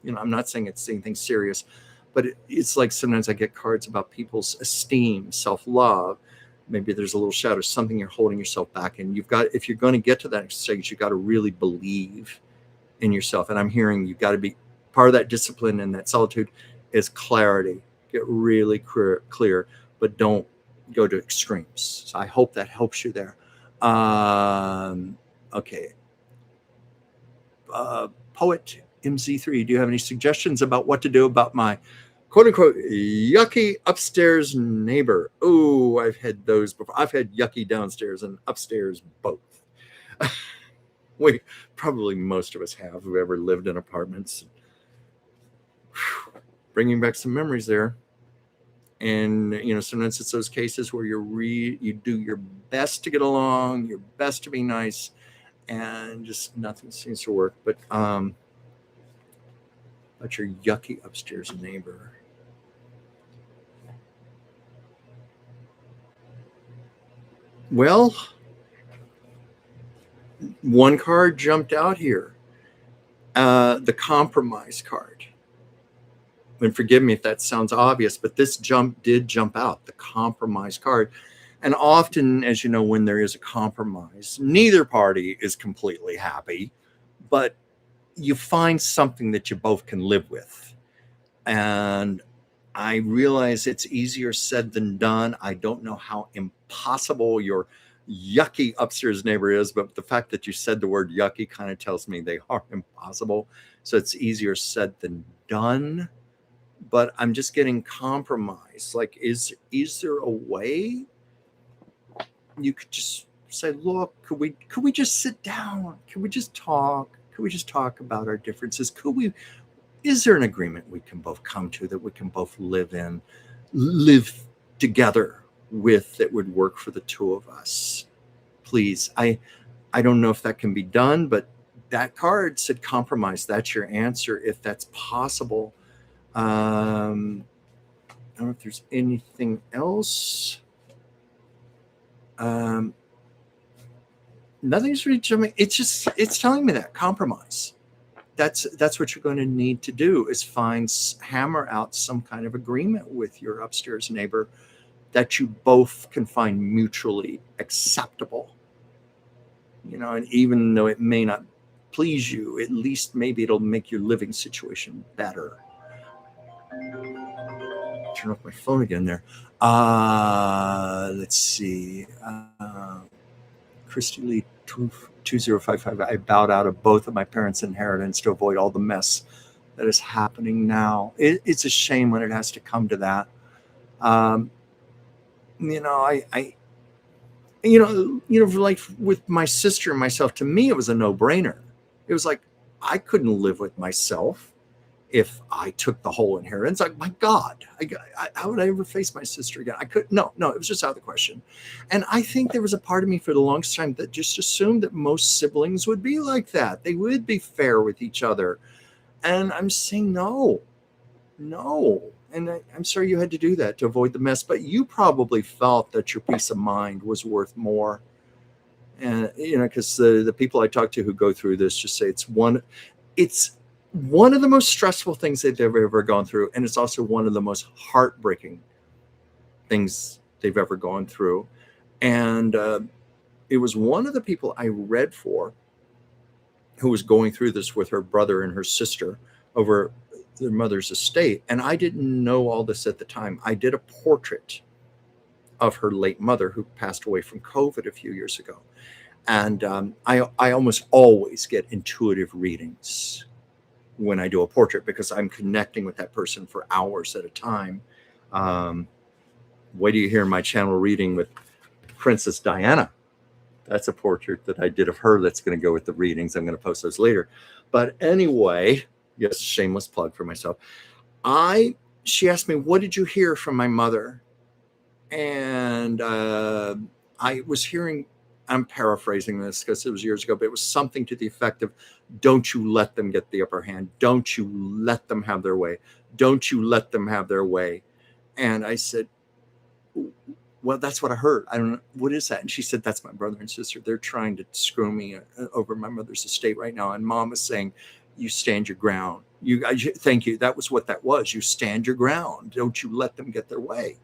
[SPEAKER 1] I'm not saying it's anything serious, but it's like sometimes I get cards about people's esteem, self-love. Maybe there's a little shadow, something you're holding yourself back. And if you're going to get to that stage, you've got to really believe in yourself. And I'm hearing you've got to be part of that discipline, and that solitude is clarity. Get really clear, but don't go to extremes. So I hope that helps you there. Okay. Poet MZ3, do you have any suggestions about what to do about my quote unquote yucky upstairs neighbor? Oh, I've had those before. I've had yucky downstairs and upstairs both. Probably most of us have, who ever lived in apartments. Bringing back some memories there. And sometimes it's those cases where you do your best to get along, your best to be nice, and just nothing seems to work. But your yucky upstairs neighbor. Well, one card jumped out here, the compromise card. And forgive me if that sounds obvious, but this did jump out, the compromise card. And often, as you know, when there is a compromise, neither party is completely happy, but you find something that you both can live with. And I realize it's easier said than done. I don't know how impossible your yucky upstairs neighbor is, but the fact that you said the word yucky kind of tells me they are impossible. So it's easier said than done. But I'm just getting compromised. Like, is there a way you could just say, look, could we just sit down? Could we just talk? Could we just talk about our differences? Is there an agreement we can both come to, that we can both live together with, that would work for the two of us? Please. I don't know if that can be done, but that card said compromise. That's your answer, if that's possible. I don't know if there's anything else. Nothing's really jumping. It's telling me that compromise. That's what you're going to need to do, is hammer out some kind of agreement with your upstairs neighbor that you both can find mutually acceptable. And even though it may not please you, at least maybe it'll make your living situation better. Turn off my phone again there. Let's see. Christy Lee 2055. I bowed out of both of my parents' inheritance to avoid all the mess that is happening now. It's a shame when it has to come to that. Like with my sister and myself, to me, it was a no-brainer. It was like, I couldn't live with myself if I took the whole inheritance. Like, my God, how would I ever face my sister again? I could, no, it was just out of the question. And I think there was a part of me for the longest time that just assumed that most siblings would be like that. They would be fair with each other. And I'm saying no. And I'm sorry you had to do that to avoid the mess, but you probably felt that your peace of mind was worth more. And, because the people I talk to who go through this just say it's one of the most stressful things they've ever gone through. And it's also one of the most heartbreaking things they've ever gone through. And it was one of the people I read for who was going through this with her brother and her sister over their mother's estate. And I didn't know all this at the time. I did a portrait of her late mother, who passed away from COVID a few years ago. And I almost always get intuitive readings when I do a portrait, because I'm connecting with that person for hours at a time. Wait till you hear my channel reading with Princess Diana. That's a portrait that I did of her that's going to go with the readings. I'm going to post those later. But anyway, yes, shameless plug for myself. She asked me, what did you hear from my mother? And I was hearing, I'm paraphrasing this because it was years ago, but it was something to the effect of, don't you let them get the upper hand. Don't you let them have their way. Don't you let them have their way. And I said, well, that's what I heard. I don't know. What is that? And she said, that's my brother and sister. They're trying to screw me over my mother's estate right now. And Mom is saying, you stand your ground. Thank you. That was what that was. You stand your ground. Don't you let them get their way.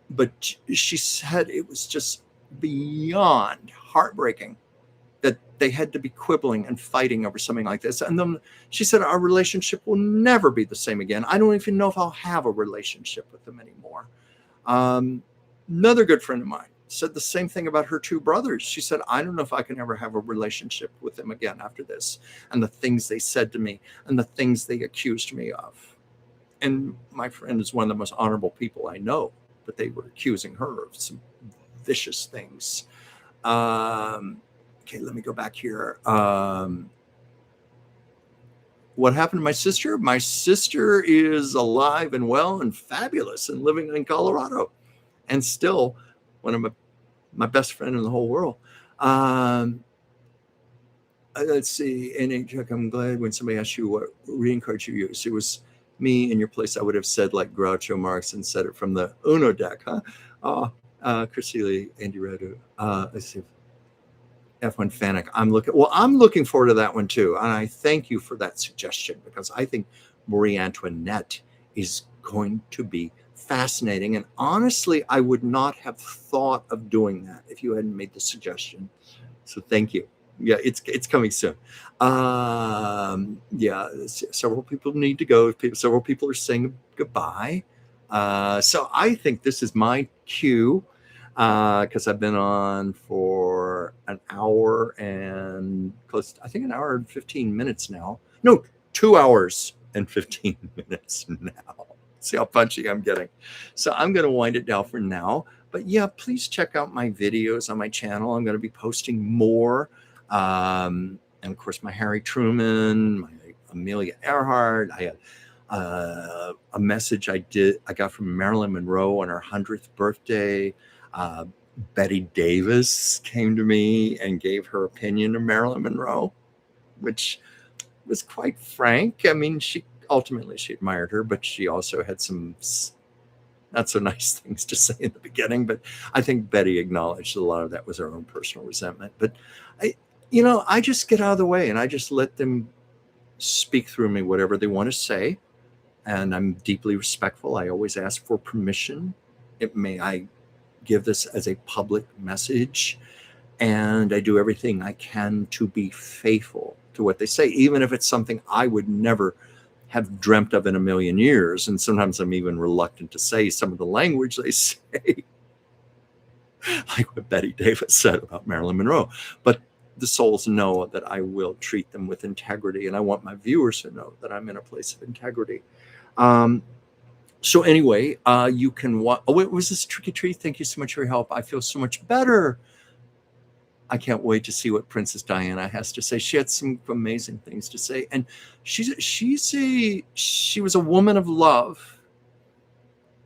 [SPEAKER 1] But she said it was just beyond heartbreaking that they had to be quibbling and fighting over something like this. And then she said, our relationship will never be the same again. I don't even know if I'll have a relationship with them anymore. Another good friend of mine said the same thing about her two brothers. She said, I don't know if I can ever have a relationship with them again after this. And the things they said to me and the things they accused me of. And my friend is one of the most honorable people I know, but they were accusing her of some vicious things. Okay, let me go back here. What happened to my sister? My sister is alive and well and fabulous and living in Colorado, and still one of my best friend in the whole world. Let's see. And Chuck, I'm glad when somebody asked you what reading cards you use. It was me in your place. I would have said like Groucho Marx and said it from the Uno deck, huh? Christine, Andy Redu. Let's see. F1 Fanic. I'm looking forward to that one too. And I thank you for that suggestion because I think Marie Antoinette is going to be fascinating. And honestly, I would not have thought of doing that if you hadn't made the suggestion. So thank you. Yeah, it's coming soon. Yeah, several people need to go. Several people are saying goodbye. So I think this is my cue because I've been on for an hour and I think an hour and 15 minutes now. No, 2 hours and 15 minutes now. See how punchy I'm getting. So I'm going to wind it down for now. But yeah, please check out my videos on my channel. I'm going to be posting more. And of course, my Harry Truman, my Amelia Earhart. I had a message I got from Marilyn Monroe on her 100th birthday. Betty Davis came to me and gave her opinion of Marilyn Monroe, which was quite frank. I mean, she admired her, but she also had some not so nice things to say in the beginning. But I think Betty acknowledged a lot of that was her own personal resentment. But I just get out of the way and I just let them speak through me, whatever they want to say. And I'm deeply respectful. I always ask for permission. I give this as a public message, and I do everything I can to be faithful to what they say, even if it's something I would never have dreamt of in a million years. And sometimes I'm even reluctant to say some of the language they say, like what Betty Davis said about Marilyn Monroe. But the souls know that I will treat them with integrity, and I want my viewers to know that I'm in a place of integrity. So anyway, you can watch. Oh, wait, was this Tricky Tree? Thank you so much for your help. I feel so much better. I can't wait to see what Princess Diana has to say. She had some amazing things to say, and she was a woman of love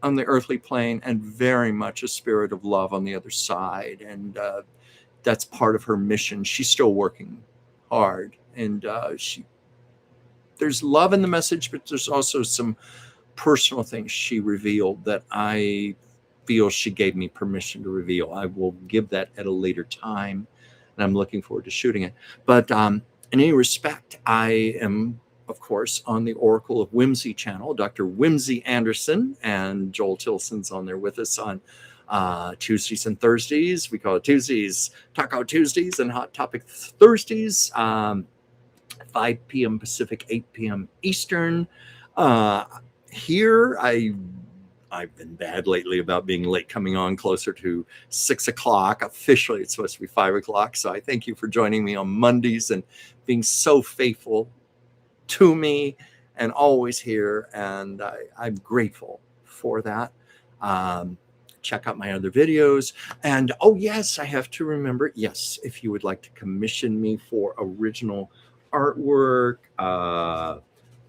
[SPEAKER 1] on the earthly plane, and very much a spirit of love on the other side, and that's part of her mission. She's still working hard, and there's love in the message, but there's also some personal things she revealed that I feel she gave me permission to reveal. I will give that at a later time, and I'm looking forward to shooting it. But in any respect, I am, of course, on the Oracle of Whimsy channel. Dr. Whimsy Anderson and Joel Tilson's on there with us on Tuesdays and Thursdays. We call it Tuesdays, Taco Tuesdays, and Hot Topic Thursdays. 5 p.m. Pacific, 8 p.m. Eastern. Here, I've been bad lately about being late, coming on closer to 6 o'clock. Officially, it's supposed to be 5 o'clock. So I thank you for joining me on Mondays and being so faithful to me and always here. And I'm grateful for that. Check out my other videos. And oh, yes, I have to remember. Yes, if you would like to commission me for original artwork,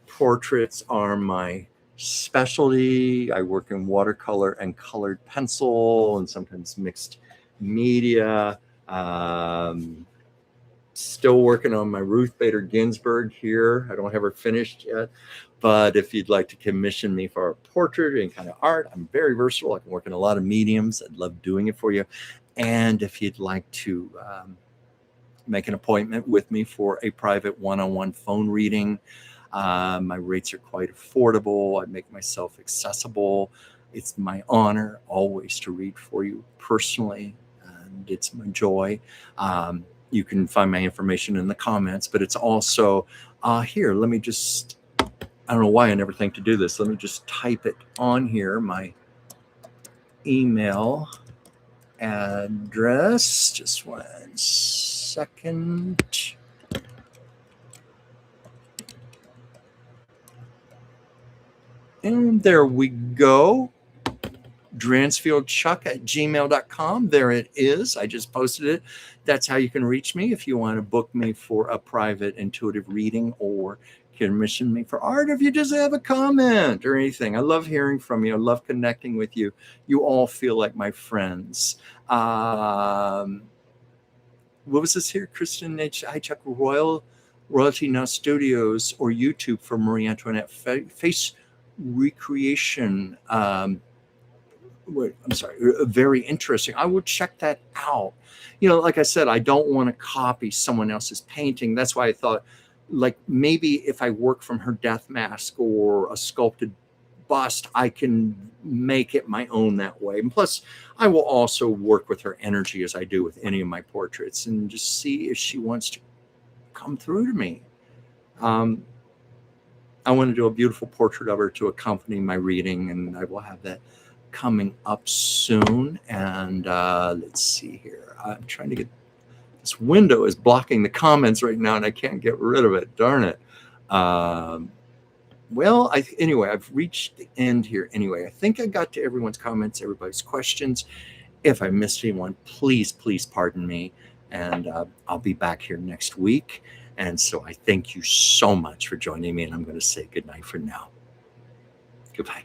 [SPEAKER 1] portraits are my specialty. I work in watercolor and colored pencil and sometimes mixed media. Still working on my Ruth Bader Ginsburg here. I don't have her finished yet. But if you'd like to commission me for a portrait and kind of art, I'm very versatile. I can work in a lot of mediums. I'd love doing it for you. And if you'd like to make an appointment with me for a private one-on-one phone reading, my rates are quite affordable. I make myself accessible. It's my honor always to read for you personally, and it's my joy. You can find my information in the comments, but it's also here. Let me just, I don't know why I never think to do this. Let me just type it on here, my email address. Just 1 second. And there we go. dransfieldchuck@gmail.com. There it is. I just posted it. That's how you can reach me if you want to book me for a private intuitive reading or commission me for art. If you just have a comment or anything, I love hearing from you. I love connecting with you. You all feel like my friends. What was this here? Kristen H. Chuck Royalty Now Studios or YouTube for Marie Antoinette face recreation. I'm sorry, very interesting. I will check that out. Like I said, I don't want to copy someone else's painting. That's why I thought, like, maybe if I work from her death mask or a sculpted bust, I can make it my own that way. And plus, I will also work with her energy as I do with any of my portraits and just see if she wants to come through to me. I want to do a beautiful portrait of her to accompany my reading, and I will have that coming up soon. And let's see here. I'm trying to get, this window is blocking the comments right now, and I can't get rid of it. Darn it. Well, anyway, I've reached the end here. Anyway, I think I got to everyone's comments, everybody's questions. If I missed anyone, please pardon me. And I'll be back here next week. And so I thank you so much for joining me. And I'm going to say goodnight for now. Goodbye.